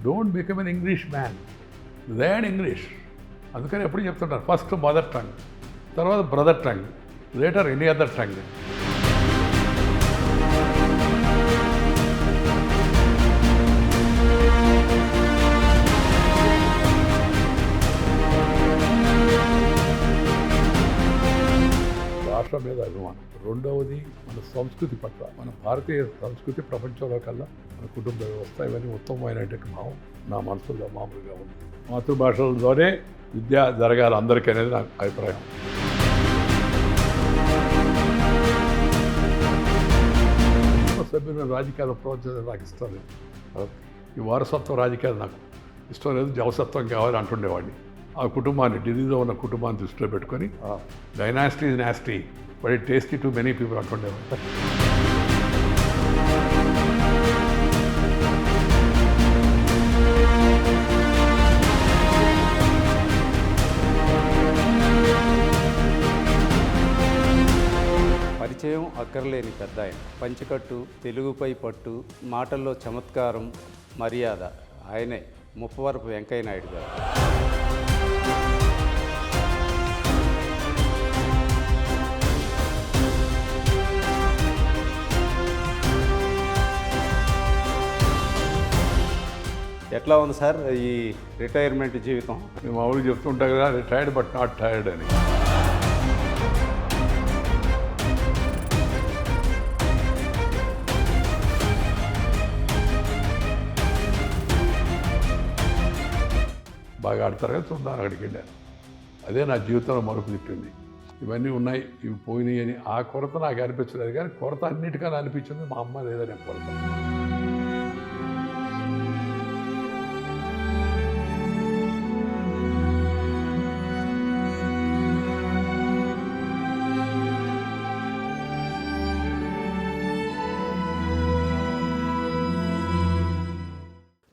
Don't become an English man, learn English. అందుకని ఎప్పుడు చెప్తుంటారు, ఫస్ట్ మదర్ టంగ్, తర్వాత brother tongue, later any other tongue. భాష మీద అభిమానం. రెండవది మన సంస్కృతి పట్ల, మన భారతీయ సంస్కృతి ప్రపంచంలో కల్లా మన కుటుంబ వ్యవస్థ ఇవన్నీ ఉత్తమమైనటువంటి భావం నా మనసులో మామూలుగా ఉంది. మాతృభాషలతోనే విద్య జరగాలి అందరికీ అనేది నా అభిప్రాయం. సభ్యులను రాజకీయాలు ప్రోత్సహించడం నాకు ఇష్టం లేదు. ఈ వారసత్వ రాజకీయాలు నాకు ఇష్టం లేదు, జవసత్వం కావాలి అంటుండేవాడిని. ఆ కుటుంబాన్ని, ఢిల్లీలో ఉన్న కుటుంబాన్ని దృష్టిలో పెట్టుకొని dynasty is nasty but it tasty to many people అంటుండేవాడిని. పరిచయం అక్కర్లేని పెద్ద ఆయన, పంచకట్టు, తెలుగుపై పట్టు, మాటల్లో చమత్కారం, మర్యాద. ఆయనే ముప్పవరపు వెంకయ్య నాయుడు గారు. ఎట్లా ఉంది సార్ ఈ రిటైర్మెంట్ జీవితం? మేము మామూలుగా చెప్తుంటాం కదా, రిటైర్డ్ బట్ నాట్ టైర్డ్ అని. బాగా ఆడతారు కదా, చూద్దాం అక్కడికి వెళ్ళాను. అదే నా జీవితంలో మరుపు తిప్పింది. ఇవన్నీ ఉన్నాయి, ఇవి పోయినాయి అని ఆ కొరత నాకు అనిపించలేదు, కానీ కొరత అన్నిటికన్నా అనిపించింది మా అమ్మ లేదనే కొరత.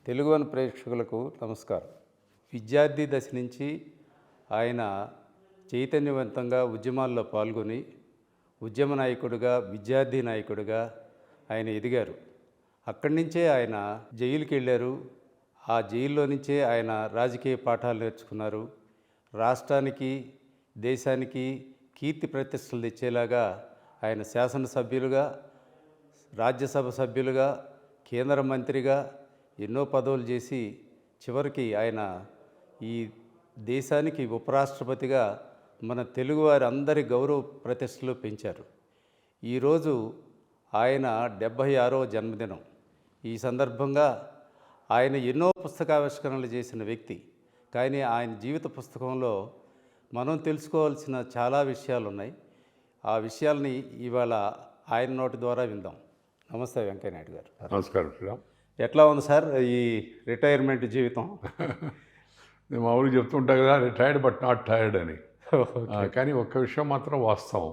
తెలుగు వన్ ప్రేక్షకులకు నమస్కారం. విద్యార్థి దశ నుంచి ఆయన చైతన్యవంతంగా ఉద్యమాల్లో పాల్గొని ఉద్యమ నాయకుడిగా, విద్యార్థి నాయకుడిగా ఆయన ఎదిగారు. అక్కడి నుంచే ఆయన జైలుకి వెళ్ళారు. ఆ జైల్లో నుంచే ఆయన రాజకీయ పాఠాలు నేర్చుకున్నారు. రాష్ట్రానికి, దేశానికి కీర్తి ప్రతిష్టలు తెచ్చేలాగా ఆయన శాసనసభ్యులుగా, రాజ్యసభ సభ్యులుగా, కేంద్ర మంత్రిగా ఎన్నో పదవులు చేసి చివరికి ఆయన ఈ దేశానికి ఉపరాష్ట్రపతిగా మన తెలుగువారి అందరి గౌరవ ప్రతిష్టలు పెంచారు. ఈరోజు ఆయన 76వ జన్మదినం. ఈ సందర్భంగా ఆయన ఎన్నో పుస్తకావిష్కరణలు చేసిన వ్యక్తి, కానీ ఆయన జీవిత పుస్తకంలో మనం తెలుసుకోవాల్సిన చాలా విషయాలు ఉన్నాయి. ఆ విషయాల్ని ఇవాళ ఆయన నోటి ద్వారా విందాం. నమస్తే వెంకయ్య నాయుడు గారు. నమస్కారం శ్రీరామ్. ఎట్లా ఉంది సార్ ఈ రిటైర్మెంట్ జీవితం? నేను మామూలుగా చెప్తుంటా కదా, రిటైర్డ్ బట్ నాట్ టైర్డ్ అని. కానీ ఒక్క విషయం మాత్రం వాస్తవం.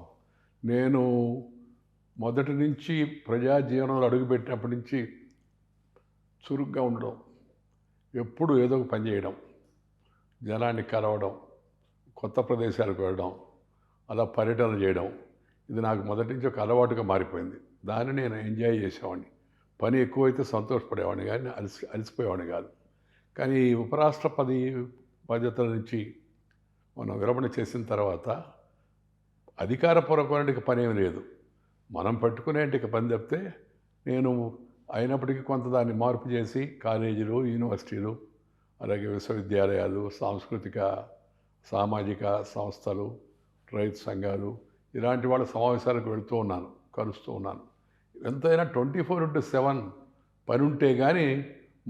నేను మొదటి నుంచి ప్రజా జీవనంలో అడుగుపెట్టినప్పటి నుంచి చురుగ్గా ఉండడం, ఎప్పుడు ఏదో ఒక పని చేయడం, జనాన్ని కలవడం, కొత్త ప్రదేశాలకు వెళ్ళడం, అలా పర్యటనలు చేయడం, ఇది నాకు మొదటి నుంచి ఒక అలవాటుగా మారిపోయింది. దాన్ని నేను ఎంజాయ్ చేసేవాడిని. పని ఎక్కువైతే సంతోషపడేవాడిని, కానీ అలసిపోయేవాడిని కాదు. కానీ ఈ ఉపరాష్ట్రపతి బాధ్యతల నుంచి మనం విరమణ చేసిన తర్వాత అధికారపూర్వకమైన పని ఏమి లేదు, మనం పెట్టుకునేంటికి పని చెప్తే నేను అయినప్పటికీ కొంత దాన్ని మార్పు చేసి కాలేజీలు, యూనివర్సిటీలు, అలాగే విశ్వవిద్యాలయాలు, సాంస్కృతిక సామాజిక సంస్థలు, రైతు సంఘాలు, ఇలాంటి వాళ్ళ సమావేశాలకు వెళుతూ ఉన్నాను, కలుస్తూ ఉన్నాను. ఎంతైనా 24/7 పని ఉంటే కానీ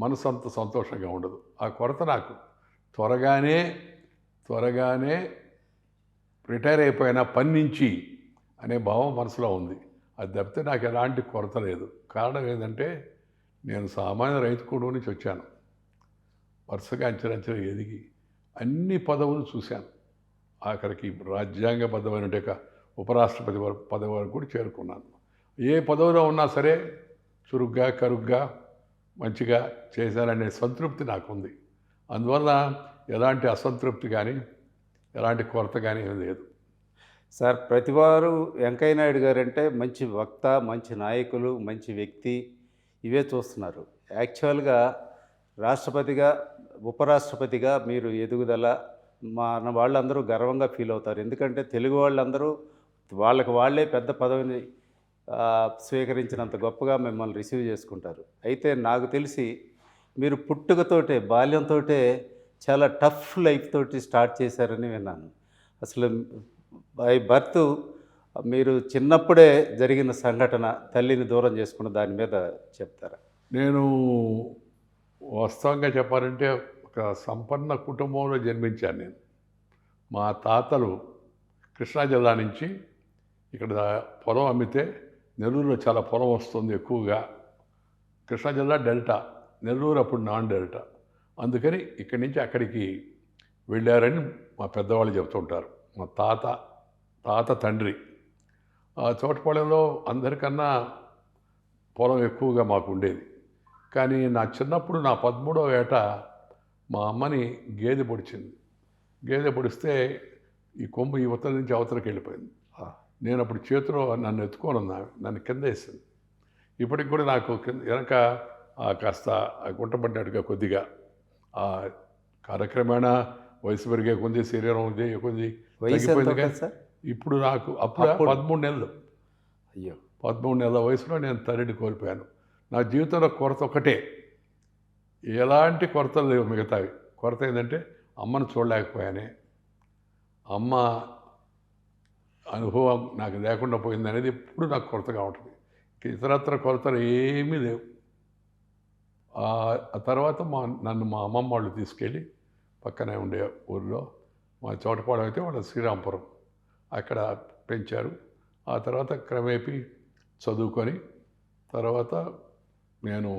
మనసు అంత సంతోషంగా ఉండదు. ఆ కొరత నాకు త్వరగానే రిటైర్ అయిపోయిన పని నుంచి అనే భావం మనసులో ఉంది. అది తప్పితే నాకు ఎలాంటి కొరత లేదు. కారణం ఏంటంటే నేను సామాన్య రైతు కుటుంబం నుంచి వచ్చాను. వరుసగా అంచెలంచెలు ఎదిగి అన్ని పదవులు చూశాను. ఆఖరికి రాజ్యాంగబద్ధమైన ఉపరాష్ట్రపతి పదవి వరకు కూడా చేరుకున్నాను. ఏ పదవిలో ఉన్నా సరే చురుగ్గా, కరుగ్గా, మంచిగా చేశాననే సంతృప్తి నాకుంది. అందువల్ల ఎలాంటి అసంతృప్తి కానీ ఎలాంటి కొరత కానీ ఏమీ లేదు. సార్, ప్రతివారు వెంకయ్య నాయుడు గారు అంటే మంచి వక్త, మంచి నాయకులు, మంచి వ్యక్తి, ఇవే చూస్తున్నారు. యాక్చువల్గా రాష్ట్రపతిగా, ఉపరాష్ట్రపతిగా మీరు ఎదుగుదల మన వాళ్ళందరూ గర్వంగా ఫీల్ అవుతారు. ఎందుకంటే తెలుగు వాళ్ళందరూ వాళ్ళకి వాళ్ళే పెద్ద పదవిని స్వీకరించినంత గొప్పగా మిమ్మల్ని రిసీవ్ చేసుకుంటారు. అయితే నాకు తెలిసి మీరు పుట్టుకతోటే, బాల్యంతోటే చాలా టఫ్ లైఫ్ తోటి స్టార్ట్ చేశారని విన్నాను. అసలు బై బర్త్ మీరు చిన్నప్పుడే జరిగిన సంఘటన, తల్లిని దూరం చేసుకున్న దాని మీద చెప్తారా? నేను వాస్తవంగా చెప్పాలంటే ఒక సంపన్న కుటుంబంలో జన్మించాను నేను. మా తాతలు కృష్ణా జిల్లా నుంచి ఇక్కడ పొలం అమ్మితే నెల్లూరులో చాలా పొలం వస్తుంది ఎక్కువగా. కృష్ణా జిల్లా డెల్టా, నెల్లూరు అప్పుడు నాన్ డెల్టా. అందుకని ఇక్కడి నుంచి అక్కడికి వెళ్ళారని మా పెద్దవాళ్ళు చెప్తుంటారు. మా తాత తండ్రి ఆ చోటపాళెంలో అందరికన్నా పొలం ఎక్కువగా మాకు ఉండేది. కానీ నా చిన్నప్పుడు నా 13వ ఏట మా అమ్మని గేదె పొడిచింది. గేదె పొడిస్తే ఈ కొమ్ము ఈ ఉత్తర నుంచి అవతలకి వెళ్ళిపోయింది. నేను అప్పుడు చేతిలో నన్ను ఎత్తుకొని నన్ను కింద వేసింది. ఇప్పటికి కూడా నాకు వెనక కాస్త గుంటపడ్డాడుగా కొద్దిగా కాలక్రమేణా వయసు పెరిగే కొద్ది శరీరం ఇదే కొద్ది తగ్గిపోయింది. కానీ ఇప్పుడు నాకు అప్పుడు 13 నెలలు. అయ్యో, 13 నెలల వయసులో నేను తల్లిని కోల్పోయాను. నా జీవితంలో కొరత ఒకటే, ఎలాంటి కొరతలు లేవు మిగతావి. కొరత ఏంటంటే అమ్మను చూడలేకపోయానే, అమ్మ అనుభవం నాకు లేకుండా పోయింది అనేది ఇప్పుడు నాకు కొరతగా ఉంటుంది. ఇతరత్ర కొరతలు ఏమీ లేవు. ఆ తర్వాత నన్ను మా అమ్మమ్మ వాళ్ళు తీసుకెళ్ళి పక్కనే ఉండే ఊరిలో, మా చోటపాడు అయితే వాళ్ళ శ్రీరాంపురం, అక్కడ పెంచారు. ఆ తర్వాత క్రమేపీ చదువుకొని తర్వాత నేను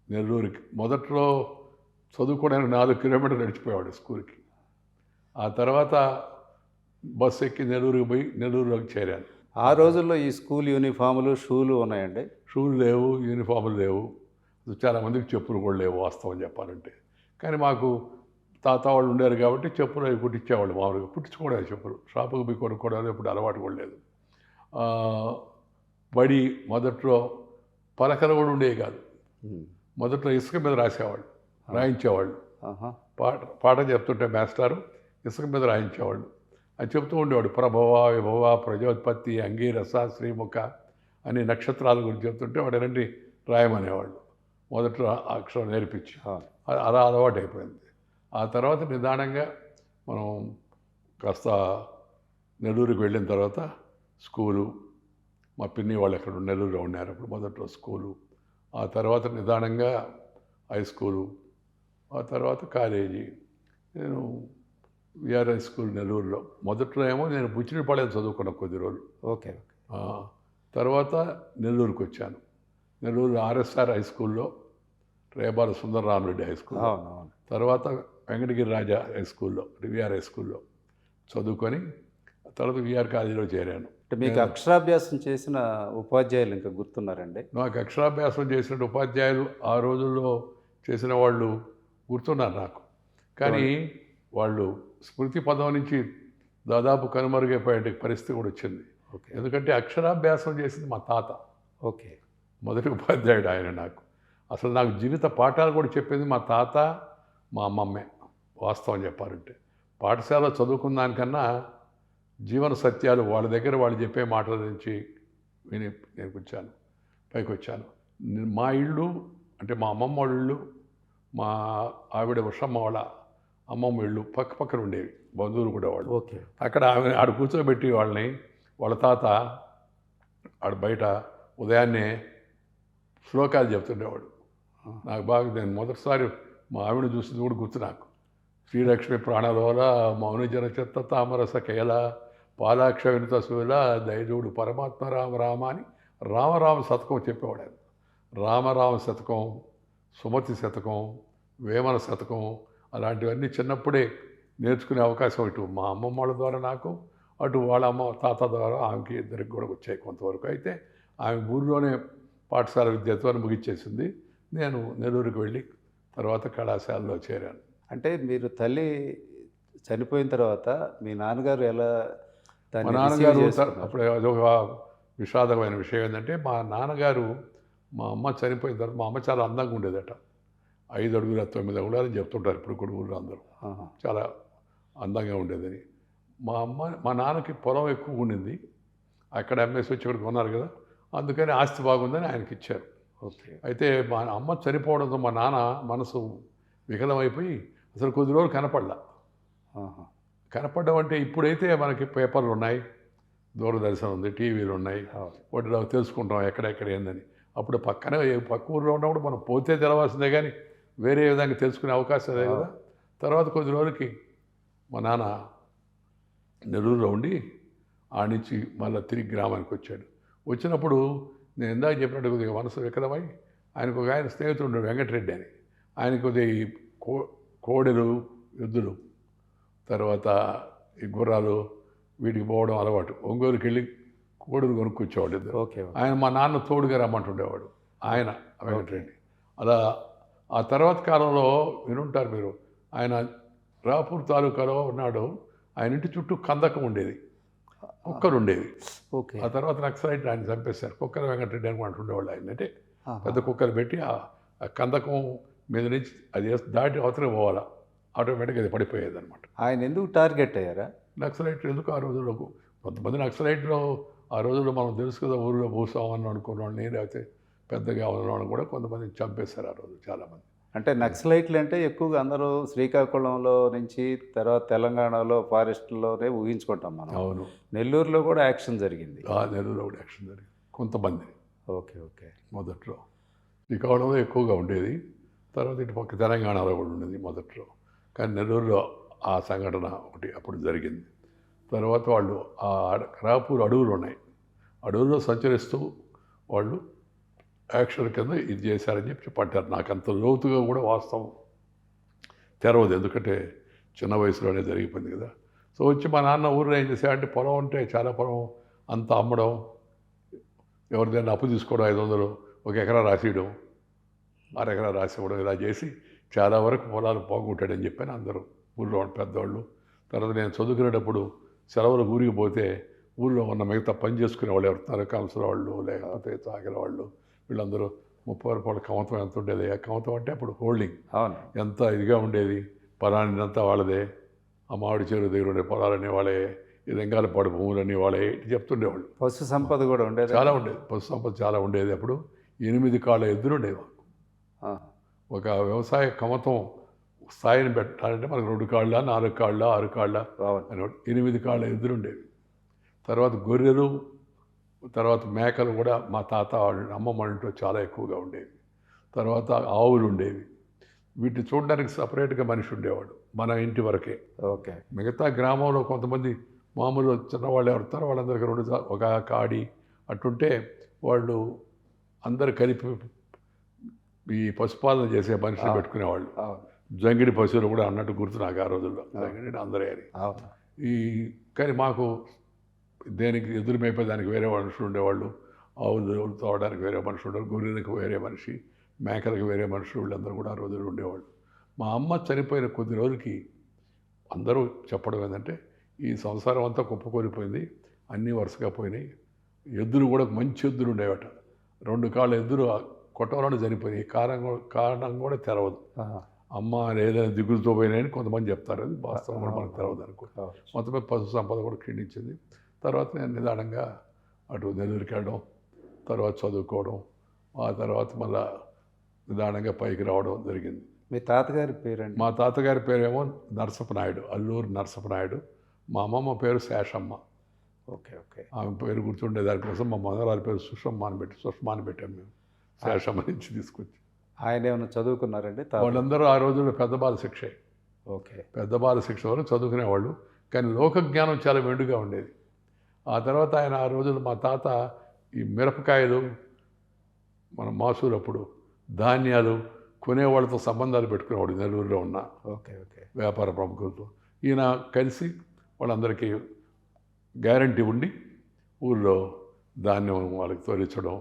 నెల్లూరుకి, మొదట్లో చదువుకోవడానికి 4 కిలోమీటర్లు నడిచిపోయేవాడు స్కూల్కి. ఆ తర్వాత బస్సు ఎక్కి నెల్లూరుకి పోయి నెల్లూరులోకి చేరాను. ఆ రోజుల్లో ఈ స్కూల్ యూనిఫాములు, షూలు ఉన్నాయండి? షూలు లేవు, యూనిఫాములు లేవు, చాలామందికి చెప్పులు కూడా లేవు వాస్తవం చెప్పాలంటే. కానీ మాకు తాత వాళ్ళు ఉండేవారు కాబట్టి చెప్పులు అవి కుట్టించేవాళ్ళు. మామూలుగా కుట్టించుకోవడం చెప్పులు, షాపుకి పోయి కొనుక్కోవడం ఇప్పుడు అలవాటు కూడా లేదు. బడి మొదట్లో పలకలు కూడా ఉండేవి కాదు. మొదట్లో ఇసుక మీద రాసేవాళ్ళు, రాయించేవాళ్ళు. పాఠం చెప్తుంటే మాస్టారు ఇసుక మీద రాయించేవాళ్ళు. అది చెప్తూ ఉండేవాడు. ప్రభవ, విభవ, ప్రజోత్పత్తి, అంగీరస, శ్రీముఖ అని నక్షత్రాల గురించి చెప్తుంటే వాడు రండి రాయమనేవాళ్ళు. మొదట్లో అక్షరం నేర్పించి అలా అలవాటు అయిపోయింది. ఆ తర్వాత నిదానంగా మనం కాస్త నెల్లూరుకి వెళ్ళిన తర్వాత స్కూలు, మా పిన్ని వాళ్ళు ఎక్కడ నెల్లూరులో ఉన్నారు అప్పుడు. మొదట్లో స్కూలు, ఆ తర్వాత నిదానంగా హై స్కూలు, ఆ తర్వాత కాలేజీ. నేను విఆర్ హై స్కూల్ నెల్లూరులో. మొదట్లో ఏమో నేను బుచ్చిరెడ్డిపాళెం చదువుకున్న కొద్ది రోజులు. ఓకే. తర్వాత నెల్లూరుకి వచ్చాను. నెల్లూరు ఆర్ఎస్ఆర్ హై స్కూల్లో, రేబాల సుందరరామరెడ్డి హై స్కూల్, తర్వాత వెంకటగిరి రాజా హై స్కూల్లో, విఆర్ హై స్కూల్లో చదువుకొని తర్వాత విఆర్ కాలేజీలో చేరాను. అంటే మీకు అక్షరాభ్యాసం చేసిన ఉపాధ్యాయులు ఇంకా గుర్తున్నారండి? నాకు అక్షరాభ్యాసం చేసిన ఉపాధ్యాయులు ఆ రోజుల్లో చేసిన వాళ్ళు గుర్తున్నారు నాకు. కానీ వాళ్ళు స్మృతి పదం నుంచి దాదాపు కనుమరుగైపోయే పరిస్థితి కూడా వచ్చింది. ఎందుకంటే అక్షరాభ్యాసం చేసింది మా తాత. ఓకే. మొదటి ఉపాధ్యాయుడు ఆయన నాకు. అసలు నాకు జీవిత పాఠాలు కూడా చెప్పింది మా తాత, మా అమ్మమ్మే వాస్తవం చెప్పాలంటే. పాఠశాల చదువుకున్న దానికన్నా జీవన సత్యాలు వాళ్ళ దగ్గర వాళ్ళు చెప్పే మాటల నుంచి విని నేను వచ్చాను, పైకి వచ్చాను. మా ఇళ్ళు అంటే మా అమ్మమ్మ వాళ్ళ ఇళ్ళు, మా ఆవిడ ఉషమ్మ వాళ్ళ అమ్మమ్మ ఇళ్ళు పక్క పక్కన ఉండేవి, బంధువులు కూడా వాళ్ళు. ఓకే. అక్కడ ఆడ కూర్చోబెట్టి వాళ్ళని, వాళ్ళ తాత ఆడ బయట ఉదయాన్నే శ్లోకాలు చెప్తుండేవాడు. నాకు బాగా, నేను మొదటిసారి మా ఆవిడ చూసింది కూడా గుర్తు నాకు. శ్రీలక్ష్మి ప్రాణలోల మౌనజన చెత్త తామరస కేల పాలాక్ష వినుత శూల దైజుడు పరమాత్మ రామ రామ అని రామరామ శతకం చెప్పేవాడు ఆయన. రామరామ శతకం, సుమతి శతకం, వేమన శతకం అలాంటివన్నీ చిన్నప్పుడే నేర్చుకునే అవకాశం ఇటు మా అమ్మమ్మ వాళ్ళ ద్వారా నాకు, అటు వాళ్ళ అమ్మ తాత ద్వారా ఆమెకి ఇద్దరికి కూడా వచ్చాయి కొంతవరకు. అయితే ఆమె ఊరిలోనే పాఠశాల విద్యార్థులను ముగిచ్చేసింది. నేను నెల్లూరుకి వెళ్ళి తర్వాత కళాశాలలో చేరాను. అంటే మీరు తల్లి చనిపోయిన తర్వాత మీ నాన్నగారు ఎలా? మా నాన్నగారు అప్పుడు అదొక విషాదమైన విషయం ఏంటంటే, మా నాన్నగారు మా అమ్మ చనిపోయిన తర్వాత, మా అమ్మ చాలా అందంగా ఉండేదట. 5 అడుగుల 9 అంగుళాలు అని చెప్తుంటారు ఇప్పుడు కూడా ఊళ్ళో అందరూ. ఆహా. చాలా అందంగా ఉండేదని. మా నాన్నకి పొలం ఎక్కువ ఉండింది. అక్కడ అమ్మేసి వచ్చి ఇక్కడ కొన్నారు కదా, అందుకని ఆస్తి బాగుందని ఆయనకి ఇచ్చారు. ఓకే. అయితే మా అమ్మ చనిపోవడంతో మా నాన్న మనసు వికలమైపోయి అసలు కొద్ది రోజులు కనపడలా. ఆహా. కనపడడం అంటే ఇప్పుడైతే మనకి పేపర్లు ఉన్నాయి, దూరదర్శన్ ఉంది, టీవీలు ఉన్నాయి, అవును. వాటిలో తెలుసుకుంటాం ఎక్కడెక్కడ ఏందని. అప్పుడు పక్క ఊర్లో ఉన్నప్పుడు మనం పోతే తెలవాల్సిందే కానీ వేరే విధంగా తెలుసుకునే అవకాశం లేదు కదా. తర్వాత కొద్ది రోజులకి మా నాన్న నెల్లూరులో ఉండి ఆ నుంచి మళ్ళీ తిరిగి గ్రామానికి వచ్చాడు. వచ్చినప్పుడు నేను ఇందాక చెప్పినట్టు కొద్దిగా మనసు వికలమై ఆయనకు ఒక ఆయన స్నేహితుడు వెంకటరెడ్డి అని, ఆయన కొద్దిగా కోడెలు ఎద్దులు తర్వాత ఈ గుర్రాలు వీటికి పోవడం అలవాటు. ఒంగోలుకి వెళ్ళి కోడలు కొనుక్కొచ్చేవాడు ఇద్దరు. ఓకే. ఆయన మా నాన్న తోడుగా రమ్మంటుండేవాడు ఆయన వెంకటరెడ్డి. అలా ఆ తర్వాత కాలంలో వినుంటారు మీరు, ఆయన రాపూర్ తాలూకాలో ఉన్నాడు. ఆయన ఇంటి చుట్టూ కందకం ఉండేది, కుక్కలు ఉండేవి. ఓకే. ఆ తర్వాత నక్సలైట్ ఆయన చంపేశారు. కుక్కల వెంకటరెడ్డి అని అంటుండేవాళ్ళు ఆయన. అంటే పెద్ద కుక్కలు పెట్టి ఆ కందకం మీద నుంచి అది దాటి అవతలకి పోవాలా, ఆటోమేటిక్గా అది పడిపోయేది అనమాట. ఆయన ఎందుకు టార్గెట్ అయ్యారా? నక్సలైట్ ఎందుకు ఆ రోజుల్లో కొంతమంది నక్సలైట్లో ఆ రోజుల్లో మనం తెలుసు కదా, ఊరిలో భూస్వామని అనుకున్నవాడిని లేకపోతే పెద్దగా ఉన్నవాడిని కూడా కొంతమందిని చంపేశారు ఆ రోజు చాలామంది. అంటే నక్సలైట్లు అంటే ఎక్కువగా అందరూ శ్రీకాకుళంలో నుంచి తర్వాత తెలంగాణలో ఫారెస్ట్లోనే ఊహించుకుంటాం మనం. అవును. నెల్లూరులో కూడా యాక్షన్ జరిగింది. ఆ నెల్లూరులో కూడా యాక్షన్ జరిగింది కొంతమంది. ఓకే. ఓకే. మొదట్లో శ్రీకాకుళంలో ఎక్కువగా ఉండేది, తర్వాత ఇటు పక్క తెలంగాణలో కూడా ఉండేది మొదట్లో. కానీ నెల్లూరులో ఆ సంఘటన ఒకటి అప్పుడు జరిగింది. తర్వాత వాళ్ళు ఆ రాపూర్ అడవులు ఉన్నాయి, అడవుల్లో సంచరిస్తూ వాళ్ళు యాక్షన్ కింద ఇది చేశారని చెప్పి పట్టారు. నాకు అంత లోతుగా కూడా వాస్తవం తెరవదు, ఎందుకంటే చిన్న వయసులోనే జరిగిపోయింది కదా. సో వచ్చి మా నాన్న ఊరిలో ఏం చేశాడంటే, పొలం ఉంటే చాలా పొలం అంతా అమ్మడం, ఎవరిదైనా అప్పు తీసుకోవడం 500, 1 ఎకరా రాసేయడం, 1/2 ఎకరా రాసివ్వడం, ఇలా చేసి చాలా వరకు పొలాలు పోగొట్టాడని చెప్పాను అందరూ ఊళ్ళో పెద్దవాళ్ళు. తర్వాత నేను చదువుకునేటప్పుడు సెలవులు ఊరికి పోతే ఊళ్ళో ఉన్న మిగతా పని చేసుకునే వాళ్ళు ఎవరున్నారు, కంసుల వాళ్ళు లేకపోతే తాగిన వాళ్ళు, వీళ్ళందరూ 30 రూపాయల కమతం ఎంత ఉండేది. ఆ కమతం అంటే అప్పుడు హోల్డింగ్ అవును. ఎంత ఇదిగా ఉండేది, పొలాన్నంతా వాళ్ళదే, ఆ మామిడి చెరువు దగ్గర ఉండే పొలాలన్నీ వాళ్ళే, ఈ లింగాలపాడు భూములన్నీ వాళ్ళే చెప్తుండేవాళ్ళు. పశు సంపద కూడా ఉండేది. చాలా ఉండేది, పశు సంపద చాలా ఉండేది. అప్పుడు 8 కాళ్ళ ఎద్దులు ఉండేవి మాకు. ఒక వ్యవసాయ కమతం స్థాయిని పెట్టాలంటే మనకు 2 కాళ్ళ, 4 కాళ్ళ, 6 కాళ్ళ అని 8 కాళ్ళ ఎద్దులు ఉండేవి. తర్వాత గొర్రెలు, తర్వాత మేకలు కూడా మా తాత వాళ్ళు అమ్మమ్మ ఇంట్లో చాలా ఎక్కువగా ఉండేవి. తర్వాత ఆవులు ఉండేవి. వీటిని చూడడానికి సపరేట్గా మనిషి ఉండేవాడు మన ఇంటి వరకే. ఓకే. మిగతా గ్రామంలో కొంతమంది మామూలు చిన్నవాళ్ళు ఎవరుతారో వాళ్ళందరికీ 2 ఒక కాడి అట్టుంటే వాళ్ళు అందరు కలిపి ఈ పశుపాలన చేసే మనిషిని పెట్టుకునేవాళ్ళు. జంగిడి పశువులు కూడా అన్నట్టు గుర్తు నాకు ఆ రోజుల్లో, జంగిడి అందరే అని. కానీ మాకు దేనికి ఎదురు మేపేదానికి వేరే మనుషులు ఉండేవాళ్ళు, ఆవులు తోవడానికి వేరే మనుషులు ఉండేవాళ్ళు, గొర్రెలకు వేరే మనిషి, మేకలకు వేరే మనుషులు, వీళ్ళందరూ కూడా ఆ రోజుల్లో ఉండేవాళ్ళు. మా అమ్మ చనిపోయిన కొద్ది రోజులకి అందరూ చెప్పడం ఏంటంటే, ఈ సంసారం అంతా కుప్పకూలిపోయింది, అన్నీ వరుసగా పోయినాయి. ఎద్దులు కూడా మంచి ఎద్దులు ఉండేవట, 2 కాళ్ళ ఎద్దులు కొట్టంలోనే చనిపోయినాయి. కారణం కూడా తెలవదు. అమ్మ ఏదైనా దిగులుతో పోయినాయని కొంతమంది చెప్తారు, అది వాస్తవం కూడా మనకు తెలవదు అనుకో. మొత్తమే పశు సంపద కూడా క్షీణించింది. తర్వాత నేను నిదానంగా అటు నెల్లూరుకి వెళ్ళడం, తర్వాత చదువుకోవడం, ఆ తర్వాత మళ్ళా నిదానంగా పైకి రావడం జరిగింది. మీ తాతగారి పేరండి? మా తాతగారి పేరేమో నరసపనాయుడు, అల్లూరు నరసపనాయుడు. మా అమ్మమ్మ పేరు శేషమ్మ. ఓకే. ఓకే. ఆమె పేరు గుర్తుండే దానికోసం మా మదరారి పేరు సుషమ్మ అని పెట్టాం మేము, శేషమ్మ నుంచి తీసుకొచ్చి. ఆయన ఏమైనా చదువుకున్నారండి? వాళ్ళందరూ ఆ రోజుల్లో పెద్ద బాల శిక్షే. ఓకే. పెద్ద బాల శిక్ష వరకు చదువుకునేవాళ్ళు, కానీ లోకజ్ఞానం చాలా మెండుగా ఉండేది. ఆ తర్వాత ఆయన ఆ రోజుల్లో మా తాత ఈ మిరపకాయలు, మన మాసూరప్పుడు ధాన్యాలు కొనేవాళ్ళతో సంబంధాలు పెట్టుకునేవాడు నెల్లూరులో ఉన్న. ఓకే. ఓకే. వ్యాపార ప్రముఖులతో ఈయన కలిసి వాళ్ళందరికీ గ్యారంటీ ఉండి ఊళ్ళో ధాన్యం వాళ్ళకి తోలించడం,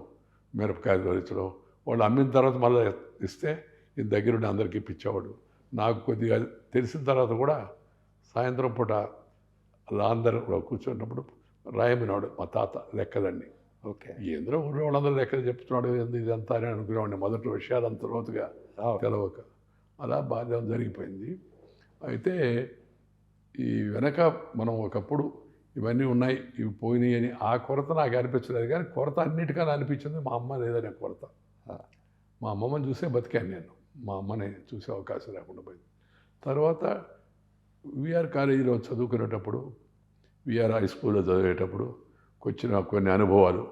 మిరపకాయలు తోలించడం, వాళ్ళు అమ్మిన తర్వాత మళ్ళీ ఇస్తే ఈ దగ్గరుండి అందరికీ ఇప్పించేవాడు. నాకు కొద్దిగా తెలిసిన తర్వాత కూడా సాయంత్రం పూట అలా అందరూ కూర్చున్నప్పుడు రాయమనేవాడు మా తాత లెక్కలన్నీ. ఓకే. ఏంద్రో ఊళ్ళో వాళ్ళందరూ లెక్కలు చెప్తున్నాడు, ఇదంతా అని అనుకునేవాడిని. మొదటి విషయాలు అంత లోతుగా తెలవక. అలా బాగా జరిగిపోయింది. అయితే ఈ వెనక మనం ఒకప్పుడు ఇవన్నీ ఉన్నాయి, ఇవి పోయినాయి అని ఆ కొరత నాకు అనిపించలేదు. కానీ కొరత అన్నిటికన్నా అనిపించింది మా అమ్మ లేదనే కొరత. మా అమ్మమ్మని చూసే బతికాను నేను. మా అమ్మని చూసే అవకాశం లేకుండా పోయింది. తర్వాత విఆర్ కాలేజీలో చదువుకునేటప్పుడు, విఆర్ హై స్కూల్లో చదివేటప్పుడు వచ్చిన కొన్ని అనుభవాలు.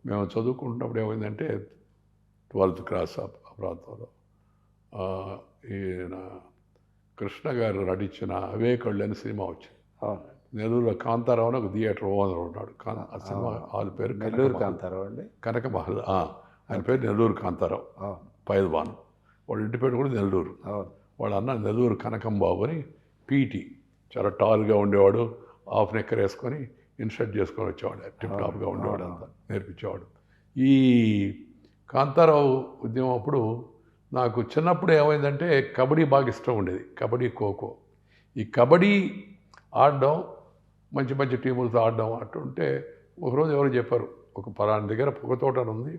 మేము చదువుకుంటున్నప్పుడు ఏమైందంటే 12th క్లాస్ ఆ ప్రాంతంలో ఈయన కృష్ణ గారు నటించిన అవే కళ్ళు అనే సినిమా వచ్చింది. నెల్లూరులో కాంతారావు అని ఒక థియేటర్ ఓనర్ ఉన్నాడు. ఆ సినిమా వాళ్ళ పేరు నెల్లూరు కాంతారావు అండి. కనకమహల్. ఆయన పేరు నెల్లూరు కాంతారావు పైల్వాన్. వాళ్ళ ఇంటి పేరు కూడా నెల్లూరు. వాళ్ళ అన్న నెల్లూరు కనకం బాబు అని పీటీ, చాలా టాల్గా ఉండేవాడు. హాఫ్ నెక్కర్ వేసుకొని ఇన్షర్ట్ చేసుకొని వచ్చేవాడు. టిప్ టాప్గా ఉండేవాడు, అంతా నేర్పించేవాడు. ఈ కాంతారావు ఉద్యమం అప్పుడు నాకు చిన్నప్పుడు ఏమైందంటే కబడ్డీ బాగా ఇష్టం ఉండేది. కబడ్డీ, ఖోఖో. ఈ కబడ్డీ ఆడడం, మంచి మంచి టీములతో ఆడడం అంటుంటే ఒకరోజు ఎవరు చెప్పారు, ఒక పలానా దగ్గర పొగతోట ఉంది,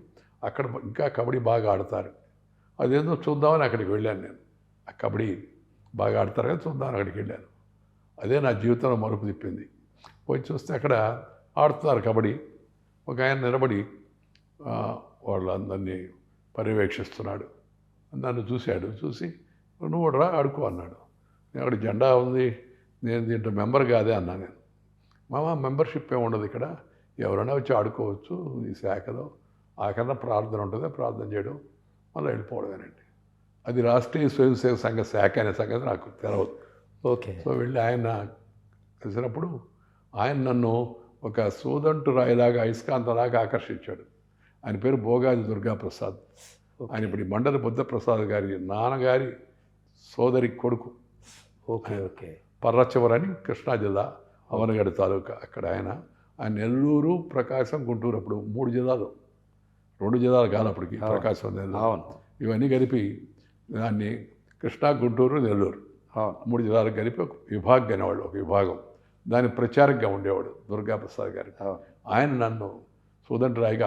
అక్కడ ఇంకా కబడ్డీ బాగా ఆడతారు, అదేందో చూద్దామని అక్కడికి వెళ్ళాను నేను. ఆ కబడ్డీ బాగా ఆడతారు కదా, చూద్దామని అక్కడికి వెళ్ళాను. అదే నా జీవితంలో మలుపు తిప్పింది. పోయి చూస్తే అక్కడ ఆడుతున్నారు కబడ్డీ. ఒక ఆయన నిలబడి వాళ్ళందరినీ పర్యవేక్షిస్తున్నాడు. నన్ను చూశాడు. చూసి నువ్వు కూడా రా ఆడుకో అన్నాడు. నేను అక్కడ జెండా ఉంది, నేను దీంట్లో మెంబర్ కాదే అన్నా నేను. మామ మెంబర్షిప్ ఏమి ఉండదు ఇక్కడ, ఎవరైనా వచ్చి ఆడుకోవచ్చు ఈ శాఖలో, ఆకన్నా ప్రార్థన ఉంటుంది, ప్రార్థన చేయడం మళ్ళీ వెళ్ళిపోవడమేనండి. అది రాష్ట్రీయ స్వయం సేవక సంఘ శాఖ అనే సంగతి నాకు తెలవదు. ఓకే. సో వెళ్ళి ఆయన కలిసినప్పుడు ఆయన నన్ను ఒక సూదంటు రాయిలాగా, అయస్కాంతలాగా ఆకర్షించాడు. ఆయన పేరు భోగాది దుర్గాప్రసాద్. ఆయన ఇప్పుడు ఈ మండలి బుద్ధప్రసాద్ గారి నాన్నగారి సోదరి కొడుకు. ఓకే. ఓకే. పర్రచివరని కృష్ణా జిల్లా అవనగడ్డ తాలూకా. అక్కడ ఆయన నెల్లూరు, ప్రకాశం, గుంటూరు, అప్పుడు 3 జిల్లాలు, 2 జిల్లాలు కాదు అప్పటికి, ప్రకాశం, నెల్లూరు ఇవన్నీ కలిపి దాన్ని కృష్ణా, గుంటూరు, నెల్లూరు 3 జిల్లాలకు కలిపి ఒక విభాగం అనేవాళ్ళు, ఒక విభాగం. దాని ప్రచారకగా ఉండేవాడు దుర్గాప్రసాద్ గారు. ఆయన నన్ను సుదండరాయిగా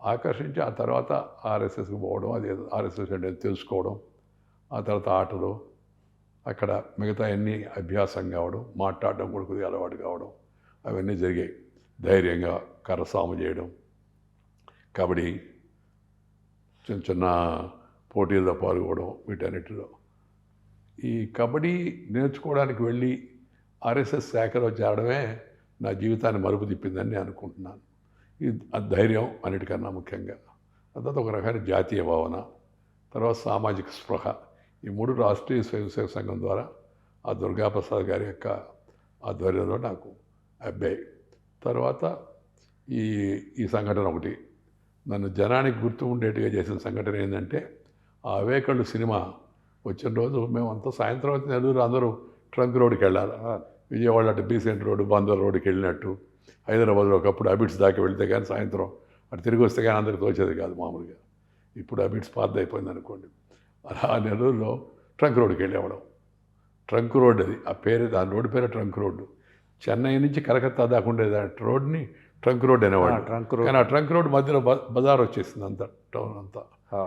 ఆకర్షించి ఆ తర్వాత ఆర్ఎస్ఎస్కి పోవడం, అది ఆర్ఎస్ఎస్ అంటే తెలుసుకోవడం, ఆ తర్వాత ఆటలు, అక్కడ మిగతా అన్నీ అభ్యాసం కావడం, మాట్లాడడం కూడా కొద్దిగా అలవాటు కావడం, అవన్నీ జరిగాయి. ధైర్యంగా కర్రసాము చేయడం, కబడ్డీ, చిన్న చిన్న పోటీల్లో పాల్గొనడం, వీటన్నిటిలో. ఈ కబడ్డీ నేర్చుకోవడానికి వెళ్ళి ఆర్ఎస్ఎస్ శాఖలో చేరడమే నా జీవితాన్ని మలుపు తిప్పిందని నేను అనుకుంటున్నాను. ఈ ధైర్యం అన్నిటికన్నా ముఖ్యంగా. తర్వాత ఒక రకమైన జాతీయ భావన, తర్వాత సామాజిక స్పృహ, ఈ 3 రాష్ట్రీయ స్వయంసేవక సంఘం ద్వారా ఆ దుర్గాప్రసాద్ గారి యొక్క ఆధ్వర్యంలో నాకు అబ్బాయి. తర్వాత ఈ సంఘటన ఒకటి నన్ను జనానికి గుర్తు ఉండేట్టుగా చేసిన సంఘటన ఏంటంటే, ఆ అవే కళ్ళు సినిమా వచ్చిన రోజు మేమంతా సాయంత్రం అయితే నెల్లూరు అందరూ ట్రంక్ రోడ్కి వెళ్ళాలి. విజయవాడ అటు బీసెంట్ రోడ్డు, బందర్ రోడ్డుకి వెళ్ళినట్టు. హైదరాబాద్లో ఒకప్పుడు అబిడ్స్ దాకా వెళ్తే కానీ సాయంత్రం అటు తిరిగి వస్తే కానీ అందరికి తోచేది కాదు మామూలుగా. ఇప్పుడు అబిడ్స్ పాత అయిపోయింది అనుకోండి. అలా నెల్లూరులో ట్రంక్ రోడ్డుకి వెళ్ళేవాళ్ళం. ట్రంక్ రోడ్ అది, ఆ పేరు, దాని రోడ్డు పేరు ట్రంక్ రోడ్డు. చెన్నై నుంచి కలకత్తా దాకా ఉండేది ఆ రోడ్ని ట్రంక్ రోడ్ అనేవాడు. కానీ ఆ ట్రంక్ రోడ్ మధ్యలో బజార్ వచ్చేసింది, అంతా టౌన్ అంతా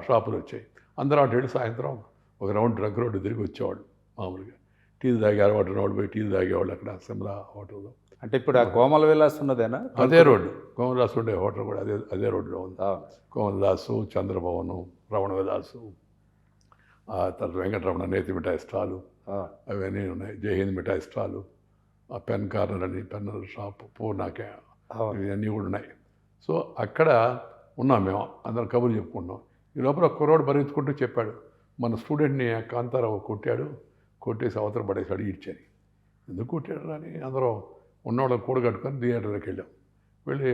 షాపులు వచ్చాయి. అందరూ అటు వెళ్ళి సాయంత్రం ఒక రౌండ్ ట్రంక్ రోడ్డు తిరిగి వచ్చేవాళ్ళు. మామూలుగా టీలు తాగే అలవాటు ఉన్నవాడు పోయి టీలు తాగేవాళ్ళు అక్కడ సిమ్లా హోటల్లో. అంటే ఇప్పుడు ఆ కోమల విలాస్ ఉన్నదేనా? అదే రోడ్డు, కోమల దాసు ఉండే హోటల్ కూడా అదే రోడ్డులో ఉంది. కోమల దాసు, చంద్రభవనం, రమణ విలాసు, ఆ తర్వాత వెంకటరమణ నేతి మిఠాయి స్టాలు, అవన్నీ ఉన్నాయి. జయహింద్ మిఠాయి స్టాలు, ఆ పెన్ కార్నర్ అని, పెన్ షాప్, పూర్ణాకే, ఇవన్నీ కూడా ఉన్నాయి. సో అక్కడ ఉన్నాం మేము, అందరం కబుర్లు చెప్పుకుంటున్నాం. ఈ లోపల కుర్రోడు పరిగెత్తుకుంటూ చెప్పాడు, మన స్టూడెంట్ని కాంతారావు కొట్టేసి అవతల పడేసాడు ఈడ్చని. ఎందుకు కొట్టాడు అని అందరం ఉన్నవాళ్ళని కూడగట్టుకొని థియేటర్కి వెళ్ళి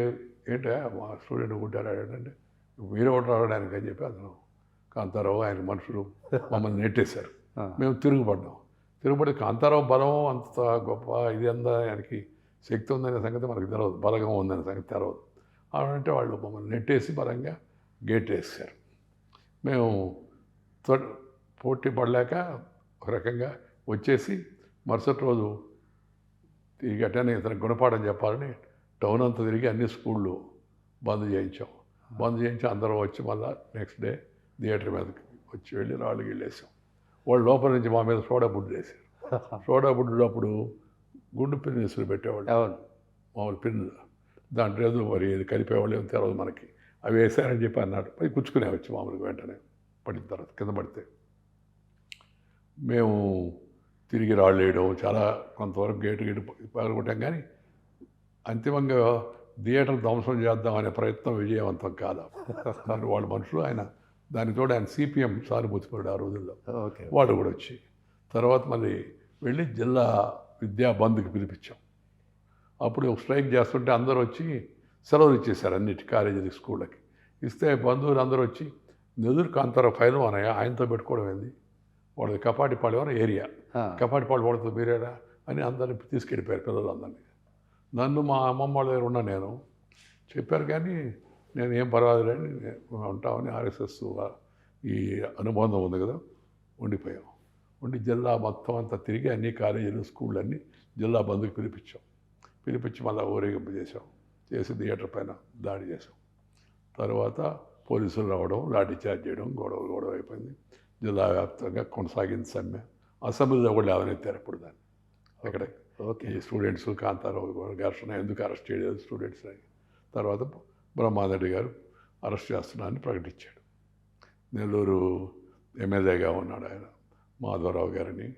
ఏంటో మా స్టూడెంట్ కొట్టాడు అంటే, మీరే ఒకటి ఆడడానికి అని చెప్పి అతను కాంతారావు ఆయన మనుషులు మమ్మల్ని నెట్టేశారు. మేము తిరుగుబడి కాంతారావు బలం అంత గొప్ప, ఇది అంతా ఆయనకి శక్తి ఉందనే సంగతి మనకు తెలియదు, బలగం ఉందనే సంగతి తెలియదు. అంటే వాళ్ళు మమ్మల్ని నెట్టేసి బలంగా గేట్ వేసారు. మేము పోటీ పడలేక ఒక రకంగా వచ్చేసి మరుసటి రోజు ఈ ఘటన ఇతను గుణపాఠం చెప్పాలని టౌన్ అంతా తిరిగి అన్ని స్కూళ్ళు బంద్ చేయించి అందరం వచ్చి మళ్ళీ నెక్స్ట్ డే థియేటర్ మీదకి వచ్చి వెళ్ళి రాళ్ళు వెళ్ళేసాం. వాళ్ళు లోపల నుంచి మా మీద సోడా బుడ్డు వేసారు. సోడా బుడ్డు అప్పుడు గుండు పిన్ను విసురు పెట్టేవాళ్ళు, అవును. మామూలు పిన్ను, దాంట్లో ఏదో మరి ఏది కలిపేవాళ్ళు ఏమో తెలియదు మనకి. అవి వేసారని చెప్పి అన్నాడు. పై కూర్చుకునే వచ్చి మామూలుగా వెంటనే పడిన తర్వాత కింద పడితే మేము తిరిగి రాళ్ళు వేయడం, చాలా కొంతవరకు గేటు పాల్గొంటాం. కానీ అంతిమంగా థియేటర్ ధ్వంసం చేద్దాం అనే ప్రయత్నం విజయవంతం కాదు. మరి వాళ్ళ మనుషులు, ఆయన దానితో ఆయన సిపిఎం సానుభూతిపరుడు ఆ రోజుల్లో, ఓకే. వాళ్ళు కూడా వచ్చి తర్వాత మళ్ళీ వెళ్ళి జిల్లా విద్యా బంద్కి పిలిపించాం. అప్పుడు స్ట్రైక్ చేస్తుంటే అందరూ వచ్చి సెలవులు ఇచ్చేశారు అన్నిటి కాలేజీలకి, స్కూళ్ళకి. ఇస్తే బంధువులు అందరూ వచ్చి నెదురు కాంతారావు ఫైల్ అన్నయ్య ఆయనతో పెట్టుకోవడం ఏంది, వాళ్ళది కపాటిపాళెం అని ఏరియా, కపాటిపాళెం వాళ్ళతో మీరేరా అని అందరిని తీసుకెళ్ళిపోయారు పిల్లలందరినీ. నన్ను మా అమ్మమ్మ వాళ్ళ దగ్గర ఉన్నా నేను చెప్పారు, కానీ నేను ఏం పర్వాలేదని ఉంటామని ఆర్ఎస్ఎస్ ఈ అనుబంధం ఉంది కదా, ఉండిపోయాం. ఉండి జిల్లా మొత్తం అంతా తిరిగి అన్ని కాలేజీలు, స్కూళ్ళు అన్నీ జిల్లా బంద్కి పిలిపించి మళ్ళీ ఊరేగింపు చేసాం. చేసి థియేటర్ పైన దాడి చేసాం. తర్వాత పోలీసులు రావడం, లాఠీ చార్జ్ చేయడం, గొడవ అయిపోయింది. జిల్లా వ్యాప్తంగా కొనసాగింది సమ్మె. అసెంబ్లీలో కూడా లేవనెత్తారు అప్పుడు దాన్ని. అక్కడ ఈ స్టూడెంట్స్ కాంతారావు ఘర్షణ ఎందుకు అరెస్ట్ చేయలేదు స్టూడెంట్స్ అని. తర్వాత బ్రహ్మారెడ్డి గారు అరెస్ట్ చేస్తున్నారని ప్రకటించాడు. నెల్లూరు ఎమ్మెల్యేగా ఉన్నాడు ఆయన, మాధవరావు గారిని.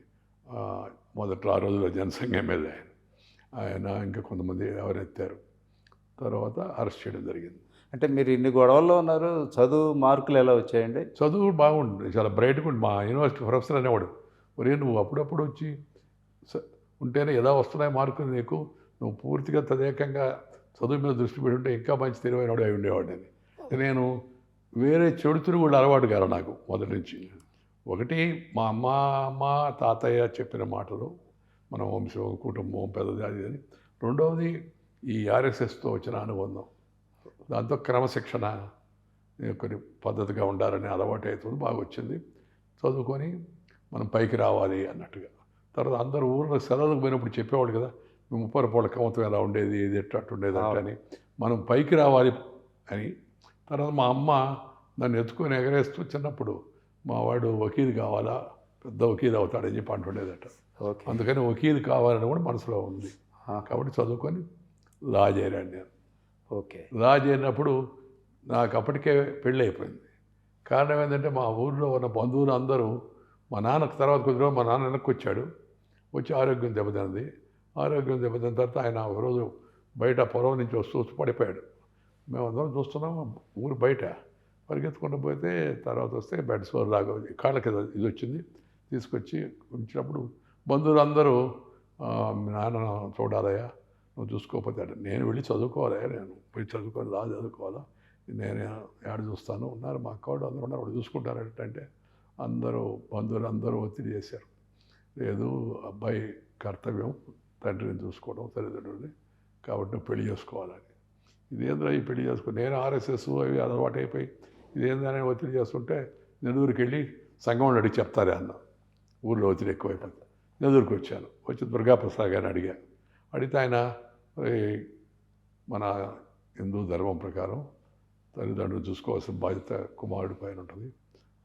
మొదట్లో ఆ రోజుల్లో జనసంఘ ఎమ్మెల్యే ఆయన ఇంకా కొంతమంది ఎవరెత్తారు. తర్వాత అరెస్ట్ చేయడం జరిగింది. అంటే మీరు ఇన్ని గొడవల్లో ఉన్నారు, చదువు మార్కులు ఎలా వచ్చాయండి? చదువు బాగుంటుంది, చాలా బ్రైట్గా ఉంది. మా యూనివర్సిటీ ప్రొఫెసర్ అనేవాడు, ఒరే నువ్వు అప్పుడప్పుడు వచ్చి ఉంటేనే ఎలా వస్తున్నాయి మార్కులు నీకు, నువ్వు పూర్తిగా తదేకంగా చదువు మీద దృష్టి పెట్టి ఉంటే ఇంకా మంచి తెలివైనవాడు అయి ఉండేవాడిని. నేను వేరే చెడు తిరుగుళ్ళు అలవాటు కాదు నాకు మొదటి నుంచి. ఒకటి మా అమ్మ తాతయ్య చెప్పిన మాటలు, మన వంశం కుటుంబం పెద్దది అది అని. రెండవది ఈ ఆర్ఎస్ఎస్తో వచ్చిన అనుబంధం, దాంతో క్రమశిక్షణ, కొన్ని పద్ధతిగా ఉండాలనే అలవాటు అవుతుంది, బాగా వచ్చింది. చదువుకొని మనం పైకి రావాలి అన్నట్టుగా. తర్వాత అందరూ ఊరిలో సెలవులకు పోయినప్పుడు చెప్పేవాళ్ళు కదా, మేము ముప్పరపోళ్ళ కమతం ఎలా ఉండేది, ఇది ఎట్టు ఉండేది అని, మనం పైకి రావాలి అని. తర్వాత మా అమ్మ నన్ను ఎత్తుకొని ఎగరేస్తూ చిన్నప్పుడు, మా వాడు వకీలు కావాలా, పెద్ద వకీలు అవుతాడని చెప్పి అంటుండేదట. అందుకని వకీలు కావాలని కూడా మనసులో ఉంది. కాబట్టి చదువుకొని లా చేరాను నేను. లా చేరినప్పుడు నాకు అప్పటికే పెళ్ళి అయిపోయింది. కారణం ఏంటంటే మా ఊళ్ళో ఉన్న బంధువులు అందరూ, మా నాన్నకు తర్వాత కొద్దిగా మా నాన్న వెనక్కి వచ్చి ఆరోగ్యం దెబ్బతిన్నది. ఆరోగ్యం దెబ్బతిన్న తర్వాత ఆయన ఒకరోజు బయట పొలం నుంచి వస్తూ పడిపోయాడు. మేమందరం చూస్తున్నాం ఊరు బయట, పరిగెత్తుకుంటూ పోతే తర్వాత వస్తే బెడ్ సోర్ లాగా కాళ్ళకి ఇది వచ్చింది. తీసుకొచ్చి ఉంచినప్పుడు బంధువులు అందరూ మీ నాన్న చూడాలయ్యా, నువ్వు చూసుకోకపోతే నేను వెళ్ళి చదువుకోవాలయ్యా, నేను పోయి చదువుకొని లా చదువుకోవాలా, నేను ఏడ చూస్తాను ఉన్నారు, మా అక్క వాళ్ళు అందరూ ఉన్నారు, వాళ్ళు చూసుకుంటారంటే అందరూ బంధువులు అందరూ ఒత్తిడి చేశారు. లేదు అబ్బాయి కర్తవ్యం తండ్రిని చూసుకోవడం, తల్లిదండ్రులని, కాబట్టి నువ్వు పెళ్లి చేసుకోవాలని. ఇదేంద్రా ఈ పెళ్లి చేసుకుని, నేను ఆర్ఎస్ఎస్ అవి అలవాటు అయిపోయి ఇదేందని ఒత్తిడి చేస్తుంటే నెల్లూరుకి వెళ్ళి సంఘంలో అడిగి చెప్తారే అన్న, ఊళ్ళో ఒత్తిడి ఎక్కువైపోయింది. నెల్లూరుకి వచ్చి దుర్గాప్రసాద్ గారిని అడిగితే ఆయన మన హిందూ ధర్మం ప్రకారం తల్లిదండ్రులు చూసుకోవాల్సిన బాధ్యత కుమారుడి పైన ఉంటుంది,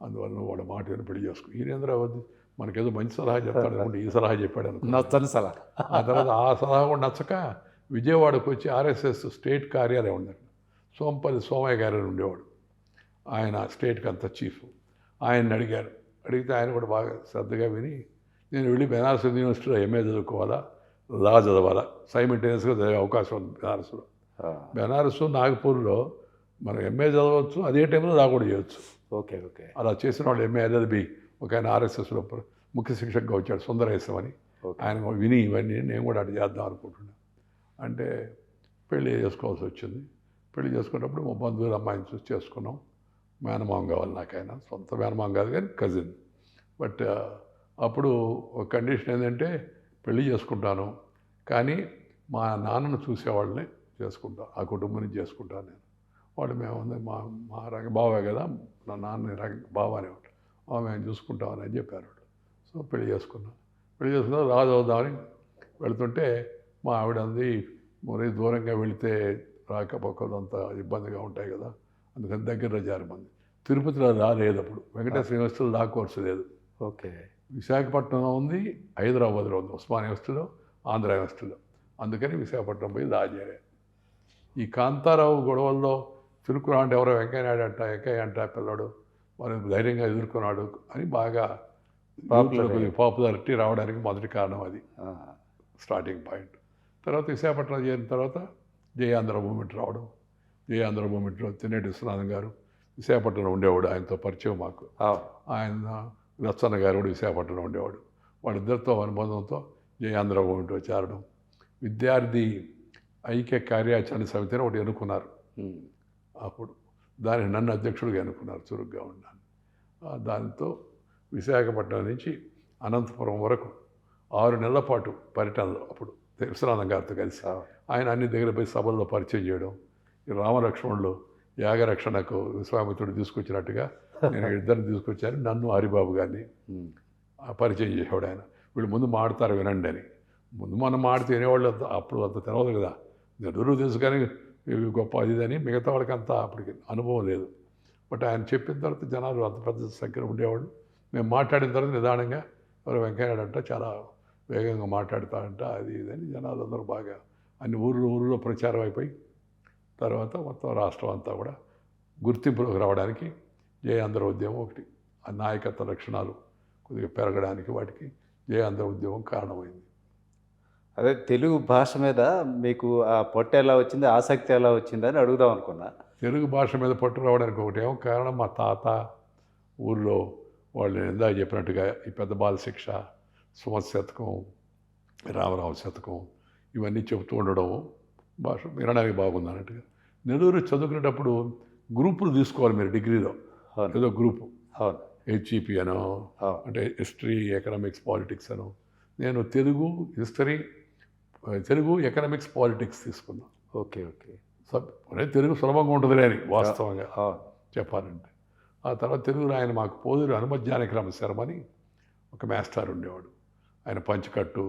అందువల్ల వాళ్ళ మాట విని పెళ్లి చేసుకో. ఈయనేంద్ర వద్దు మనకేదో మంచి సలహా చెప్తాడు అనుకుంటే ఈ సలహా చెప్పాడు అనుకో, నచ్చని సలహా. ఆ తర్వాత ఆ సలహా కూడా నచ్చక విజయవాడకు వచ్చి ఆర్ఎస్ఎస్ స్టేట్ కార్యాలయం ఉందండి, సోంపల్లి సోమయ్య గారు ఉండేవాడు, ఆయన స్టేట్కి అంత చీఫ్. ఆయన్ని అడిగితే ఆయన కూడా బాగా శ్రద్ధగా విని, నేను వెళ్ళి బెనారస్ యూనివర్సిటీలో ఎంఏ చదువుకోవాలా, లా చదవాలా, సైమిల్టేనియస్గా చదివే అవకాశం ఉంది బెనారస్లో. బెనారస్ నాగపూర్లో మనం ఎంఏ చదవచ్చు, అదే టైంలో లా కూడా చేయవచ్చు. అలా చేసిన వాళ్ళు ఎంఏ ఎల్ఎల్బి, ఒక ఆయన ఆర్ఎస్ఎస్లో ముఖ్య శిక్షకుగా వచ్చాడు సుందరేశం అని, ఆయన విని ఇవన్నీ నేను కూడా అటు చేద్దాం అనుకుంటున్నాను. అంటే పెళ్ళి చేసుకోవాల్సి వచ్చింది. పెళ్లి చేసుకున్నప్పుడు మా బంధువుల అమ్మాయిని చూసి చేసుకున్నాం. మేనమామ కావాలి నాకు, ఆయన సొంత మేనమామ కాదు కానీ కజిన్. బట్ అప్పుడు ఒక కండిషన్ ఏంటంటే పెళ్లి చేసుకుంటాను కానీ మా నాన్నను చూసేవాళ్ళని చేసుకుంటాను, ఆ కుటుంబం నుంచి చేసుకుంటాను నేను. వాడు మేము మా రంగ బావే కదా, నా నాన్న బావానే ఉంటాడు, మేము చూసుకుంటామని అని చెప్పారు. సో పెళ్లి చేసుకున్నా రాజు అవుదామని వెళుతుంటే మా ఆవిడ అంది, మరి దూరంగా వెళితే రాకపోకలంతా ఇబ్బందిగా ఉంటాయి కదా, అందుకని దగ్గరలో జారమంది. తిరుపతిలో రాలేదు, అప్పుడు వెంకటేశ్వర యూనివర్సిటీలో లా కోర్సు లేదు. ఓకే. విశాఖపట్నంలో ఉంది, హైదరాబాద్లో ఉంది, ఉస్మానియా యూనివర్సిటీలో, ఆంధ్ర యూనివర్సిటీలో. అందుకని విశాఖపట్నం పోయి దాజారే. ఈ కాంతారావు గొడవల్లో చురుకురా అంటే ఎవరో వెంకయ్యనాయుడు అంట, వెంకయ్య అంట పిల్లడు మనం ధైర్యంగా ఎదుర్కొన్నాడు అని బాగా పాపులారిటీ రావడానికి మొదటి కారణం అది, స్టార్టింగ్ పాయింట్. తర్వాత విశాఖపట్నం చేరిన తర్వాత జయాంధ్ర మూమెంట్ రావడం. జయాంధ్ర మూమెంట్లో తెన్నేటి విశ్వనాథం గారు విశాఖపట్నంలో ఉండేవాడు, ఆయనతో పరిచయం మాకు. ఆయన లచ్చన్న గారు కూడా విశాఖపట్నంలో ఉండేవాడు. వాళ్ళిద్దరితో అనుబంధంతో జయాంధ్ర మూమెంట్లో చేరడం. విద్యార్థి ఐక్య కార్యాచరణ సమితిని ఒకటి ఎన్నుకున్నారు అప్పుడు. దానికి నన్ను అధ్యక్షుడిగా ఎన్నుకున్నారు, చురుగ్గా ఉన్నాను. దాంతో విశాఖపట్నం నుంచి అనంతపురం వరకు 6 నెలల పాటు పర్యటనలో అప్పుడు విశ్వనాథం గారితో కలిసి ఆయన అన్ని దగ్గర పోయి సభల్లో పరిచయం చేయడం. ఈ రామలక్ష్మణులు యాగరక్షణకు విశ్వామిత్రుడు తీసుకొచ్చినట్టుగా నేను ఇద్దరిని తీసుకొచ్చాను, నన్ను హరిబాబు గారిని పరిచయం చేసేవాడు ఆయన. వీళ్ళు ముందు మాడతారు వినండి అని. ముందు మనం మాడితే వినేవాళ్ళు అప్పుడు అంత తెలియదు కదా, నెల్లూరు తెలుసు కానీ ఇవి గొప్ప అది అని, మిగతా వాళ్ళకి అంత అప్పటికి అనుభవం లేదు. బట్ ఆయన చెప్పిన తర్వాత జనాలు అంత పెద్ద సంఖ్యలో ఉండేవాళ్ళు. మేము మాట్లాడిన తర్వాత నిదానంగా ఎవరు వెంకయ్యనాయుడు అంట చాలా వేగంగా మాట్లాడతాడంట, అది ఇదని జనాలు అందరూ బాగా అన్ని ఊళ్ళో ప్రచారం అయిపోయి తర్వాత మొత్తం రాష్ట్రం అంతా కూడా గుర్తింపులోకి రావడానికి జయాంధ్ర ఉద్యమం ఒకటి, ఆ నాయకత్వ లక్షణాలు కొద్దిగా పెరగడానికి వాటికి జయాంధ్ర ఉద్యమం కారణమైంది. అదే తెలుగు భాష మీద మీకు ఆ పట్టు ఎలా వచ్చింది, ఆసక్తి ఎలా వచ్చిందని అడుగుదాం అనుకున్నా. తెలుగు భాష మీద పట్టు రావడానికి ఒకటేమో కారణం మా తాత ఊళ్ళో వాళ్ళు ఇందాక చెప్పినట్టుగా ఈ పెద్ద బాల శిక్ష, సుమత్ శతకం, రామరావు శతకం ఇవన్నీ చెబుతూ ఉండడం భాష వినడానికి బాగుంది అన్నట్టుగా. నెల్లూరు చదువుకునేటప్పుడు గ్రూపులు తీసుకోవాలి మీరు డిగ్రీలో, ఏదో గ్రూపు హెచ్ఈపి అనో అంటే హిస్టరీ, ఎకనామిక్స్, పాలిటిక్స్ అనో. నేను Telugu history, Telugu economics, politics తీసుకున్నాను. ఓకే. అంటే తెలుగు సులభంగా ఉంటుందిలే అని వాస్తవంగా చెప్పాలంటే. ఆ తర్వాత తెలుగులో ఆయన మాకు పోదురు హనుమజ్ఞానక్రమ శర్మని ఒక మాస్టర్ ఉండేవాడు. ఆయన పంచకట్టు,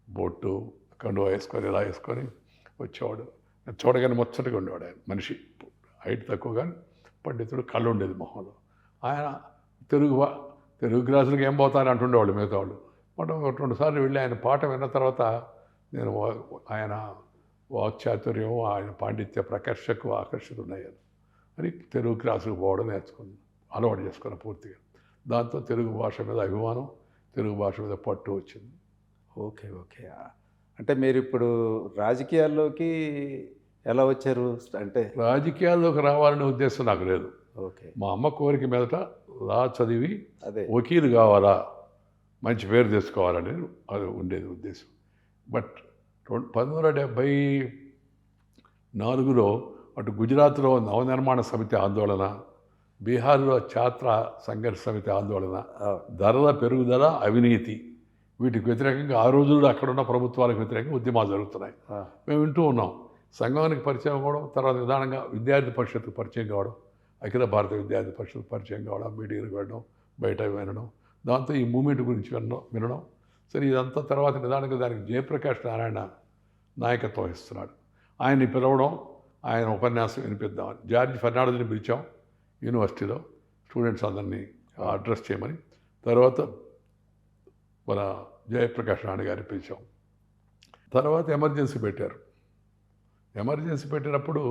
బొట్టు, కండువా వేసుకొని ఇలా వేసుకొని వచ్చేవాడు. చూడగానే ముచ్చటగా ఉండేవాడు ఆయన. మనిషి హైట్ తక్కువ కానీ పండితుడు, కళ్ళు ఉండేది మొహంలో. ఆయన తెలుగు క్లాసులకు ఏం పోతారని అంటుండేవాళ్ళు మిగతా వాళ్ళు. మొన్న 2 సార్లు వెళ్ళి ఆయన పాట విన్న తర్వాత నేను ఆయన వాక్చాతుర్యం, ఆయన పాండిత్య ప్రకర్షకు ఆకర్షితున్నాను అని తెలుగు క్లాసుకు పోవడం నేర్చుకున్నాను, అలవాటు చేసుకున్నాను పూర్తిగా. దాంతో తెలుగు భాష మీద అభిమానం, తెలుగు భాష మీద పట్టు వచ్చింది. ఓకే. అంటే మీరు ఇప్పుడు రాజకీయాల్లోకి ఎలా వచ్చారు? అంటే రాజకీయాల్లోకి రావాలనే ఉద్దేశం నాకు లేదు. ఓకే. మా అమ్మ కోరిక మీదట లా చదివి వకీలు కావాలా, మంచి పేరు తెచ్చుకోవాలని అది ఉండేది ఉద్దేశం. బట్ 1974లో అటు గుజరాత్లో నవనిర్మాణ సమితి ఆందోళన, బీహార్లో ఛాత్ర సంఘర్ష సమితి ఆందోళన, ధరల పెరుగుదల, అవినీతి, వీటికి వ్యతిరేకంగా ఆ రోజుల్లో అక్కడున్న ప్రభుత్వాలకు వ్యతిరేకంగా ఉద్యమాలు జరుగుతున్నాయి. మేము వింటూ ఉన్నాం. సంఘానికి పరిచయం కావడం, తర్వాత నిదానంగా విద్యార్థి పరిషత్కు పరిచయం కావడం, అఖిల భారత విద్యార్థి పరిషత్ పరిచయం కావడం, మీటింగ్కి వెళ్ళడం, బయట వినడం, దాంతో ఈ మూమెంట్ గురించి వినడం. సరే ఇదంతా తర్వాత నిదానంగా దానికి జయప్రకాష్ నారాయణ నాయకత్వం వహిస్తున్నాడు. ఆయన్ని పిలవడం, ఆయన ఉపన్యాసం వినిపిద్దామని జార్జ్ ఫెర్నాండెజ్ని పిలిచాం యూనివర్సిటీలో, స్టూడెంట్స్ అందరినీ అడ్రస్ చేయమని. తర్వాత మన జయప్రకాష్ నారాయణ గారిని పిలిచాం. తర్వాత ఎమర్జెన్సీ పెట్టారు. ఎమర్జెన్సీ పెట్టినప్పుడు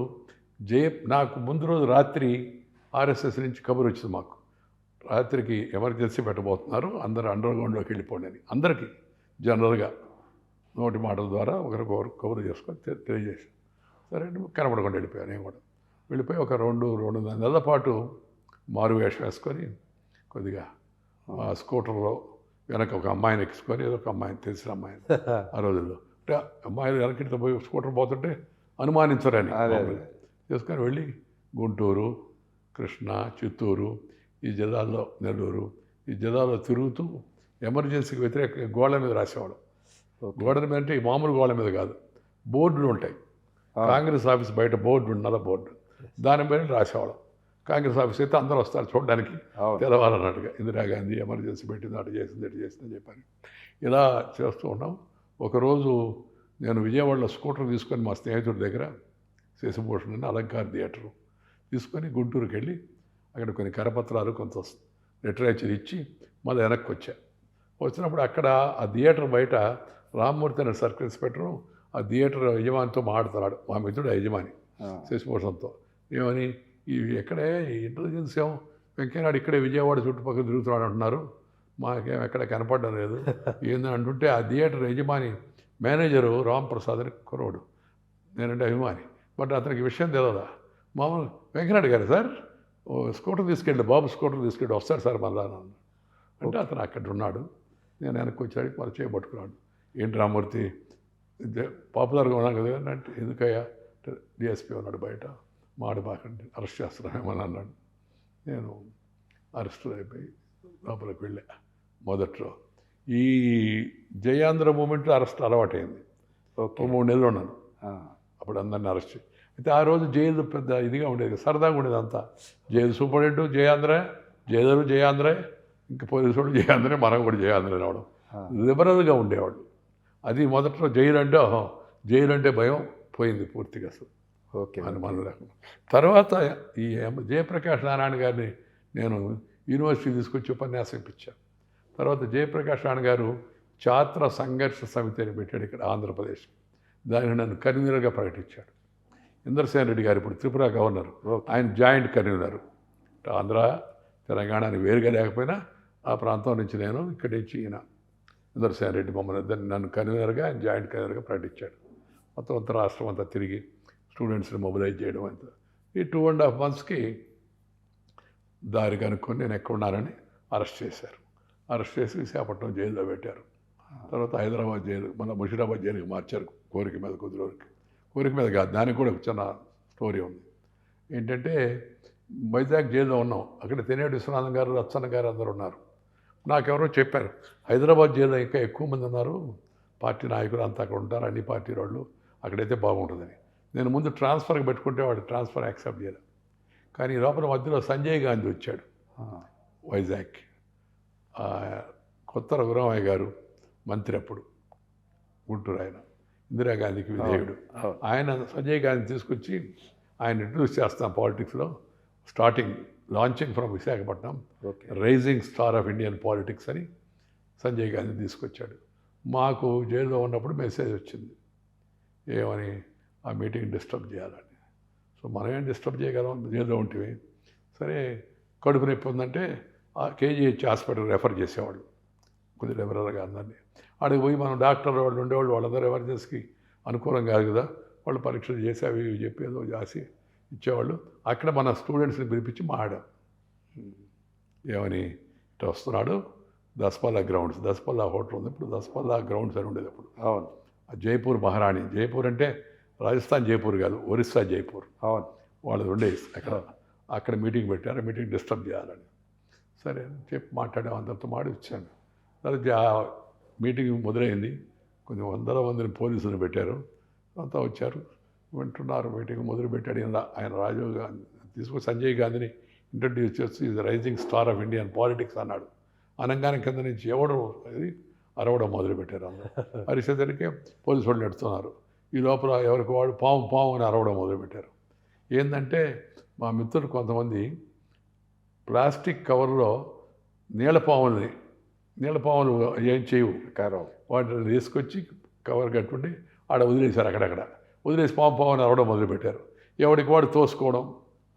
నాకు ముందు రోజు రాత్రి ఆర్ఎస్ఎస్ నుంచి కబురు వచ్చింది మాకు, రాత్రికి ఎమర్జెన్సీ పెట్టబోతున్నారు, అందరూ అండర్గ్రౌండ్లోకి వెళ్ళిపోండి అని. అందరికీ జనరల్గా నోటి మాటల ద్వారా ఒకరికొకరు కబురు చేసుకొని తెలియజేశాం. సరే కనపడకుండా వెళ్ళిపోయాను. నేను కూడా వెళ్ళిపోయి ఒక 2.5 నెలల పాటు మారువేషం వేసుకొని కొద్దిగా స్కూటర్లో వెనక ఒక అమ్మాయిని ఎక్కించుకొని, ఏదో ఒక అమ్మాయిని తెలిసిన అమ్మాయిని ఆ రోజుల్లో అంటే అమ్మాయిలు వెనక్కి పోయి స్కూటర్ పోతుంటే అనుమానించరని చేసుకొని వెళ్ళి గుంటూరు, కృష్ణా, చిత్తూరు ఈ జిల్లాల్లో, నెల్లూరు ఈ జిల్లాలో తిరుగుతూ ఎమర్జెన్సీకి వ్యతిరేకంగా గోడల మీద రాసేవాడు. గోడల మీద అంటే ఈ మామూలు గోడల మీద కాదు, బోర్డులు ఉంటాయి. కాంగ్రెస్ ఆఫీస్ బయట బోర్డు, నల్ల బోర్డు, దాని మీద రాసేవాళ్ళం. కాంగ్రెస్ ఆఫీస్ అయితే అందరూ వస్తారు చూడడానికి, తెలవాలన్నట్టుగా. ఇందిరాగాంధీ ఎమర్జెన్సీ పెట్టింది, అటు చేసింది, ఇటు చేసిందని చెప్పాను. ఇలా చేస్తూ ఉన్నాం. ఒకరోజు నేను విజయవాడలో స్కూటర్ తీసుకొని మా స్నేహితుడి దగ్గర శశిభూషణ్ అని అలంకార్ థియేటరు తీసుకొని గుంటూరుకి వెళ్ళి అక్కడ కొన్ని కరపత్రాలు, కొంత లిటరేచర్ ఇచ్చి మళ్ళీ వెనక్కి వచ్చా. వచ్చినప్పుడు అక్కడ ఆ థియేటర్ బయట రామ్మూర్తి అనే సర్కిల్ ఇన్స్పెక్టరు ఆ థియేటర్ యజమానితో మాట్లాడుతున్నాడు, మా మిత్రుడు యజమాని శశిభూషణ్తో. ఏమని, ఎక్కడే ఇంటెలిజెన్స్ ఏమో వెంకయ్యనాయుడు ఇక్కడే విజయవాడ చుట్టుపక్కల తిరుగుతున్నాడు అంటున్నారు, మాకేం ఎక్కడ కనపడడం లేదు ఏందని అంటుంటే, ఆ థియేటర్ యజమాని మేనేజరు రాంప్రసాద్ అని కురవాడు, నేనంటే అభిమాని, బట్ అతనికి విషయం తెలియదా. మామూలు వెంకయ్యనాయుడు గారు సార్ స్కూటర్ తీసుకెళ్ళి, బాబు స్కూటర్ తీసుకెళ్ళి వస్తాడు సార్ మళ్ళా అన్నాను. అంటే అతను అక్కడ ఉన్నాడు. నేను వెనక్కి వచ్చాడు, మరి చేయబట్టుకున్నాడు. ఏంటి రామూర్తి పాపులర్గా ఉన్నాను కదా అంటే, ఎందుకయ్యా డిఎస్పీ ఉన్నాడు బయట, మాడబాకండి అరెస్ట్ చేస్తున్నామేమని అన్నాడు. నేను అరెస్ట్ అయిపోయి లోపలికి వెళ్ళా. మొదట్లో ఈ జయాంధ్ర మూమెంట్లో అరెస్ట్ అలవాటైంది. ఓకే. 3 నెలలు ఉన్నాను అప్పుడు అందరిని అరెస్ట్ చేసి. అయితే ఆ రోజు జైలు పెద్ద ఇదిగా ఉండేది, సరదాగా ఉండేది అంతా. జైలు సూపరింటెండెంట్ జయాంధ్రే, జైలరు జయాంధ్రే, ఇంకా పోలీసు వాళ్ళు జయాంధ్రే, మనం కూడా జయాంధ్రే రావడం లిబరల్గా ఉండేవాడు. అది మొదట్లో జైలు అంటే భయం పోయింది పూర్తిగా అసలు. ఓకే. అనుమానం లేకుండా. తర్వాత ఈ జయప్రకాష్ నారాయణ గారిని నేను యూనివర్సిటీ తీసుకొచ్చి ఉపన్యాసం ఇప్పించాను. తర్వాత జయప్రకాష్ నారాయణ గారు ఛాత్ర సంఘర్ష సమితి అని పెట్టాడు ఇక్కడ ఆంధ్రప్రదేశ్. దాన్ని నన్ను కన్వీనర్గా ప్రకటించాడు. ఇంద్రసేన్ రెడ్డి గారు ఇప్పుడు త్రిపుర గవర్నర్, ఆయన జాయింట్ కన్వీనరు. ఆంధ్ర తెలంగాణ అని వేరుగా లేకపోయినా ఆ ప్రాంతం నుంచి నేను ఇక్కడి నుంచి ఈయన ఇంద్రసేన్ రెడ్డి మమ్మల్ని నన్ను కన్వీనర్గా, ఆయన జాయింట్ కన్వీనర్గా ప్రకటించాడు. మొత్తం రాష్ట్రం అంతా తిరిగి స్టూడెంట్స్ని మొబిలైజ్ చేయడం అంతా. ఈ 2.5 monthsకి దారి కనుక్కొని నేను ఎక్కడున్నానని అరెస్ట్ చేశారు. అరెస్ట్ చేసి విశాఖపట్నం జైల్లో పెట్టారు. తర్వాత హైదరాబాద్ జైలు, మన ముషిరాబాద్ జైలుకి మార్చారు కోరిక మీద, కోరిక మీద కాదు, దానికి కూడా ఒక చిన్న స్టోరీ ఉంది. ఏంటంటే వైజాగ్ జైల్లో ఉన్నాం, అక్కడ తెనేటి విశ్వనాథం గారు, రచ్చన్న గారు అందరూ ఉన్నారు. నాకెవరో చెప్పారు హైదరాబాద్ జైల్లో ఇంకా ఎక్కువ మంది ఉన్నారు, పార్టీ నాయకులు అంతా అక్కడ ఉంటారు, అన్ని పార్టీ వాళ్ళు, అక్కడైతే బాగుంటుందని. నేను ముందు ట్రాన్స్ఫర్కి పెట్టుకుంటే వాడు ట్రాన్స్ఫర్ యాక్సెప్ట్ చేయలేదు. కానీ లోపల మధ్యలో సంజయ్ గాంధీ వచ్చాడు వైజాగ్కి. కొత్త రఘురామయ్య గారు మంత్రి అప్పుడు, గుంటూరు, ఆయన ఇందిరాగాంధీకి విధేయుడు. ఆయన సంజయ్ గాంధీ తీసుకొచ్చి ఆయన ఇంట్రడ్యూస్ చేస్తాం పాలిటిక్స్లో, launching from Visakhapatnam, rising star of Indian politics అని సంజయ్ గాంధీ తీసుకొచ్చాడు. మాకు జైల్లో ఉన్నప్పుడు మెసేజ్ వచ్చింది, ఏమని, ఆ మీటింగ్ డిస్టర్బ్ చేయాలని. సో మనం ఏం డిస్టర్బ్ చేయగలం, జైల్లో ఉంటే. సరే కడుపు నొప్పి ఉందంటే ఆ కేజీహెచ్ హాస్పిటల్ రెఫర్ చేసేవాళ్ళు కొద్దిగా లిబరల్గా అందరినీ. అక్కడికి పోయి మనం డాక్టర్ వాళ్ళు ఉండేవాళ్ళు, వాళ్ళందరూ ఎమర్జెన్సీకి అనుకూలం కాదు కదా, వాళ్ళు పరీక్షలు చేసి అవి ఇవి చెప్పి ఏదో చేసి ఇచ్చేవాళ్ళు. అక్కడ మన స్టూడెంట్స్ని పిలిపించి మాడాం. ఏమని, ఇట్లా వస్తున్నాడు దస్పల్లా గ్రౌండ్స్, దస్పల్లా హోటల్ ఉంది ఇప్పుడు, దస్పల్లా గ్రౌండ్స్ అని ఉండేది అప్పుడు. అవును. జైపూర్ మహారాణి, జైపూర్ అంటే రాజస్థాన్ జైపూర్ కాదు, ఒరిస్సా జైపూర్. అవును. వాళ్ళది ఉండేది అక్కడ మీటింగ్ పెట్టారు, మీటింగ్ డిస్టర్బ్ చేయాలని. సరే చెప్పి మాట్లాడాం, అందరితో మాడి వచ్చాను. తర్వాత ఆ మీటింగ్ మొదలైంది, కొన్ని వందల మందిని పోలీసులు పెట్టారు, అంతా వచ్చారు వింటున్నారు. మీటింగ్ మొదలు పెట్టాడు ఆయన రాజీవ్ గాంధీ తీసుకుని సంజయ్ గాంధీని ఇంట్రడ్యూస్ చేస్తూ ఇది rising star of Indian politics అన్నాడు. అనగానే కింద నుంచి ఎవడు అది అరవడం మొదలుపెట్టారు. అందరూ అరిసేసరికి పోలీసు వాళ్ళు నెడుతున్నారు. ఈ లోపల ఎవరికి వాడు పాము అని అరవడం మొదలుపెట్టారు. ఏంటంటే మా మిత్రులు కొంతమంది ప్లాస్టిక్ కవర్లో నీళ్ళ పాములు ఏం చేయవు, వాటిని తీసుకొచ్చి కవర్ కట్టుకుండి ఆడ వదిలేశారు. అక్కడక్కడ వదిలేసి పాము అని అరవడం మొదలుపెట్టారు. ఎవరికి వాడు తోసుకోవడం,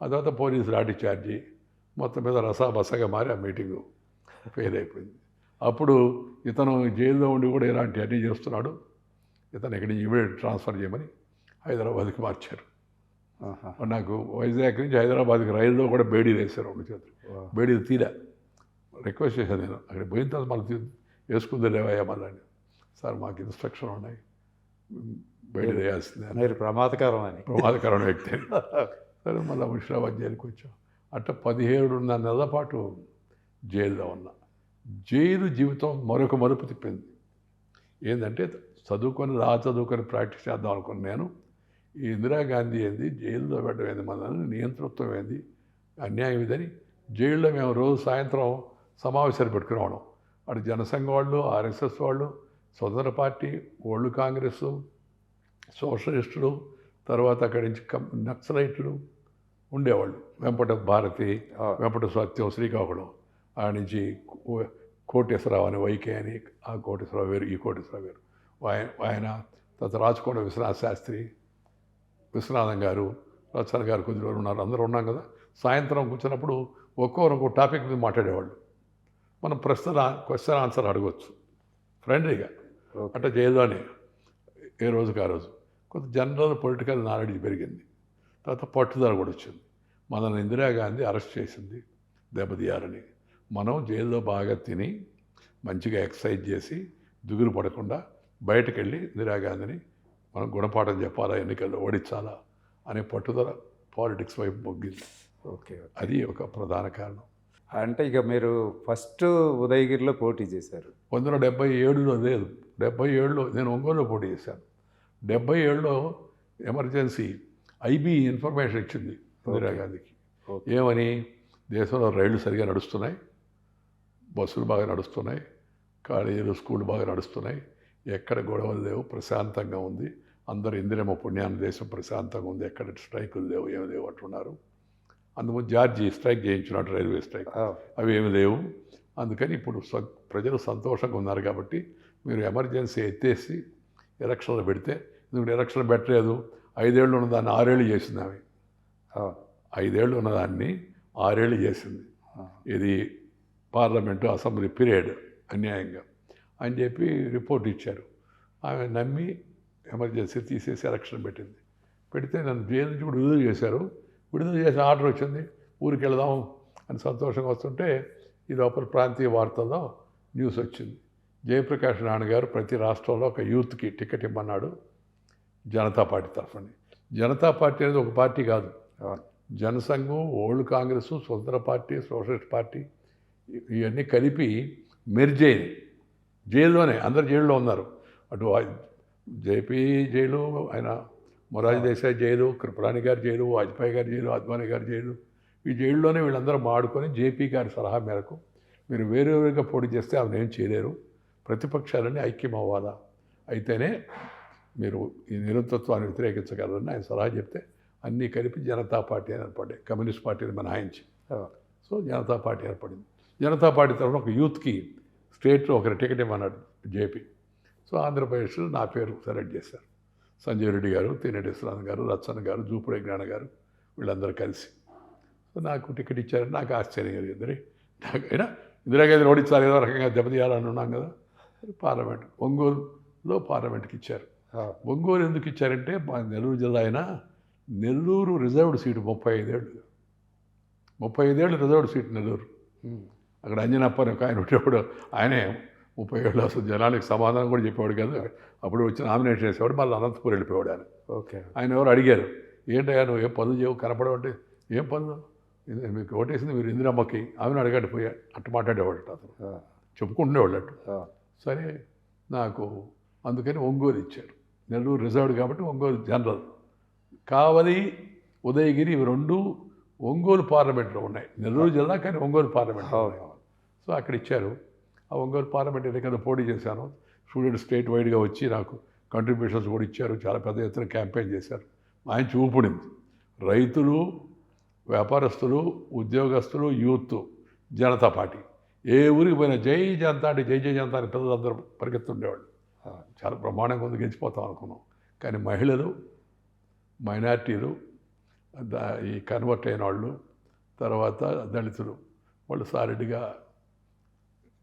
ఆ తర్వాత పోలీసు లాఠీ చార్జీ, మొత్తం మీద రసాబసగా మారి ఆ మీటింగు ఫెయిల్ అయిపోయింది. అప్పుడు ఇతను జైల్లో ఉండి కూడా ఇలాంటి అన్నీ చేస్తున్నాడు, ఇతను ఇక్కడి నుంచి ఇమీడియట్ ట్రాన్స్ఫర్ చేయమని హైదరాబాద్కి మార్చారు. నాకు వైజాగ్ నుంచి హైదరాబాద్కి రైల్లో కూడా బేడీలు వేశారు, 2 చేతులు బేడీలు తీరా. రిక్వెస్ట్ చేశాను నేను, అక్కడ పోయిన తర్వాత మళ్ళీ వేసుకుంది లేవయ్యా మళ్ళీ. సార్ మాకు ఇన్స్ట్రక్షన్ ఉన్నాయి, బేడీలు వేయాల్సిందే, మీరు ప్రమాదకరమైన వ్యక్తి. సరే మళ్ళీ ముషిరాబాద్ జైలుకి వచ్చాం. అట్లా 17.5 నెలల పాటు జైల్లో ఉన్నా. జైలు జీవితం మరొక మలుపు తిప్పింది. ఏంటంటే చదువుకొని ప్రాక్టీస్ చేద్దాం అనుకుని నేను, ఈ ఇందిరాగాంధీ ఏంది, జైల్లో పెట్టడం ఏంది, మన నియంతృత్వం ఏంది, అన్యాయం ఇదని జైల్లో మేము రోజు సాయంత్రం సమావేశాలు పెట్టుకునేవాళ్ళం. అటు జనసంఘ వాళ్ళు, ఆర్ఎస్ఎస్ వాళ్ళు, స్వతంత్ర పార్టీ, ఓల్డ్ కాంగ్రెస్, సోషలిస్టులు, తర్వాత అక్కడి నుంచి నక్సలైట్లు ఉండేవాళ్ళు. వెంపట భారతి, వెంపట సత్యం, శ్రీకాకుళం, ఆ నుంచి కోటేశ్వరరావు అని వైకే అని, ఆ కోటేశ్వరరావు వేరు, ఈ కోటేశ్వరరావు వేరు. ఆయన తర్వాత రాచకొండ విశ్వనాథ శాస్త్రి, విశ్వనాథం గారు, రచన గారు కొద్ది రోజులు ఉన్నారు, అందరూ ఉన్నాం కదా. సాయంత్రం కూర్చున్నప్పుడు ఒక్కొక్క టాపిక్ మీద మాట్లాడేవాళ్ళు. మనం క్వశ్చన్ ఆన్సర్ అడగవచ్చు ఫ్రెండ్లీగా. అట్లా చేయదని ఏ రోజుకి ఆ రోజు కొంత జనరల్ పొలిటికల్ నాలెడ్జ్ పెరిగింది. తర్వాత పట్టుదల కూడా వచ్చింది. మనల్ని ఇందిరాగాంధీ అరెస్ట్ చేసింది దెబ్బతీయాలని. మనం జైల్లో బాగా తిని మంచిగా ఎక్సర్సైజ్ చేసి దిగులు పడకుండా బయటకు వెళ్ళి ఇందిరాగాంధీని మనం గుణపాఠం చెప్పాలా, ఎన్నికల్లో ఓడించాలా అనే పట్టుదల పాలిటిక్స్ వైపు మొగ్గింది. ఓకే, అది ఒక ప్రధాన కారణం. అంటే ఇక మీరు ఫస్ట్ ఉదయగిరిలో పోటీ చేశారు. 1977లో లేదు, 77లో నేను ఒంగోలులో పోటీ చేశాను. 77లో ఎమర్జెన్సీ ఐబీ ఇన్ఫర్మేషన్ ఇచ్చింది ఇందిరాగాంధీకి. ఏమని? దేశంలో రైళ్లు సరిగా నడుస్తున్నాయి, బస్సులు బాగా నడుస్తున్నాయి, కాలేజీలు స్కూళ్ళు బాగా నడుస్తున్నాయి, ఎక్కడ గొడవలు లేవు, ప్రశాంతంగా ఉంది, అందరూ ఇందిరమ్మ పుణ్యాన్ని దేశం ప్రశాంతంగా ఉంది, ఎక్కడ స్ట్రైకులు లేవు, ఏమి లేవు అంటున్నారు. అందుకు జార్జి స్ట్రైక్ చేయించున్నాడు, రైల్వే స్ట్రైక్, అవి ఏమి లేవు. అందుకని ఇప్పుడు ప్రజలు సంతోషంగా ఉన్నారు కాబట్టి మీరు ఎమర్జెన్సీ ఎత్తేసి ఎలక్షన్లు పెడితే, ఎందుకంటే ఎలక్షన్లు పెట్టలేదు, 5 ఏళ్ళు ఉన్నదాన్ని 6 ఏళ్ళు చేసింది ఆమె. 5 ఏళ్ళు ఉన్నదాన్ని 6 ఏళ్ళు చేసింది. ఇది పార్లమెంటు అసెంబ్లీ పీరియడ్ అన్యాయంగా అని చెప్పి రిపోర్ట్ ఇచ్చారు. ఆమె నమ్మి ఎమర్జెన్సీ తీసేసి ఎలక్షన్ పెట్టింది. పెడితే నన్ను జైలు నుంచి కూడా విడుదల చేశారు. విడుదల చేసే ఆర్డర్ వచ్చింది, ఊరికి వెళదాం అని సంతోషంగా వస్తుంటే ఈ లోపల ప్రాంతీయ వార్తల్లో న్యూస్ వచ్చింది. జయప్రకాష్ నాన్నగారు ప్రతి రాష్ట్రంలో ఒక యూత్కి టికెట్ ఇమ్మన్నాడు జనతా పార్టీ తరఫుని. జనతా పార్టీ అనేది ఒక పార్టీ కాదు, జనసంఘం, ఓల్డ్ కాంగ్రెస్, స్వతంత్ర పార్టీ, సోషలిస్ట్ పార్టీ ఇవన్నీ కలిపి మెర్జ్ అయింది. జైల్లోనే అందరు జైల్లో ఉన్నారు. అటు జేపీ జైలు, ఆయన మొరార్జీ దేశాయ్ జైలు, కృపలాని గారి జైలు, వాజ్పేయి గారి జైలు, అద్వానీ గారి జైలు, ఈ జైల్లోనే వీళ్ళందరూ మాడుకొని జేపీ గారి సలహా మేరకు మీరు వేరువేరుగా పోటీ చేస్తే అవి ఏం చేయలేరు, ప్రతిపక్షాలన్నీ ఐక్యం అవ్వాలా, అయితేనే మీరు ఈ నిరంతత్వాన్ని వ్యతిరేకించగలరని ఆయన సలహా చెప్తే అన్నీ కలిపి జనతా పార్టీ అని ఏర్పడ్డాయి. కమ్యూనిస్ట్ పార్టీని మినహాయించి. సో జనతా పార్టీ ఏర్పడింది. జనతా పార్టీ తరఫున ఒక యూత్కి స్టేట్లో ఒకరి టికెట్ ఇవ్వన్నాడు జేపీ. సో ఆంధ్రప్రదేశ్లో నా పేరు సెలెక్ట్ చేశారు. సంజయ్ రెడ్డి గారు, తేనెటి విశ్వనాథ్ గారు, రచ్చన్న గారు, జూపుడి జ్ఞాన గారు వీళ్ళందరూ కలిసి సో నాకు టికెట్ ఇచ్చారని నాకు ఆశ్చర్యం కలిగింది. నాకైనా ఇందిరాగాంధీని ఓడించాలి, ఏదో రకంగా దెబ్బతీయాలని ఉన్నాం కదా. పార్లమెంట్ ఒంగోలులో పార్లమెంట్కి ఇచ్చారు. ఒంగోలు ఎందుకు ఇచ్చారంటే మా నెల్లూరు జిల్లా అయినా నెల్లూరు రిజర్వ్డ్ సీటు 35 ఏళ్ళు. 35 ఏళ్ళు రిజర్వ్డ్ సీట్ నెల్లూరు. అక్కడ అంజనప్ప అని ఒక ఆయన ఉండేవాడు, ఆయనే 30 ఏళ్ళు అసలు జనానికి సమాధానం కూడా చెప్పేవాడు కాదు. అప్పుడు వచ్చి నామినేషన్ చేసేవాడు, మళ్ళీ అనంతపూర్ వెళ్ళిపోయాడు ఆయన. ఆయన ఎవరు అడిగారు, ఏంటయ్యా నువ్వు ఏం పనులు చేయవు, కనపడవంటే ఏం పనులు, మీకు ఓటేసింది మీరు ఇందిరమ్మకి, ఆమెను అడగండి పోయా అట్టు మాట్లాడేవాడు అతను, చెప్పుకుంటునేవాళ్ళు అట్టు. సరే నాకు అందుకని ఒంగోలు ఇచ్చారు. నెల్లూరు రిజర్వ్డ్ కాబట్టి ఒంగోలు జనరల్. కావలి, ఉదయగిరి ఇవి 2 ఒంగోలు పార్లమెంట్లో ఉన్నాయి. నెల్లూరు జిల్లా కానీ ఒంగోలు పార్లమెంట్. సో అక్కడ ఇచ్చారు. ఆ ఒంగోలు పార్లమెంట్ ఎన్నికల్లో పోటీ చేశాను. స్టూడెంట్ స్టేట్ వైడ్గా వచ్చి నాకు కంట్రిబ్యూషన్స్ కూడా ఇచ్చారు. చాలా పెద్ద ఎత్తున క్యాంపెయిన్ చేశారు. ఆయన చూపుడింది. రైతులు, వ్యాపారస్తులు, ఉద్యోగస్తులు, యూత్, జనతా పార్టీ ఏ ఊరికి పోయినా జై జనతా అంటే జై జై జనతా అని పిల్లలందరూ పరిగెత్తుండేవాళ్ళు. చాలా బ్రహ్మాండంగా ఉంది, గెలిచిపోతాం అనుకున్నాం. కానీ మహిళలు, మైనార్టీలు, ఈ కన్వర్ట్ అయిన వాళ్ళు, తర్వాత దళితులు వాళ్ళు సాలిడ్గా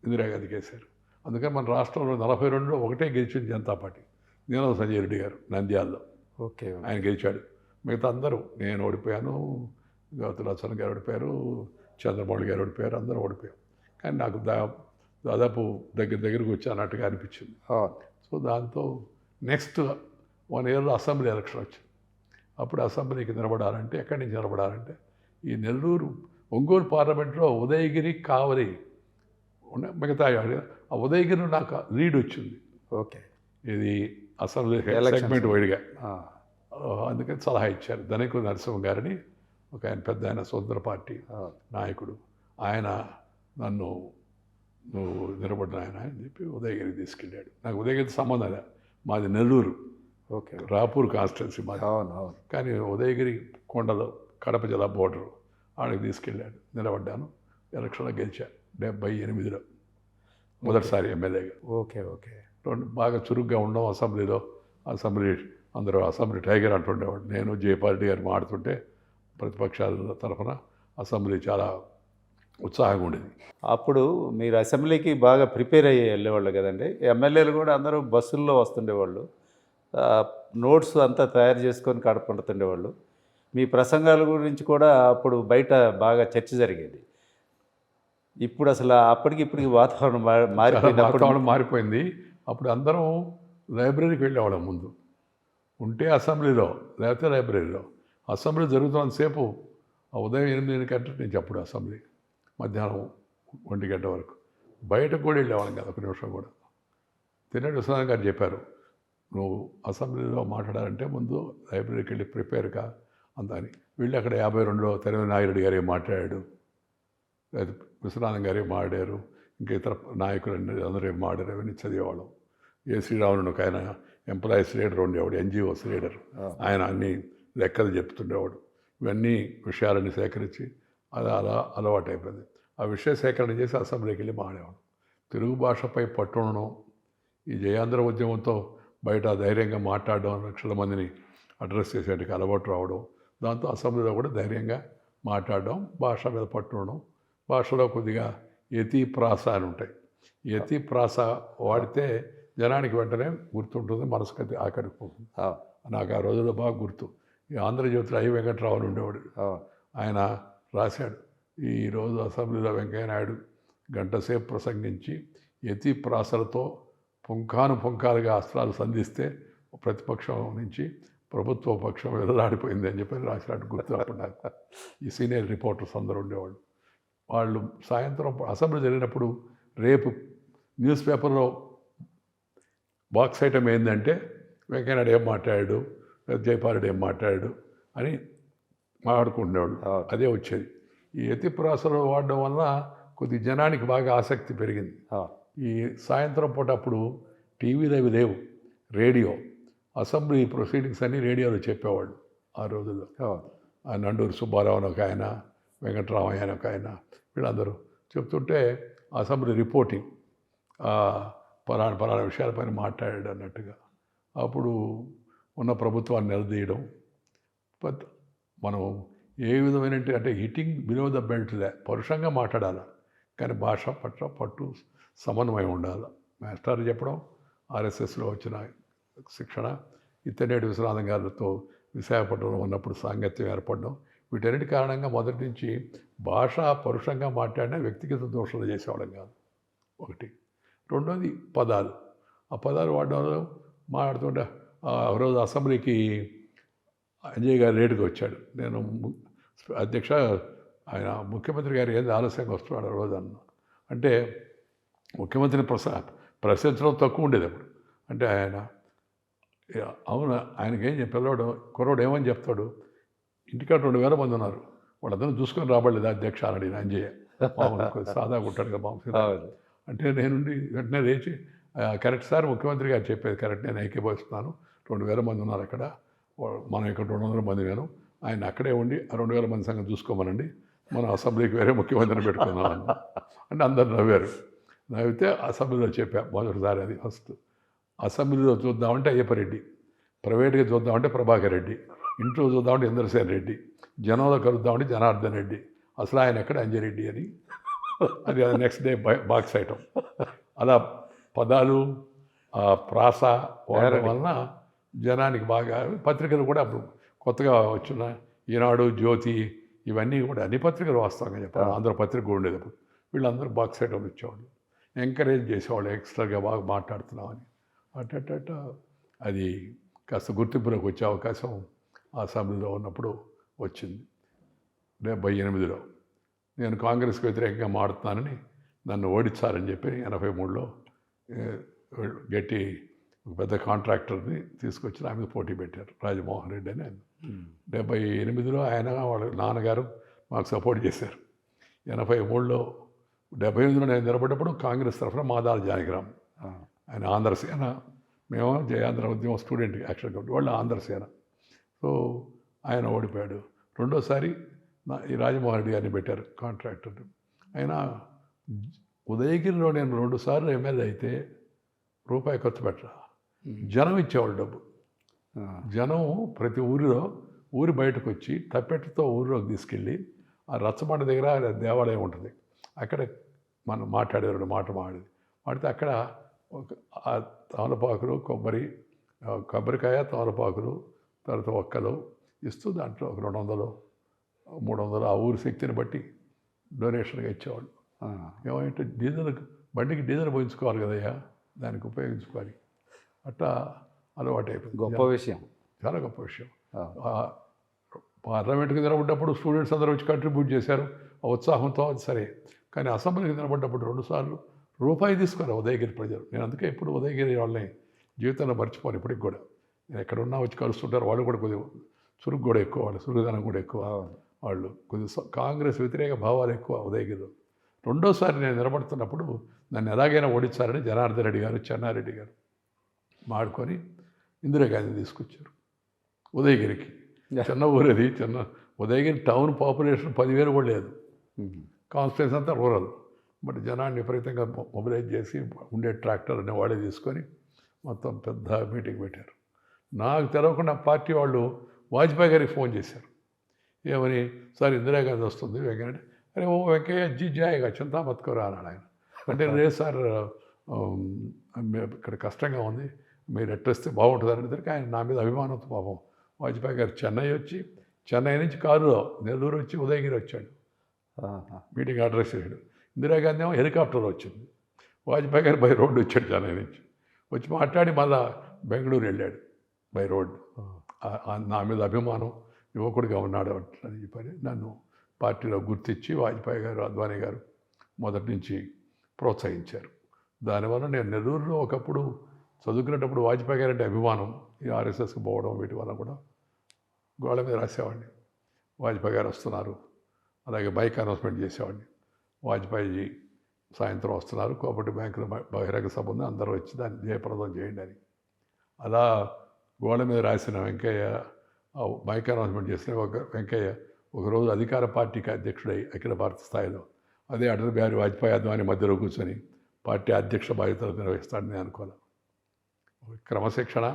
ఇందిరాగాంధీకి వేశారు. అందుకని మన రాష్ట్రంలో 42లో ఒకటే గెలిచింది జనతా పార్టీ. నేను సంజయ్ రెడ్డి గారు నంద్యాలలో ఆయన గెలిచాడు. మిగతా అందరూ, నేను ఓడిపోయాను, గౌతులచ్చన్ గారు ఓడిపోయారు, చంద్రమౌళి గారు ఓడిపోయారు, అందరూ ఓడిపోయారు. కానీ నాకు దాదాపు దగ్గరికి వచ్చి అన్నట్టుగా అనిపించింది. సో దాంతో నెక్స్ట్ 1 ఇయర్లో అసెంబ్లీ ఎలక్షన్ వచ్చింది. అప్పుడు అసెంబ్లీకి నిలబడాలంటే ఎక్కడి నుంచి నిలబడాలంటే ఈ నెల్లూరు ఒంగోలు పార్లమెంట్లో ఉదయగిరి, కావలి మిగతా ఆ ఉదయగిరిలో నాకు లీడ్ వచ్చింది. ఇది అసెంబ్లీ సెగ్మెంట్ వైడ్గా. అందుకని సలహా ఇచ్చారు ధనికు నరసింహ గారిని, ఒక ఆయన పెద్ద ఆయన స్వతంత్ర పార్టీ నాయకుడు. ఆయన నన్ను నువ్వు నిలబడిన ఆయన అని చెప్పి ఉదయగిరికి తీసుకెళ్ళాడు. నాకు ఉదయగిరి సంబంధం లేదు, మాది నెల్లూరు, రాపూర్ కాన్స్టిట్యున్సీ మాది. కానీ ఉదయగిరి కొండలో కడప జిల్లా బోర్డరు, ఆడికి తీసుకెళ్ళాడు. నిలబడ్డాను, ఎలక్షన్లో గెలిచాను 78లో. మొదటిసారి ఎమ్మెల్యేగా. ఓకే. ఓకే. రెండు బాగా చురుగ్గా ఉండడం అసెంబ్లీలో. అందరూ అసెంబ్లీ టైగర్ అంటుండేవాడు. నేను జయపాల్రెడ్డి గారు మాడుతుంటే ప్రతిపక్షాల తరఫున అసెంబ్లీ చాలా ఉత్సాహంగా ఉండేది. అప్పుడు మీరు అసెంబ్లీకి బాగా ప్రిపేర్ అయ్యి వెళ్ళేవాళ్ళు కదండి. ఎమ్మెల్యేలు కూడా అందరూ బస్సుల్లో వస్తుండేవాళ్ళు. నోట్స్ అంతా తయారు చేసుకొని కడుతుండేవాళ్ళు. మీ ప్రసంగాల గురించి కూడా అప్పుడు బయట బాగా చర్చ జరిగేది. ఇప్పుడు అసలు అప్పటికి ఇప్పటికి వాతావరణం మారిపోయింది. వాతావరణం మారిపోయింది. అప్పుడు అందరం లైబ్రరీకి వెళ్ళేవాళ్ళం ముందు. ఉంటే అసెంబ్లీలో, లేకపోతే లైబ్రరీలో. అసెంబ్లీ జరుగుతున్నంతసేపు ఉదయం 8 గంటల నుంచి అప్పుడు అసెంబ్లీ మధ్యాహ్నం 1 గంట వరకు. బయటకు కూడా వెళ్ళేవాళ్ళం కాదు ఒక నిమిషం కూడా. తిన్నటి విశ్వనాథ్ గారు చెప్పారు, నువ్వు అసెంబ్లీలో మాట్లాడాలంటే ముందు లైబ్రరీకి వెళ్ళి ప్రిపేర్గా అంత అని. వెళ్ళి అక్కడ 52లో తెరవి నాగిరెడ్డి గారు ఏం మాట్లాడాడు, లేదా విశ్వనాథం గారు ఏం మాట్లాడారు, ఇంకా ఇతర నాయకులు అందరూ ఏం మాట్లాడారు, అవన్నీ చదివేవాళ్ళం. ఏ శ్రీరాముడు ఒక ఆయన ఎంప్లాయీస్ లీడర్ ఉండేవాడు, ఎన్జిఓస్ లీడర్. ఆయన అన్ని లెక్కలు చెప్తుండేవాడు. ఇవన్నీ విషయాలన్నీ సేకరించి అది అలా అలవాటు అయిపోయింది. ఆ విషయ సేకరణ చేసి అసెంబ్లీకి వెళ్ళి మాట్లాడేవాడు. తెలుగు భాషపై పట్టు ఉండడం, ఈ జయాంధ్ర ఉద్యమంతో బయట ధైర్యంగా మాట్లాడడం, లక్షల మందిని అడ్రస్ చేసేటికి అలవాటు రావడం, దాంతో అసెంబ్లీలో కూడా ధైర్యంగా మాట్లాడడం, భాష మీద పట్టు ఉండడం. భాషలో కొద్దిగా యతి ప్రాస అని ఉంటాయి. యతి ప్రాస వాడితే జనానికి వెంటనే గుర్తుంటుంది, మనసుకు ఆకట్టుకుంటుంది. నాకు ఆ రోజుల్లో బాగా గుర్తు. ఈ ఆంధ్రజ్యోతిలో ఐ వెంకట్రావు అని ఉండేవాడు. ఆయన రాశాడు, ఈరోజు అసెంబ్లీలో వెంకయ్యనాయుడు గంటసేపు ప్రసంగించి యతి ప్రాసలతో పుంఖానుపుంఖాలుగా అస్త్రాలు సంధిస్తే ప్రతిపక్షం నుంచి ప్రభుత్వ పక్షం ఎదురాడిపోయింది అని చెప్పి రాసినట్టు గుర్తు. అప్పుడు నాకు ఈ సీనియర్ రిపోర్టర్స్ అందరూ ఉండేవాళ్ళు. వాళ్ళు సాయంత్రం అసెంబ్లీ జరిగినప్పుడు రేపు న్యూస్ పేపర్లో బాక్స్ ఐటమ్ ఏంటంటే వెంకయ్యనాయుడు ఏం మాట్లాడాడు, జయపాల్రెడ్డి ఏం మాట్లాడాడు అని మాట్లాడుకుంటునేవాళ్ళు. అదే వచ్చేది. ఈ యతి ప్రాసలు వాడడం వల్ల కొద్ది జనానికి బాగా ఆసక్తి పెరిగింది. ఈ సాయంత్రం పూట అప్పుడు టీవీలు అవి లేవు, రేడియో. అసెంబ్లీ ప్రొసీడింగ్స్ అన్నీ రేడియోలో చెప్పేవాళ్ళు ఆ రోజుల్లో. ఆ నండూరు సుబ్బారావు అని ఒక ఆయన, వెంకటరామయ్య అని ఒక ఆయన, వీళ్ళందరూ చెప్తుంటే అసెంబ్లీ రిపోర్టింగ్ పలానా విషయాలపైన మాట్లాడాడు అన్నట్టుగా. అప్పుడు ఉన్న ప్రభుత్వాన్ని నిలదీయడం. మనం ఏ విధమైన అంటే హిట్టింగ్ బిలో ద బెల్ట్లే, పరుషంగా మాట్లాడాలి, కానీ భాష పట్టు సమన్వయం ఉండాలి. మాస్టర్ చెప్పడం, ఆర్ఎస్ఎస్లో వచ్చిన శిక్షణ, ఇత్తనేటి విశ్వనాథం గారితో విశాఖపట్నంలో ఉన్నప్పుడు సాంగత్యం ఏర్పడడం, వీటన్నిటి కారణంగా మొదటి నుంచి భాష పరుషంగా మాట్లాడినా వ్యక్తిగత దోషాలు చేసేవాళ్ళం కాదు. ఒకటి. రెండోది పదాలు. ఆ పదాలు వాడడంలో మాట్లాడుతుంటే రోజు అసెంబ్లీకి అంజయ్ గారు లేటుగా వచ్చాడు. నేను అధ్యక్ష, ఆయన ముఖ్యమంత్రి గారు ఏంది ఆలస్యంగా వస్తున్నాడు ఆ రోజు అన్న. అంటే ముఖ్యమంత్రిని ప్రశ్నించడం తక్కువ ఉండేది అప్పుడు. అంటే ఆయన అవును, ఆయనకేం పిల్లవాడు కుర్రోడు ఏమని చెప్తాడు, ఇంటికాడ 2000 మంది ఉన్నారు, వాళ్ళందరూ చూసుకొని రాబడలేదు అధ్యక్ష అని అంజయ్య. సాదా ఉంటాడు కదా మామూలుగా. అంటే నేనుండి వెంటనే లేచి, కరెక్ట్ సార్, ముఖ్యమంత్రి గారు చెప్పేది కరెక్ట్, నేను ఏకీభవిస్తున్నాను, 2000 మంది ఉన్నారు అక్కడ, మనం ఇక్కడ 200 మంది వేను, ఆయన అక్కడే ఉండి ఆ 2000 మంది సంగతి చూసుకోమనండి, మనం అసెంబ్లీకి వేరే ముఖ్యమంత్రిని పెట్టుకున్నాం అన్న. అంటే అందరు నవ్వారు. నవ్వితే అసెంబ్లీలో చెప్పా మొదటిసారి, అది ఫస్ట్. అసెంబ్లీలో చూద్దామంటే అయ్యప్పరెడ్డి, ప్రైవేట్గా చూద్దామంటే ప్రభాకర్ రెడ్డి, ఇంట్లో చూద్దామంటే ఇంద్రసేన్ రెడ్డి, జనంలో కలుద్దామంటే జనార్దన్ రెడ్డి, అసలు ఆయన ఎక్కడ అంజరెడ్డి అని. అది నెక్స్ట్ డే బాక్స్ ఐటమ్. అలా పదాలు ప్రాస వాడడం వలన జనానికి బాగా. పత్రికలు కూడా అప్పుడు కొత్తగా వచ్చిన ఈనాడు, జ్యోతి, ఇవన్నీ కూడా అన్ని పత్రికలు వాస్తవంగా చెప్పాలి, ఆంధ్ర పత్రిక ఉండేది అప్పుడు. వీళ్ళందరూ బాక్స్ ఐటమ్ ఇచ్చేవాళ్ళు, ఎంకరేజ్ చేసేవాళ్ళు, ఎక్స్ట్రాగా బాగా మాట్లాడుతున్నామని. అట్ట అది కాస్త గుర్తింపులోకి వచ్చే అవకాశం అసెంబ్లీలో ఉన్నప్పుడు వచ్చింది. 78లో నేను కాంగ్రెస్కి వ్యతిరేకంగా మాడుతున్నానని నన్ను ఓడించాలని చెప్పి 83లో గట్టి పెద్ద కాంట్రాక్టర్ని తీసుకొచ్చి నా మీద పోటీ పెట్టారు, రాజమోహన్ రెడ్డి అని. 78లో ఆయన వాళ్ళ నాన్నగారు మాకు సపోర్ట్ చేశారు. 83లో 78లో నేను నిలబడ్డప్పుడు కాంగ్రెస్ తరఫున మాదాల జానకిరామ్, ఆయన ఆంధ్రసేన, మేము జయాంధ్ర ఉద్యమం స్టూడెంట్ యాక్షన్ కమిటీ, వాళ్ళు ఆంధ్రసేన. సో ఆయన ఓడిపోయాడు. రెండోసారి ఈ రాజమోహన్ రెడ్డి గారిని పెట్టారు కాంట్రాక్టర్. ఆయన ఉదయగిరిలో నేను 2 సార్లు ఎమ్మెల్యే అయితే రూపాయి ఖర్చు పెట్టరా. జనం ఇచ్చేవాళ్ళు డబ్బు. జనం ప్రతి ఊరిలో ఊరి బయటకు వచ్చి తప్పెట్టతో ఊరిలోకి తీసుకెళ్ళి ఆ రచ్చబండ దగ్గర దేవాలయం ఉంటుంది, అక్కడ మనం మాట్లాడేవాడు మాడితే అక్కడ ఒక ఆ తమలపాకులు కొబ్బరికాయ తమలపాకులు తర్వాత ఒక్కలు ఇస్తూ దాంట్లో ఒక 200 300 ఆ ఊరి శక్తిని బట్టి డొనేషన్గా ఇచ్చేవాళ్ళు. ఏమంటే బండికి డీజిల్ పోయించుకోవాలి కదయ్యా, దానికి ఉపయోగించుకోవాలి. అట్లా అలవాటు అయిపోయింది. గొప్ప విషయం, చాలా గొప్ప విషయం. పార్లమెంట్కి నిలబడ్డప్పుడు స్టూడెంట్స్ అందరూ వచ్చి కంట్రిబ్యూట్ చేశారు ఆ ఉత్సాహంతో, అది సరే. కానీ అసెంబ్లీకి నిలబడ్డప్పుడు 2 సార్లు రూపాయి తీసుకోరు ఉదయగిరి ప్రజలు. నేను అందుకే ఇప్పుడు ఉదయగిరి వాళ్ళని జీవితంలో మర్చిపోను ఇప్పటికి కూడా. నేను ఎక్కడున్నా వచ్చి కలుస్తుంటారు. వాళ్ళు కూడా కొద్దిగా చురుకు కూడా ఎక్కువ, వాళ్ళు చురుకుదనం కూడా ఎక్కువ. వాళ్ళు కొద్దిగా కాంగ్రెస్ వ్యతిరేక భావాలు ఎక్కువ ఉదయగిరిలో. 2వ సారి నేను నిలబడుతున్నప్పుడు నన్ను ఎలాగైనా ఓడించారని జనార్దన్ రెడ్డి గారు, చెన్నారెడ్డి గారు మాడుకొని ఇందిరాగాంధీని తీసుకొచ్చారు ఉదయగిరికి. చిన్న ఊరేది, ఉదయగిరి టౌన్ పాపులేషన్ 10,000 కూడా లేదు. కాన్స్టిట్యూన్స్ అంతా రూరల్. బట్ జనాన్ని విపరీతంగా మొబిలైజ్ చేసి ఉండే ట్రాక్టర్ అనే వాళ్ళే తీసుకొని మొత్తం పెద్ద మీటింగ్ పెట్టారు. నాకు తెలవకుండా పార్టీ వాళ్ళు వాజ్పేయి గారికి ఫోన్ చేశారు. ఏమని, సార్ ఇందిరాగాంధీ వస్తుంది వెంకయ్య. అరే ఓ వెంకయ్య జీ జాయిగా చింతా బతుకోరా అన్నాడు ఆయన. అంటే లేదు సార్ ఇక్కడ కష్టంగా ఉంది, మీరు ఎట్టిస్తే బాగుంటుంది అనేసరికి ఆయన నా మీద అభిమానంతో పాపం వాజ్పేయి గారు చెన్నై నుంచి కారులో నెల్లూరు వచ్చి ఉదయగిరి వచ్చాడు, మీటింగ్ అడ్రస్ చేశాడు. ఇందిరాగాంధీ ఏమో హెలికాప్టర్లో వచ్చింది, వాజ్పేయి గారు బై రోడ్డు వచ్చాడు చెన్నై నుంచి. వచ్చి మాట్లాడి మళ్ళా బెంగళూరు వెళ్ళాడు బై రోడ్డు. నా మీద అభిమానం, యువకుడిగా ఉన్నాడు అని చెప్పని నన్ను పార్టీలో గుర్తించి వాజ్పేయి గారు, అద్వానీ గారు మొదటి నుంచి ప్రోత్సహించారు. దానివల్ల నేను నెల్లూరులో ఒకప్పుడు చదువుకునేటప్పుడు వాజ్పేయి గారు అంటే అభిమానం, ఈ ఆర్ఎస్ఎస్కి పోవడం వీటి వల్ల కూడా గోడ మీద రాసేవాడిని, వాజ్పేయి గారు వస్తున్నారు. అలాగే బైక్ అనౌన్స్మెంట్ చేసేవాడిని, వాజ్పేయి సాయంత్రం వస్తున్నారు, కోఆపరేటివ్ బ్యాంకులో బహిరంగ సభ ఉంది, అందరూ వచ్చి దాన్ని జయప్రదం చేయండి అని. అలా గోడ మీద రాసిన వెంకయ్య, బైక్ అనౌన్స్మెంట్ చేసిన వెంకయ్య ఒకరోజు అధికార పార్టీకి అధ్యక్షుడై అఖిల భారత స్థాయిలో, అదే అటల్ బిహారీ వాజ్పేయి అద్వానీ మధ్యలో కూర్చొని పార్టీ అధ్యక్ష బాధ్యతలు నిర్వహిస్తాడని నేను అనుకోను. క్రమశిక్షణ,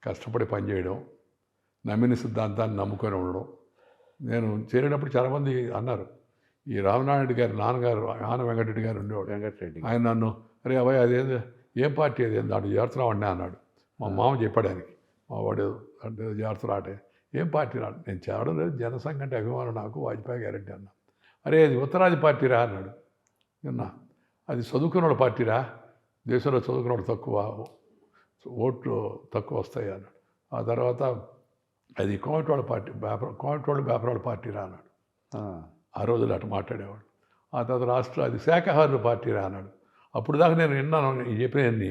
కష్టపడి పనిచేయడం, నమ్మిన సిద్ధాంతాన్ని నమ్ముకొని ఉండడం. నేను చేరేటప్పుడు చాలామంది అన్నారు, ఈ రామనాయుడు గారి నాన్నగారు ఆన వెంకటరెడ్డి గారు ఉండేవాడు, వెంకటరెడ్డి ఆయన నన్ను అరే అబ్బాయి అదేంది ఏం పార్టీ అదేంది దాంట్లో చేరుతున్నావు అన్నాడు. మా మామ చెప్పడానికి, మా వాడు అంటే జాగ్రత్తలు ఆటే ఏం పార్టీ రాడు. నేను చేరడం లేదు, జనసంఘ అంటే అభిమానం నాకు, వాజ్పేయి గారంటే అన్నా. అరే అది ఉత్తరాది పార్టీ రా అన్నాడు. నిన్న అది చదువుకున్నోళ్ళ పార్టీరా, దేశంలో చదువుకున్నోళ్ళు తక్కువ, ఓట్లు తక్కువ వస్తాయి అన్నాడు. ఆ తర్వాత అది కోమటివాళ్ళ పార్టీ, వ్యాపారాల పార్టీ రా అన్నాడు. ఆ రోజులు అటు మాట్లాడేవాడు. ఆ తర్వాత రాష్ట్ర అది శాఖాహారుల పార్టీ రా అన్నాడు. అప్పుడు దాకా నేను విన్నాను చెప్పినవన్నీ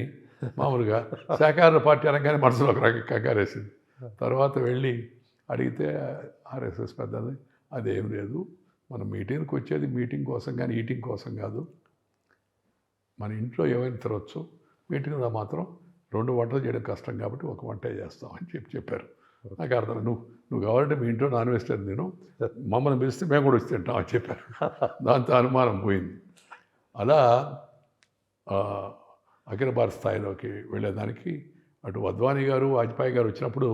మామూలుగా శాఖాహారుల పార్టీ అనగానే మనసులో ఒక రకంగా కంగారేసింది. తర్వాత వెళ్ళి అడిగితే ఆర్ఎస్ఎస్ పెద్దది అదేం లేదు, మనం మీటింగ్కి వచ్చేది మీటింగ్ కోసం కానీ ఈటింగ్ కోసం కాదు, మన ఇంట్లో ఏమైనా తినవచ్చు, మీటింగ్లో మాత్రం 2 వంటలు చేయడం కష్టం కాబట్టి 1 వంటే చేస్తాం అని చెప్పారు. నాకు అర్థం, నువ్వు కావాలంటే మీ ఇంట్లో నాన్ వెజిటేరియన్ తిను, మమ్మల్ని పిలిస్తే మేము కూడా వచ్చి తింటాం అని చెప్పారు. దాంతో అనుమానం పోయింది. అలా అఖిల భారత స్థాయిలోకి వెళ్ళేదానికి అటు అద్వానీ గారు, వాజ్పేయి గారు వచ్చినప్పుడు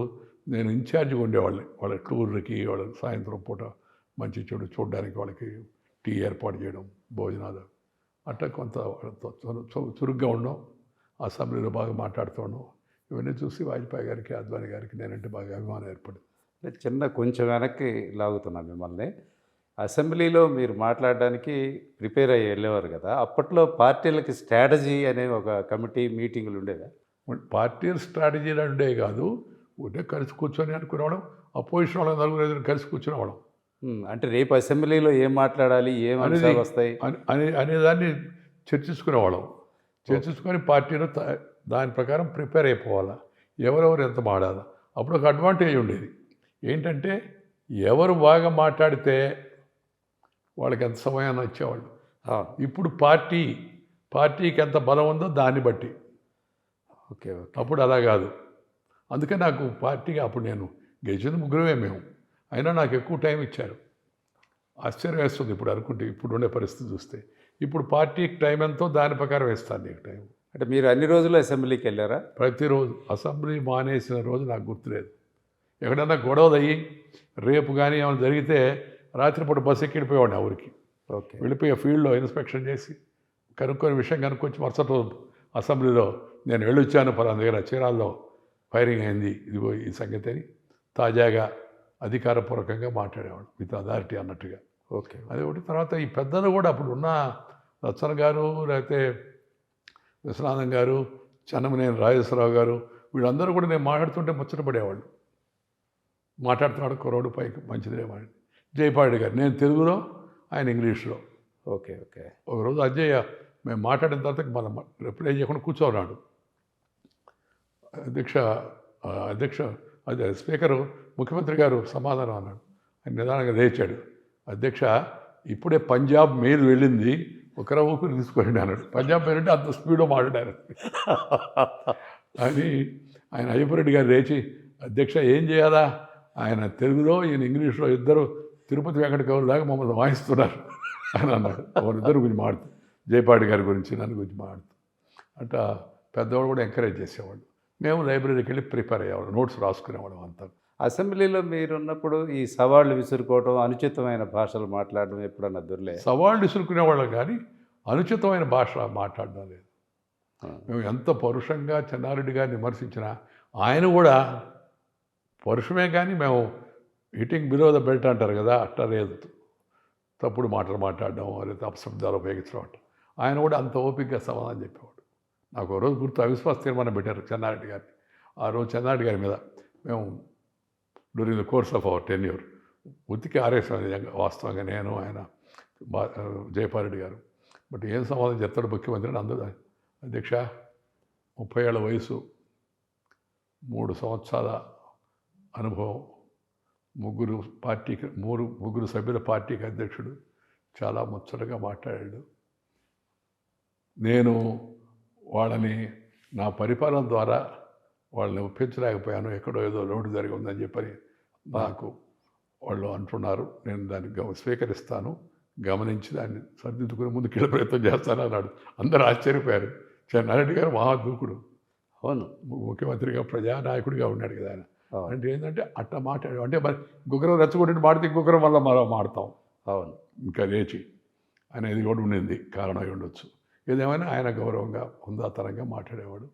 నేను ఇన్ఛార్జిగా ఉండేవాళ్ళని, వాళ్ళ టూర్లకి, వాళ్ళ సాయంత్రం పూట మంచి చెడు చూడడానికి వాళ్ళకి టీ ఏర్పాటు చేయడం, భోజనాలు, అట్లా కొంత చురుగ్గా ఉండడం, అసెంబ్లీలో బాగా మాట్లాడుతూ ఉండడం, ఇవన్నీ చూసి వాజ్పేయి గారికి, అద్వానీ గారికి నేనంటే బాగా అభిమానం ఏర్పడింది. కొంచెం వెనక్కి లాగుతున్నా మిమ్మల్ని. అసెంబ్లీలో మీరు మాట్లాడడానికి ప్రిపేర్ అయ్యి వెళ్ళేవారు కదా, అప్పట్లో పార్టీలకి స్ట్రాటజీ అనే ఒక కమిటీ మీటింగులు ఉండేవా? పార్టీ స్ట్రాటజీలు ఉండేవి కాదు, ఉంటే కలిసి కూర్చొని అనుకునేవాళ్ళం, అపోజిషన్ వాళ్ళ 4-5 కలిసి కూర్చునేవాళ్ళం. అంటే రేపు అసెంబ్లీలో ఏం మాట్లాడాలి, ఏం అంశాలు వస్తాయి అనేదాన్ని చర్చించుకునేవాళ్ళం. చర్చించుకొని పార్టీలో దాని ప్రకారం ప్రిపేర్ అయిపోవాలా, ఎవరెవరు ఎంత మాట్లాడాలి. అప్పుడు ఒక అడ్వాంటేజ్ ఉండేది ఏంటంటే, ఎవరు బాగా మాట్లాడితే వాళ్ళకి ఎంత సమయాన్ని ఇచ్చేవాళ్ళు. ఇప్పుడు పార్టీకి ఎంత బలం ఉందో దాన్ని బట్టి. ఓకే. అప్పుడు అలా కాదు. అందుకని నాకు పార్టీగా అప్పుడు నేను గెలిచింది 3 మేము, అయినా నాకు ఎక్కువ టైం ఇచ్చారు. ఆశ్చర్యం వేస్తుంది ఇప్పుడు అనుకుంటే, ఇప్పుడు ఉండే పరిస్థితి చూస్తే. ఇప్పుడు పార్టీకి టైం ఎంతో దాని ప్రకారం ఇస్తాను నీకు టైం. అంటే మీరు అన్ని రోజులు అసెంబ్లీకి వెళ్ళారా? ప్రతిరోజు అసెంబ్లీ మానేసిన రోజు నాకు గుర్తులేదు. ఎక్కడన్నా గొడవలు అయ్యి రేపు కానీ ఏమైనా జరిగితే రాత్రిపూట బస్సు ఎక్కి వెళ్ళిపోయేవాడిని ఆ ఊరికి. ఓకే. వెళ్ళిపోయి ఫీల్డ్లో ఇన్స్పెక్షన్ చేసి కనుక్కొని విషయం కనుక్కొచ్చి మరుసటి రోజు అసెంబ్లీలో నేను వెళ్ళొచ్చాను పలానా దగ్గర చీరాల్లో ఫైరింగ్ అయింది, ఇదిగో ఈ సంగతి అని తాజాగా అధికారపూర్వకంగా మాట్లాడేవాడు విత్ అథారిటీ అన్నట్టుగా. ఓకే. అది ఒకటి. తర్వాత ఈ పెద్దలు కూడా అప్పుడు ఉన్న లచ్చన్ గారు, లేకపోతే విశ్వనాథం గారు, చెన్నమనేని రాజేశ్వరరావు గారు, వీళ్ళందరూ కూడా నేను మాట్లాడుతుంటే ముచ్చటపడేవాళ్ళు. మాట్లాడుతున్నాడు కుర్రోడు పైకి మంచిదిలే వాడిని. జయపాడి గారు, నేను తెలుగులో ఆయన ఇంగ్లీష్లో. ఓకే. ఓకే. ఒకరోజు అజయ్ మేము మాట్లాడిన తర్వాత మనం రిప్లై చేయకుండా కూర్చోన్నాడు. అధ్యక్ష అదే స్పీకరు ముఖ్యమంత్రి గారు సమాధానం అన్నాడు. ఆయన నిదానంగా లేచాడు. అధ్యక్ష, ఇప్పుడే పంజాబ్ మెయిల్ వెళ్ళింది, ఒకరా ఊపిరి తీసుకోండి అన్నాడు. పంజాబ్ మెయిల్ అంటే అంత స్పీడ్లో మాట్లాడారు అని. ఆయన అయ్యప్పరెడ్డి గారు లేచి, అధ్యక్ష ఏం చేయాలా, ఆయన తెలుగులో ఈయన ఇంగ్లీష్లో ఇద్దరు తిరుపతి వెంకట కవులాగా మమ్మల్ని వాయిస్తున్నారు అని అన్నాడు. వాళ్ళిద్దరు గురించి మాడుతూ, జయపాడి గారి గురించి నన్ను గురించి మాడుతూ అట్లా పెద్దవాళ్ళు కూడా ఎంకరేజ్ చేసేవాళ్ళు. మేము లైబ్రరీకి వెళ్ళి ప్రిపేర్ అయ్యేవాళ్ళం, నోట్స్ రాసుకునేవాళ్ళం అంతా. అసెంబ్లీలో మీరున్నప్పుడు ఈ సవాళ్ళు విసురుకోవడం, అనుచితమైన భాషలు మాట్లాడడం ఎప్పుడన్నా దొరలే? సవాళ్ళు విసురుకునేవాళ్ళం కానీ అనుచితమైన భాష మాట్లాడడం లేదు. మేము ఎంత పరుషంగా చెన్నారెడ్డి గారిని విమర్శించినా ఆయన కూడా పరుషమే, కానీ మేము హిట్టింగ్ బిలో ద బెల్ట్ అంటారు కదా, అట్లా లేదు. తప్పుడు మాటలు మాట్లాడడం లేదా అపశబ్దాలు ఉపయోగించడం అంట. ఆయన కూడా అంత ఓపికగా సమాధానం చెప్పేవాడు. నాకు ఒక రోజు గుర్తు, అవిశ్వాస తీర్మానం పెట్టారు చెన్నారెడ్డి గారిని. ఆ రోజు చెన్నారెడ్డి గారి మీద మేము during the course of our tenure ఉతికి ఆరేసాం నిజంగా, వాస్తవంగా నేను, ఆయన, జయపారెడ్డి గారు. బట్ ఏం సమాధానం చెప్తాడు ముఖ్యమంత్రి అని అందరూ. అధ్యక్ష, 30 ఏళ్ల వయసు, 3 సంవత్సరాల అనుభవం, ముగ్గురు సభ్యుల పార్టీకి అధ్యక్షుడు, చాలా ముచ్చటగా మాట్లాడాడు. నేను వాళ్ళని నా పరిపాలన ద్వారా వాళ్ళని ఒప్పించలేకపోయాను, ఎక్కడో ఏదో లోటు జరిగి ఉందని చెప్పని నాకు వాళ్ళు అంటున్నారు. నేను దాన్ని స్వీకరిస్తాను, గమనించి దాన్ని సర్దిద్దుకుని ముందుకెళ్ళే ప్రయత్నం చేస్తాను అన్నాడు. అందరూ ఆశ్చర్యపోయారు. చెన్నారెడ్డి గారు మహాదూకుడు, అవును, ముఖ్యమంత్రిగా ప్రజానాయకుడిగా ఉన్నాడు కదా ఆయన. అంటే ఏంటంటే అట్లా మాట్లాడు అంటే మరి ఇంకొకరు రెచ్చగొట్టి మాడితే ఇంకొకరు వల్ల మనం మాడతాం. అవును, ఇంకా లేచి అనేది కూడా ఉండింది, కారణం అయి ఉండొచ్చు. ఏదేమైనా ఆయన గౌరవంగా హుందాతనంగా మాట్లాడేవాడు.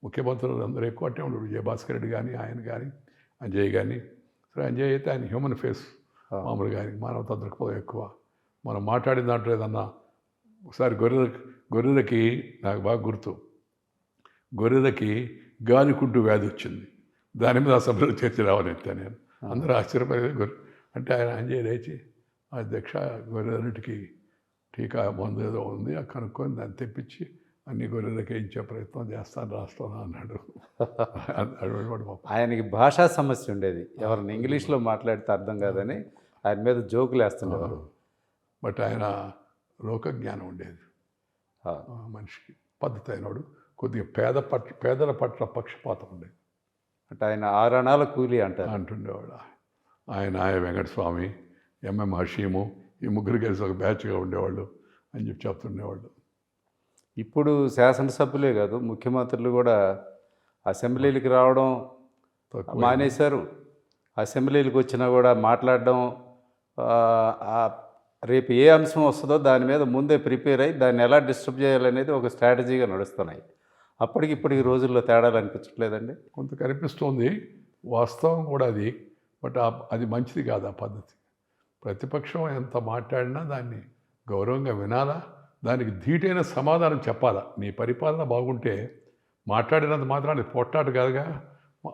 ముఖ్యమంత్రులు అందరూ ఎక్కువ అంటే ఉండడు. విజయభాస్కర్ రెడ్డి కానీ, ఆయన కానీ, అంజయ్ కానీ. సరే, అంజయ్ అయితే ఆయన హ్యూమన్ ఫేస్ మామూలుగా, ఆయనకి మానవతా దృక్పథం ఎక్కువ. మనం మాట్లాడిన దాంట్లో ఏదన్నా ఒకసారి గొర్రెలకి నాకు బాగా గుర్తు, గొర్రెలకి గాలికుంటు వ్యాధి వచ్చింది. దాని మీద అసెంబ్లీలో చర్చ రావనెత్తాను నేను. అందరూ ఆశ్చర్యపోయేది. అంటే ఆయన అంజయ్ లేచి, అధ్యక్ష, గొర్రెలన్నిటికీ టీకా మందు ఏదో ఉంది, కనుక్కొని దాన్ని తెప్పించి అన్ని గొర్రెలకే ఇచ్చే ప్రయత్నం చేస్తాను రాష్ట్రంలో అన్నాడు. ఆయనకి భాషా సమస్య ఉండేది. ఎవరిని ఇంగ్లీష్లో మాట్లాడితే అర్థం కాదని ఆయన మీద జోకులు వేస్తుండేవారు. బట్ ఆయన లోకజ్ఞానం ఉండేది మనిషికి. పద్ధతి అయినాడు. కొద్దిగా పేదల పట్ల పక్షపాతం ఉండేది. అంటే ఆయన 6 అణాల కూలి అంటుండేవాడు. ఆయన వెంకటస్వామి, ఎంఎం హషీము, ఈ ముగ్గురు కలిసి ఒక బ్యాచ్గా ఉండేవాళ్ళు అని చెప్తుండేవాళ్ళు. ఇప్పుడు శాసనసభ్యులే కాదు, ముఖ్యమంత్రులు కూడా అసెంబ్లీలకు రావడం మానేశారు. అసెంబ్లీలకు వచ్చినా కూడా మాట్లాడడం, రేపు ఏ అంశం వస్తుందో దాని మీద ముందే ప్రిపేర్ అయ్యి దాన్ని ఎలా డిస్టర్బ్ చేయాలనేది ఒక స్ట్రాటజీగా నడుస్తున్నాయి. ఇప్పటికి రోజుల్లో తేడాలు అనిపించట్లేదండి? కొంత కనిపిస్తుంది, వాస్తవం కూడా అది. బట్ అది మంచిది కాదు ఆ పద్ధతి. ప్రతిపక్షం ఎంత మాట్లాడినా దాన్ని గౌరవంగా వినాలా, దానికి ధీటైన సమాధానం చెప్పాలా. నీ పరిపాలన బాగుంటే మాట్లాడినంత మాత్రాన్ని పొట్టాడు కాదుగా,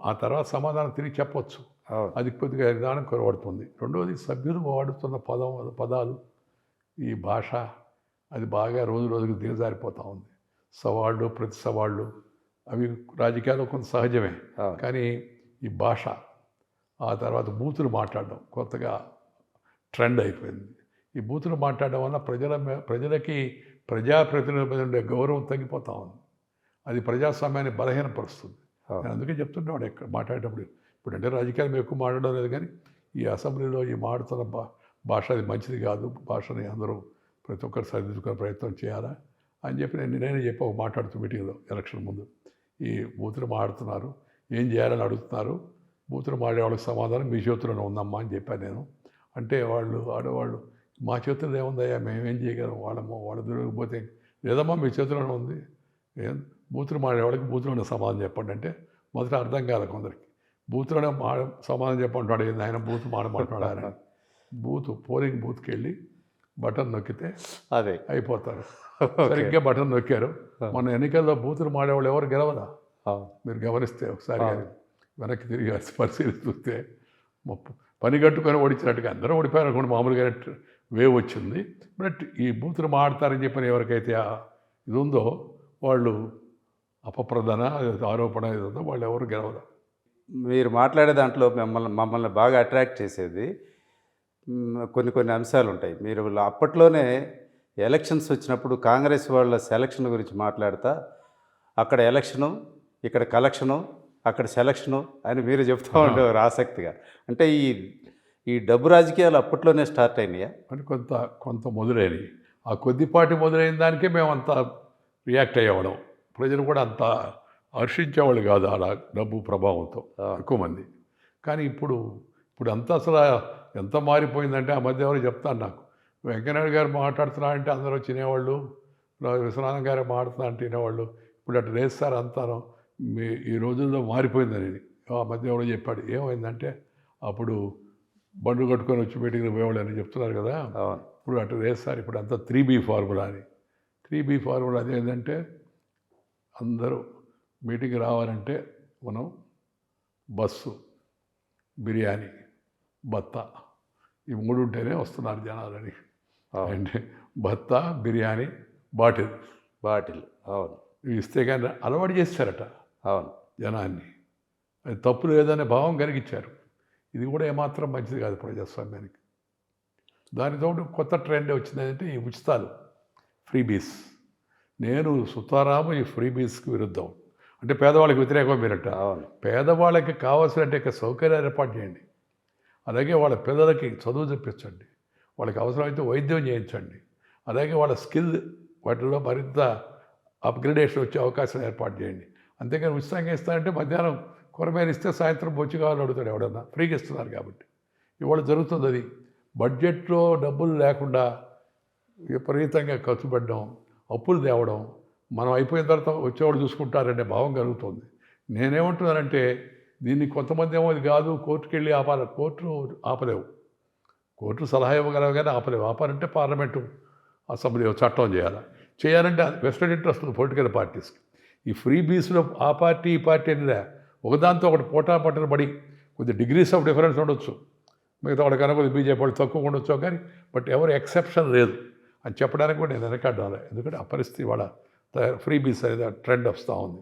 ఆ తర్వాత సమాధానం తిరిగి చెప్పవచ్చు. అది కొద్దిగా విధానం కొరవడుతుంది. రెండవది, సభ్యులు వాడుతున్న పదాలు, ఈ భాష, అది బాగా రోజు రోజుకు దిగజారిపోతూ ఉంది. సవాళ్ళు, ప్రతి సవాళ్ళు అవి రాజకీయాల్లో కొంత సహజమే. కానీ ఈ భాష, ఆ తర్వాత బూతులు మాట్లాడడం కొత్తగా ట్రెండ్ అయిపోయింది. ఈ బూతులు మాట్లాడడం వల్ల ప్రజలకి ప్రజాప్రతినిధుల మీద ఉండే గౌరవం తగ్గిపోతూ ఉంది. అది ప్రజాస్వామ్యాన్ని బలహీనపరుస్తుంది. నేను అందుకే చెప్తుండేవాడు ఎక్కడ మాట్లాడేటప్పుడు. ఇప్పుడంటే రాజకీయాలు మేము ఎక్కువ మాట్లాడడం లేదు, కానీ ఈ అసెంబ్లీలో ఈ మాడుతున్న భాష అది మంచిది కాదు. భాషని అందరూ ప్రతి ఒక్కరు సరిదిద్దుకునే ప్రయత్నం చేయాలా అని చెప్పి నేనే చెప్పి ఒక మాట్లాడుతూ మీటింగ్లో ఎలక్షన్ ముందు ఈ బూతులు మాడుతున్నారు, ఏం చేయాలని అడుగుతున్నారు, బూతులు మాడే వాళ్ళకి సమాధానం మీ చేతుల్లోనే ఉందమ్మా అని చెప్పాను నేను. అంటే వాళ్ళు ఆడవాళ్ళు మా చేతుల్లో ఏముందయ్యా, మేమేం చేయగలం, వాళ్ళ దొరికిపోతే లేదమ్మా మీ చేతుల్లోనే ఉంది, ఏం బూతులు మాడేవాళ్ళకి బూతులోనే సమాధానం చెప్పండి అంటే మొదట అర్థం కాదు కొందరికి. బూత్లోనే సమాధానం చెప్పంటున్నాడు, ఏంది ఆయన బూత్ మాడమంటున్నాడు ఆయన. పోలింగ్ బూత్కి వెళ్ళి బటన్ నొక్కితే అదే అయిపోతారు. సరిగ్గా బటన్ నొక్కారు. మన ఎన్నికల్లో బూతులు మాడేవాళ్ళు ఎవరు గెలవరా? మీరు గమనిస్తే ఒకసారి వెనక్కి తిరిగి పరిశీలిసి చూస్తే పని కట్టుకొని ఓడించినట్టుగా అందరూ ఓడిపోయారు అనుకోండి, మామూలుగా వేవ్ వచ్చింది. బట్ ఈ బూతులు మాడతారని చెప్పిన ఎవరికైతే ఇది ఉందో వాళ్ళు అపప్రదన ఆరోపణ ఇది ఉందో వాళ్ళు ఎవరు గెలవరు. మీరు మాట్లాడే దాంట్లో మమ్మల్ని బాగా అట్రాక్ట్ చేసేది కొన్ని అంశాలు ఉంటాయి. మీరు అప్పట్లోనే ఎలక్షన్స్ వచ్చినప్పుడు కాంగ్రెస్ వాళ్ళ సెలక్షన్ గురించి మాట్లాడతా, అక్కడ ఎలక్షను, ఇక్కడ కలెక్షను, అక్కడ సెలక్షను అని మీరు చెప్తూ ఉండేవారు ఆసక్తిగా. అంటే ఈ డబ్బు రాజకీయాలు అప్పట్లోనే స్టార్ట్ అయినాయా? అని కొంత మొదలైనవి. ఆ కొద్దిపాటి మొదలైన దానికే మేము అంత రియాక్ట్ అయ్యేవాళ్ళం. ప్రజలు కూడా అంత హర్షించేవాళ్ళు కాదు అలా డబ్బు ప్రభావంతో ఎక్కువ మంది. కానీ ఇప్పుడు అంతా అసలు ఎంత మారిపోయిందంటే, ఆ మధ్య ఎవరు చెప్తాను నాకు, వెంకయ్యనాయుడు గారు మాట్లాడుతున్నా అంటే అందరూ తినేవాళ్ళు, విశ్వనాథం గారు మాట్లాడుతున్నా అంటే తినేవాళ్ళు, ఇప్పుడు అటు వేస్తారు అంతాను ఈ రోజుల్లో మారిపోయిందని. ఆ మధ్య ఎవరో చెప్పాడు, ఏమైందంటే అప్పుడు బండ్లు కట్టుకొని వచ్చి మీటింగ్లు పోయేవాళ్ళు అని చెప్తున్నారు కదా, ఇప్పుడు అటు వేస్తారు. ఇప్పుడు అంతా 3B ఫార్ములా అని. 3B ఫార్ములా అదేంటంటే అందరూ మీటింగ్ రావాలంటే మనం బస్సు, బిర్యానీ, బత్తా ఈ 3 ఉంటేనే వస్తున్నారు జనాలని. అంటే బత్తా, బిర్యానీ, బాటిల్ అవును ఇవి ఇస్తే కానీ అలవాటు చేస్తారట అవును జనాన్ని. అది తప్పు లేదనే భావం కలిగించారు. ఇది కూడా ఏమాత్రం మంచిది కాదు ప్రజాస్వామ్యానికి. దానితో కొత్త ట్రెండ్ వచ్చిందంటే ఈ ఉచితాలు, ఫ్రీబీస్. నేను సుతారాము ఈ ఫ్రీబీస్కి విరుద్ధం. అంటే పేదవాళ్ళకి వ్యతిరేకం మీరట. పేదవాళ్ళకి కావాల్సిన సౌకర్యాలు ఏర్పాటు చేయండి. అలాగే వాళ్ళ పిల్లలకి చదువు చెప్పించండి, వాళ్ళకి అవసరమైతే వైద్యం చేయించండి. అలాగే వాళ్ళ స్కిల్ వాటిలో మరింత అప్గ్రేడేషన్ వచ్చే అవకాశం ఏర్పాటు చేయండి. అంతేకాని ఉచితంగా ఇస్తారంటే మధ్యాహ్నం కొరమేర ఇస్తే సాయంత్రం బొచ్చి కావాలని అడుగుతాడు ఎవడన్నా. ఫ్రీగా ఇస్తున్నారు కాబట్టి ఇవాళ జరుగుతుంది అది. బడ్జెట్లో డబ్బులు లేకుండా విపరీతంగా ఖర్చు పెట్టడం, అప్పులు తేవడం, మనం అయిపోయిన తర్వాత వచ్చేవాళ్ళు చూసుకుంటారనే భావం కలుగుతుంది. నేనేమంటున్నానంటే దీన్ని కొంతమంది ఏమో ఇది కాదు, కోర్టుకు వెళ్ళి ఆపాలి. కోర్టు ఆపలేవు, కోర్టు సలహా ఇవ్వగలవు కానీ ఆపలేవు. ఆపాలంటే పార్లమెంటు అసెంబ్లీ చట్టం చేయాలంటే వెస్టెడ్ ఇంట్రెస్ట్ ఉంది పొలిటికల్ పార్టీస్కి. ఈ ఫ్రీ బీస్లో ఆ పార్టీ ఈ పార్టీ అనేది ఒకదాంతో ఒకటి పోటాపట్టన పడి కొద్ది డిగ్రీస్ ఆఫ్ డిఫరెన్స్ ఉండొచ్చు, మిగతా వాడు కనుక కొద్ది బీజేపీ వాళ్ళు తక్కువ ఉండొచ్చు, కానీ బట్ ఎవరు ఎక్సెప్షన్ లేదు అని చెప్పడానికి కూడా నేను వెనకాడాలి. ఎందుకంటే ఆ పరిస్థితి వాళ్ళ ఫ్రీ బీస్ అనేది ట్రెండ్ వస్తూ ఉంది.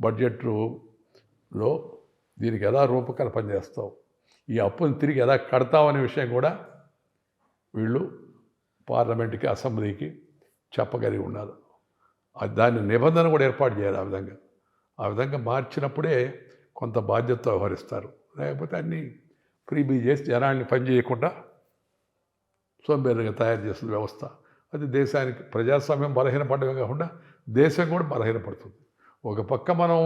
బడ్జెట్లో దీనికి ఎలా రూపకల్పన చేస్తావు, ఈ అప్పుని తిరిగి ఎలా కడతావు అనే విషయం కూడా వీళ్ళు పార్లమెంట్కి అసెంబ్లీకి చెప్పగలిగి ఉండాలి. దాని నిబంధన కూడా ఏర్పాటు చేయాలి. ఆ విధంగా మార్చినప్పుడే కొంత బాధ్యతతో వ్యవహరిస్తారు. లేకపోతే అన్నీ ఫ్రీబీ చేసి జనాల్ని పని చేయకుండా సోంబేరిగా తయారు చేస్తున్న వ్యవస్థ. అది దేశానికి ప్రజాస్వామ్యం బలహీనపడమే కాకుండా దేశం కూడా బలహీనపడుతుంది. ఒక పక్క మనం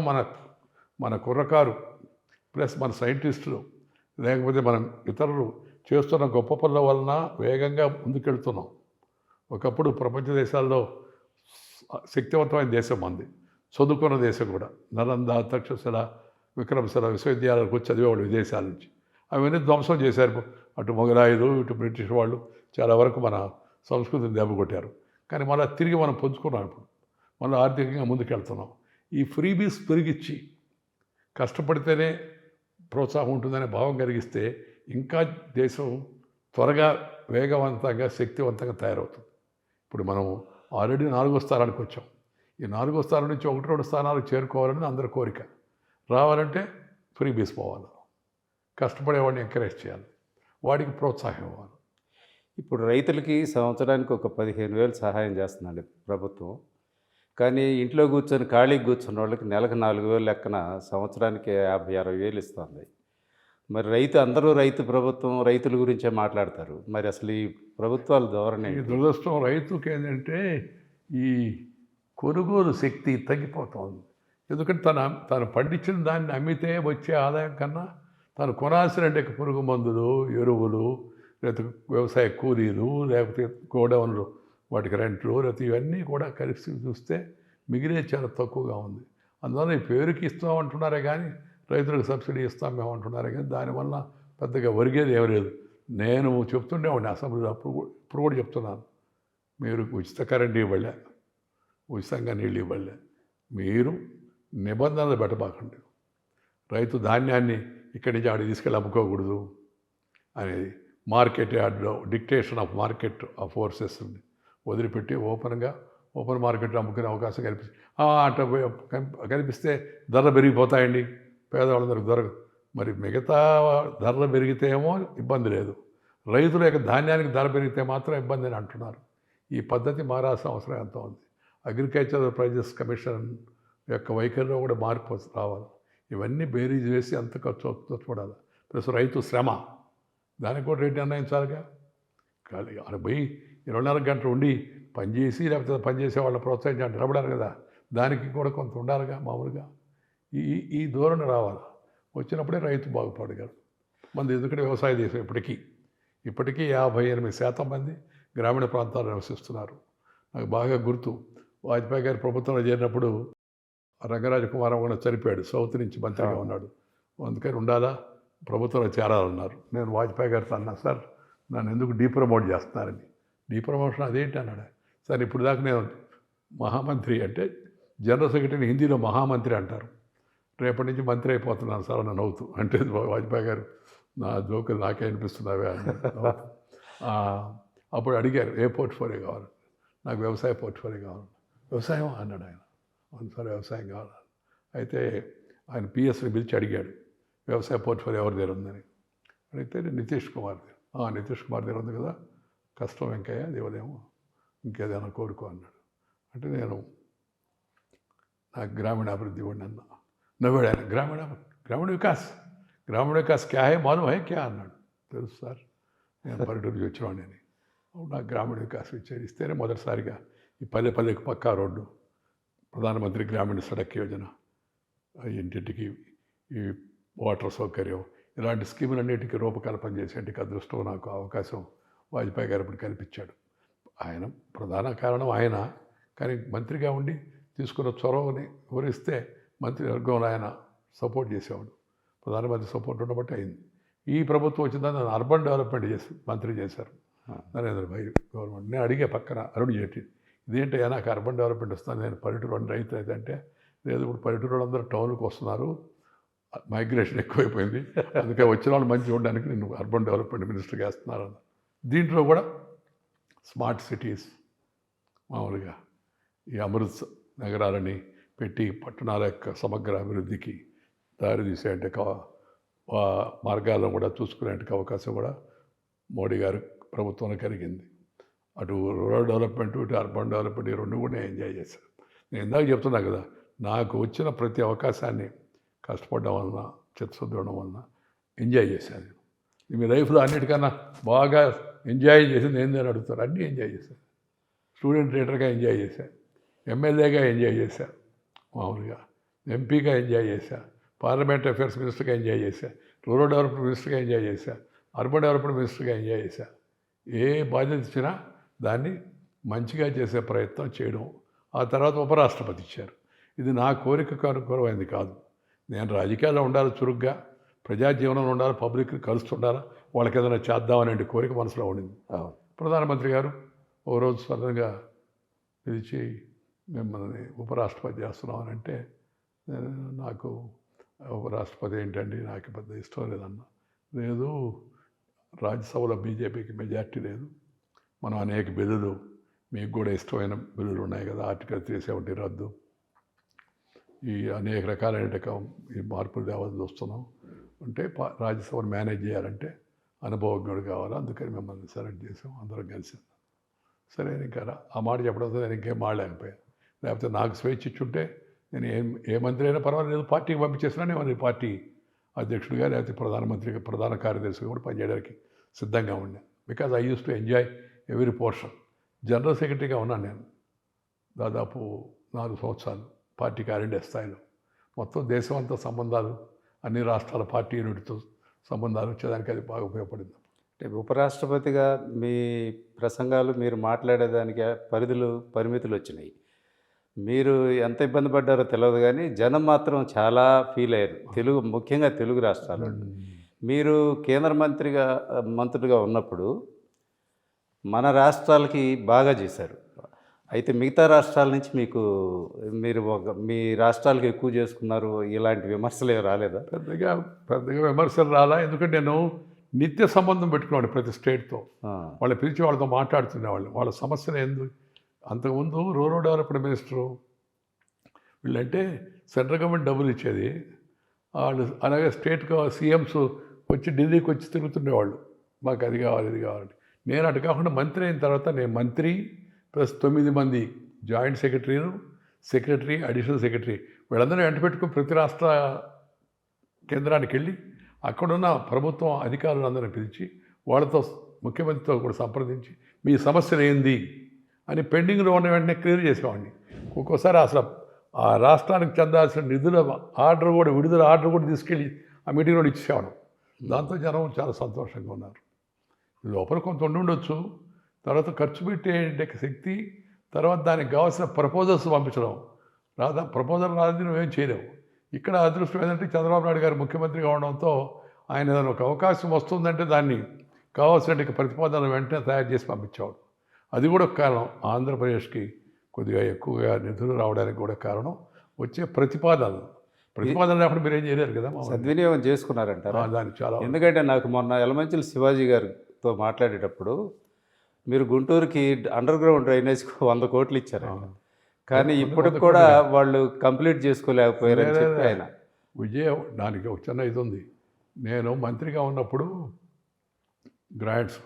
మన కుర్రకారు ప్లస్ మన సైంటిస్టులు లేకపోతే మనం ఇతరులు చేస్తున్న గొప్ప పనుల వలన వేగంగా ముందుకెళ్తున్నాం. ఒకప్పుడు ప్రపంచ దేశాల్లో శక్తివంతమైన దేశం మంది, చదువుకున్న దేశం కూడా. నలంద, తక్షశిల, విక్రమశిల విశ్వవిద్యాలయాలకు వచ్చి చదివేవాళ్ళు విదేశాల నుంచి. అవన్నీ ధ్వంసం చేశారు. అటు మొగలాయులు ఇటు బ్రిటిష్ వాళ్ళు చాలా వరకు మన సంస్కృతిని దెబ్బకొట్టారు. కానీ మళ్ళీ తిరిగి మనం పుంజుకున్నాం. ఇప్పుడు మళ్ళీ ఆర్థికంగా ముందుకెళ్తున్నాం. ఈ ఫ్రీబీస్ తిరిగిచ్చి కష్టపడితేనే ప్రోత్సాహం ఉంటుందనే భావం కలిగిస్తే ఇంకా దేశం త్వరగా వేగవంతంగా శక్తివంతంగా తయారవుతుంది. ఇప్పుడు మనం ఆల్రెడీ 4వ స్థానానికి వచ్చాం. ఈ 4వ స్థానం నుంచి 1-2 స్థానాలకు చేరుకోవాలని అందరి కోరిక. రావాలంటే ఫ్రీబీస్ పోవాలి, కష్టపడేవాడిని ఎంకరేజ్ చేయాలి, వాడికి ప్రోత్సాహం ఇవ్వాలి. ఇప్పుడు రైతులకి సంవత్సరానికి ఒక 15,000 సహాయం చేస్తుందండి ప్రభుత్వం. కానీ ఇంట్లో కూర్చొని ఖాళీకి కూర్చున్న వాళ్ళకి నెలకు 4,000 లెక్కన సంవత్సరానికి 50,000-60,000 ఇస్తుంది. మరి రైతు అందరూ రైతు ప్రభుత్వం రైతుల గురించే మాట్లాడతారు. మరి అసలు ఈ ప్రభుత్వాల ధోరణి ఈ ఏంటి? దురదృష్టం రైతుకి ఏంటంటే ఈ కొనుగోలు శక్తి తగ్గిపోతుంది. ఎందుకంటే తను పండించిన దాన్ని అమ్మితే వచ్చే ఆదాయం కన్నా తను కొనాల్సిన పురుగు మందులు, ఎరువులు, లేకపోతే వ్యవసాయ కూలీలు, లేకపోతే గోడౌన్లు వాటికి రెంట్లు, లేకపోతే ఇవన్నీ కూడా కలిసి చూస్తే మిగిలే చాలా తక్కువగా ఉంది. అందువల్ల ఈ పేరుకి ఇస్తామంటున్నారే కానీ రైతులకు సబ్సిడీ ఇస్తాం మేము అంటున్నారే కానీ దానివల్ల పెద్దగా ఒరిగేది ఏమీ లేదు. నేను చెప్తుండేవాడిని అసెంబ్లీలో ఇప్పుడు కూడా చెప్తున్నాను, మీరు ఉచిత కరెంట్ ఇవ్వలే, ఉచితంగా నీళ్ళు ఇవ్వలే, మీరు నిబంధనలు పెట్టబాకండి, రైతు ధాన్యాన్ని ఇక్కడి నుంచి ఆడికి తీసుకెళ్ళి అమ్ముకోకూడదు అనేది మార్కెట్ యార్డ్లో dictation of market of forces వదిలిపెట్టి ఓపెన్ మార్కెట్లో అమ్ముకునే అవకాశం కల్పిస్తే అట్లా కనిపిస్తే ధరలు పెరిగిపోతాయండి, పేదవాళ్ళందరికీ దొరకదు. మరి మిగతా ధరలు పెరిగితే ఏమో ఇబ్బంది లేదు, రైతుల యొక్క ధాన్యానికి ధర పెరిగితే మాత్రం ఇబ్బంది అని అంటున్నారు. ఈ పద్ధతి మారాల్సిన అవసరం ఎంత ఉంది. అగ్రికల్చర్ ప్రైజెస్ కమిషన్ యొక్క వైఖరిలో కూడా మార్పు రావాలి. ఇవన్నీ బేరీజ్ వేసి ఎంత ఖర్చు అవుతుందో చూడాలి. ప్లస్ రైతు శ్రమ దానికి కూడా రేటు నిర్ణయించాలిగా. ఖాళీ ఆడ పోయి 24 గంటలు ఉండి పనిచేసి లేకపోతే పనిచేసే వాళ్ళని ప్రోత్సహించాలి నిలబడాలి కదా, దానికి కూడా కొంత ఉండాలిగా. మామూలుగా ఈ ధోరణి రావాలి. వచ్చినప్పుడే రైతు బాగుపడగలరు. మంది ఎందుకంటే వ్యవసాయ దేశం ఇప్పటికీ 58% మంది గ్రామీణ ప్రాంతాల్లో నివసిస్తున్నారు. నాకు బాగా గుర్తు, వాజ్పేయి గారి ప్రభుత్వంలో చేరినప్పుడు రంగరాజ కుమారం కూడా చనిపోయాడు, సౌత్ నుంచి మంత్రిగా ఉన్నాడు. అందుకని ఉండాలా, ప్రభుత్వంలో చేరాలన్నారు. నేను వాజ్పేయి గారితో అన్నా, సార్ నన్ను ఎందుకు డీప్రమోట్ చేస్తున్నారని. డీప్రమోషన్ అదేంటి అన్నాడు. సార్ ఇప్పుడు దాకా నేను మహామంత్రి అంటే జనరల్ సెక్రటరీని హిందీలో మహామంత్రి అంటారు, రేపటి నుంచి మంత్రి అయిపోతున్నాను సార్ అని నవ్వుతూ. అంటే వాజ్పేయి గారు నా జోకులు నాకే అనిపిస్తున్నావే అని అప్పుడు అడిగారు ఏ పోర్ట్ఫోలియో కావాలి. నాకు వ్యవసాయ పోర్ట్ఫోలియో కావాలి. వ్యవసాయం అన్నాడు ఆయన. అవును సార్ వ్యవసాయం కావాలి. అయితే ఆయన పిఎస్ని పిలిచి అడిగాడు వ్యవసాయ పోర్ట్ఫోలియో ఎవరి దగ్గర ఉందని. అడిగితే నితీష్ కుమార్ దగ్గర. నితీష్ కుమార్ దగ్గర ఉంది కదా, కష్టం వెంకయ్య దేవుడేమో ఇంకేదైనా కోరుకో అన్నాడు. అంటే నేను నాకు గ్రామీణాభివృద్ధి ఇవ్వండి అన్నా. నవ్వాడు ఆయన. గ్రామీణ వికాస్ క్యా హై మాలూమ్ హై క్యా అన్నాడు. తెలుసు సార్, నేను పల్లెటూరుకి వచ్చినాను అని. నాకు గ్రామీణ వికాస్ ఇస్తేనే మొదటిసారిగా ఈ పల్లెకి పక్కా రోడ్డు, ప్రధానమంత్రి గ్రామీణ సడక్ యోజన, ఇంటింటికి ఈ వాటర్ సౌకర్యం, ఇలాంటి స్కీములన్నిటికీ రూపకల్పన చేసేందుకు అదృష్టం నాకు అవకాశం వాజ్పేయి గారు ఇప్పుడు కల్పించాడు. ఆయన ప్రధాన కారణం ఆయన, కానీ మంత్రిగా ఉండి తీసుకున్న చొరవని వివరిస్తే మంత్రి వర్గంలో ఆయన సపోర్ట్ చేసేవాడు. ప్రధానమంత్రి సపోర్ట్ ఉండబట్టి అయింది. ఈ ప్రభుత్వం వచ్చిందా నన్ను అర్బన్ డెవలప్మెంట్ మంత్రి చేశారు నరేంద్ర భాయ్ గవర్నమెంట్. నేను అడిగే పక్కన అరుణ్ జైట్లీ, ఇదేంటయ్యా నాకు అర్బన్ డెవలప్మెంట్ వస్తాను, నేను పల్లెటూరు రైతు అయితే అంటే, లేదు ఇప్పుడు పల్లెటూరు వాళ్ళందరూ టౌన్కి వస్తున్నారు, మైగ్రేషన్ ఎక్కువైపోయింది, అందుకే వచ్చిన వాళ్ళు మంచి చూడడానికి నేను అర్బన్ డెవలప్మెంట్ మినిస్టర్గా వేస్తున్నారు అన్న. దీంట్లో కూడా స్మార్ట్ సిటీస్ మామూలుగా ఈ అమృత్ నగరాలని పెట్టి పట్టణాల యొక్క సమగ్ర అభివృద్ధికి దారి తీసేంటే మార్గాలను కూడా చూసుకునేందుకు అవకాశం కూడా మోడీ గారు ప్రభుత్వంలో కలిగింది. అటు రూరల్ డెవలప్మెంట్, ఇటు అర్బన్ డెవలప్మెంట్, ఈ రెండు కూడా నేను ఎంజాయ్ చేశాను. నేను ఇందాక చెప్తున్నా కదా, నాకు వచ్చిన ప్రతి అవకాశాన్ని కష్టపడడం వలన, చిత్తశుద్ధి వలన ఎంజాయ్ చేశాను. మీ లైఫ్లో అన్నిటికన్నా బాగా ఎంజాయ్ చేసింది ఏందని అడుగుతారు. అన్నీ ఎంజాయ్ చేశాను. స్టూడెంట్ లీడర్గా ఎంజాయ్ చేశాను, ఎమ్మెల్యేగా ఎంజాయ్ చేశాను, మామూలుగా ఎంపీగా ఎంజాయ్ చేశాను, పార్లమెంట్ అఫేర్స్ మినిస్టర్గా ఎంజాయ్ చేశాను, రూరల్ డెవలప్మెంట్ మినిస్టర్గా ఎంజాయ్ చేశాను, అర్బన్ డెవలప్మెంట్ మినిస్టర్గా ఎంజాయ్ చేశాను. ఏ బాధ్యత ఇచ్చినా దాన్ని మంచిగా చేసే ప్రయత్నం చేయడం. ఆ తర్వాత ఉపరాష్ట్రపతి ఇచ్చారు. ఇది నా కోరికకు అనుకూలమైంది కాదు. నేను రాజకీయాల్లో ఉండాలి, చురుగ్గా ప్రజా జీవనంలో ఉండాలి, పబ్లిక్ని కలుస్తుండాలి, వాళ్ళకి ఏదైనా చేద్దామనే కోరిక మనసులో ఉండింది. ప్రధానమంత్రి గారు ఓ రోజు సడన్గా పిలిచి మిమ్మల్ని ఉపరాష్ట్రపతి చేస్తున్నామని అంటే, నాకు ఉపరాష్ట్రపతి ఏంటండి, నాకు పెద్ద ఇష్టం లేదన్నా. లేదు, రాజ్యసభలో బీజేపీకి మెజార్టీ లేదు, మనం అనేక బిల్లులు, మీకు కూడా ఇష్టమైన బిల్లులు ఉన్నాయి కదా, ఆర్టికల్ 370 రద్దు, ఈ అనేక రకాలైన ఈ మార్పులు తేవాల్సి వస్తున్నాం అంటే రాజ్యసభను మేనేజ్ చేయాలంటే అనుభవజ్ఞుడు కావాలి, అందుకని మిమ్మల్ని సెలెక్ట్ చేసాం, అందరం కలిసి. సరే, ఇంకా ఆ మాట చెప్పడంతో నేను ఇంకేం మాడలేకపోయాను. లేకపోతే నాకు స్వేచ్ఛ ఇచ్చుంటే నేను ఏ మంత్రి అయినా పర్వాలేదు, పార్టీకి పంపించేసినా నేను పార్టీ అధ్యక్షుడిగా లేకపోతే ప్రధానమంత్రిగా ప్రధాన కార్యదర్శిగా కూడా పనిచేయడానికి సిద్ధంగా ఉన్నాను. Because I use to enjoy every portion. General సెక్రటరీగా ఉన్నాను నేను దాదాపు 4 సంవత్సరాలు పార్టీ కార్యదర్శి స్థాయిలో. మొత్తం దేశం అంతా సంబంధాలు, అన్ని రాష్ట్రాల పార్టీ యూనిట్తో సంబంధాలు వచ్చేదానికి అది బాగా ఉపయోగపడింది. అంటే ఉపరాష్ట్రపతిగా మీ ప్రసంగాలు మీరు మాట్లాడేదానికి పరిమితులు వచ్చినాయి. మీరు ఎంత ఇబ్బంది పడ్డారో తెలియదు కానీ జనం మాత్రం చాలా ఫీల్ అయ్యారు, ముఖ్యంగా తెలుగు రాష్ట్రాలు. మీరు కేంద్ర మంత్రిగా ఉన్నప్పుడు మన రాష్ట్రాలకి బాగా చేశారు. అయితే మిగతా రాష్ట్రాల నుంచి మీ రాష్ట్రాలకు ఎక్కువ చేసుకున్నారు, ఇలాంటి విమర్శలు ఏమి రాలేదా? పెద్దగా విమర్శలు రాలా. ఎందుకంటే నేను నిత్య సంబంధం పెట్టుకున్నాడు ప్రతి స్టేట్తో. వాళ్ళు పిలిచి వాళ్ళతో మాట్లాడుతునేవాళ్ళు. వాళ్ళ సమస్యలు ఎందుకు. అంతకుముందు రూరల్ డెవలప్మెంట్ మినిస్టరు వీళ్ళంటే సెంట్రల్ గవర్నమెంట్ డబ్బులు ఇచ్చేది, వాళ్ళు అలాగే స్టేట్ సీఎంస్ వచ్చి ఢిల్లీకి వచ్చి తిరుగుతుండేవాళ్ళు, మాకు అది కావాలి ఇది కావాలి. నేను అటు కాకుండా మంత్రి అయిన తర్వాత నేను మంత్రి ప్లస్ 9 మంది జాయింట్ సెక్రటరీ, అడిషనల్ సెక్రటరీ వీళ్ళందరూ వెంట పెట్టుకుని ప్రతి రాష్ట్ర కేంద్రానికి వెళ్ళి అక్కడున్న ప్రభుత్వం అధికారులందరినీ పిలిచి వాళ్ళతో ముఖ్యమంత్రితో కూడా సంప్రదించి మీ సమస్యలు ఏంది అని పెండింగ్లో ఉన్న వెంటనే క్లియర్ చేసేవాడిని. ఒక్కోసారి అసలు ఆ రాష్ట్రానికి చెందాల్సిన నిధుల విడుదల ఆర్డర్ కూడా తీసుకెళ్ళి ఆ మీటింగ్లో ఇచ్చేవాడు. దాంతో జనం చాలా సంతోషంగా ఉన్నారు. లోపల కొంత ఉండొచ్చు, తర్వాత ఖర్చు పెట్టే శక్తి, తర్వాత దానికి కావాల్సిన ప్రపోజల్స్ పంపించడం ప్రపోజల్ రాదని నువ్వేం చేయలేవు. ఇక్కడ అదృష్టం ఏంటంటే చంద్రబాబు నాయుడు గారు ముఖ్యమంత్రిగా ఉండడంతో ఆయన ఏదైనా ఒక అవకాశం వస్తుందంటే దాన్ని కావాల్సిన ప్రతిపాదన వెంటనే తయారు చేసి పంపించేవాడు. అది కూడా ఒక కారణం. ఆంధ్రప్రదేశ్కి కొద్దిగా ఎక్కువగా నిధులు రావడానికి కూడా కారణం వచ్చే ప్రతిపాదన లేకుండా మీరు ఏం చేయలేరు కదా. సద్వినియోగం చేసుకున్నారంటారా? దాన్ని చాలా. ఎందుకంటే నాకు మొన్న యలమంచిలి శివాజీ గారితో మాట్లాడేటప్పుడు మీరు గుంటూరుకి అండర్ గ్రౌండ్ డ్రైనేజ్కి 100 కోట్లు ఇచ్చారు, కానీ ఇప్పటికి కూడా వాళ్ళు కంప్లీట్ చేసుకోలేకపోయారని చెప్పి ఆయన. దానికి ఒక చిన్న ఇది ఉంది. నేను మంత్రిగా ఉన్నప్పుడు గ్రాంట్స్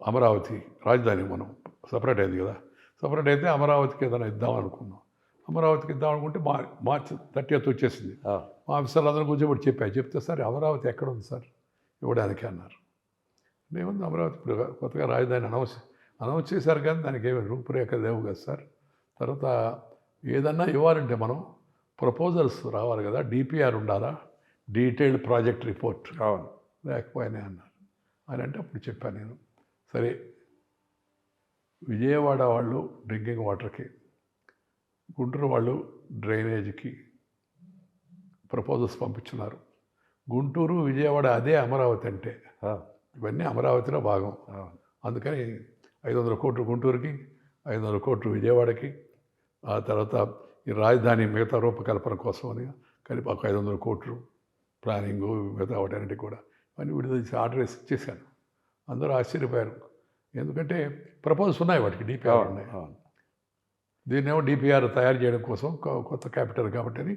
అమరావతి రాజధాని మనం సపరేట్ అయింది కదా, సపరేట్ అయితే అమరావతికి ఏదైనా ఇద్దాం అనుకున్నాం. అమరావతికి ఇద్దాం అనుకుంటే మార్చి 30th వచ్చేసింది. మా ఆఫీసర్లు అందరూ కూర్చోబెట్టి చెప్తే సార్ అమరావతి ఎక్కడ ఉంది సార్ ఇవ్వడానికి అన్నారు. ఏముంది అమరావతి ఇప్పుడు కొత్తగా రాజధాని అనౌన్స్ చేశారు కానీ దానికి ఏమి రూపురేఖలు లేవు కదా సార్. తర్వాత ఏదన్నా ఇవ్వాలంటే మనం ప్రపోజల్స్ రావాలి కదా, డిపిఆర్ ఉండాలా, డీటెయిల్డ్ ప్రాజెక్ట్ రిపోర్ట్ రావాలి, లేకపోయినా అన్నారు. అని అంటే అప్పుడు చెప్పాను నేను, సరే విజయవాడ వాళ్ళు డ్రింకింగ్ వాటర్కి, గుంటూరు వాళ్ళు డ్రైనేజీకి ప్రపోజల్స్ పంపించున్నారు. గుంటూరు విజయవాడ అదే అమరావతి అంటే ఇవన్నీ అమరావతిలో భాగం. అందుకని 500 కోట్లు గుంటూరుకి, 500 కోట్లు విజయవాడకి, ఆ తర్వాత ఈ రాజధాని మిగతా రూపకల్పన కోసం అని కలిపి ఒక 500 కోట్లు ప్లానింగు మిగతా వాటన్నిటికి కూడా అన్నీ విడుదల చేసి ఆర్డర్ వేసి ఇచ్చేసాను. అందరూ ఆశ్చర్యపోయారు. ఎందుకంటే ప్రపోజల్స్ ఉన్నాయి, వాటికి డిపిఆర్ ఉన్నాయి. దీన్నేమో డిపిఆర్ తయారు చేయడం కోసం కొత్త క్యాపిటల్ కాబట్టి అని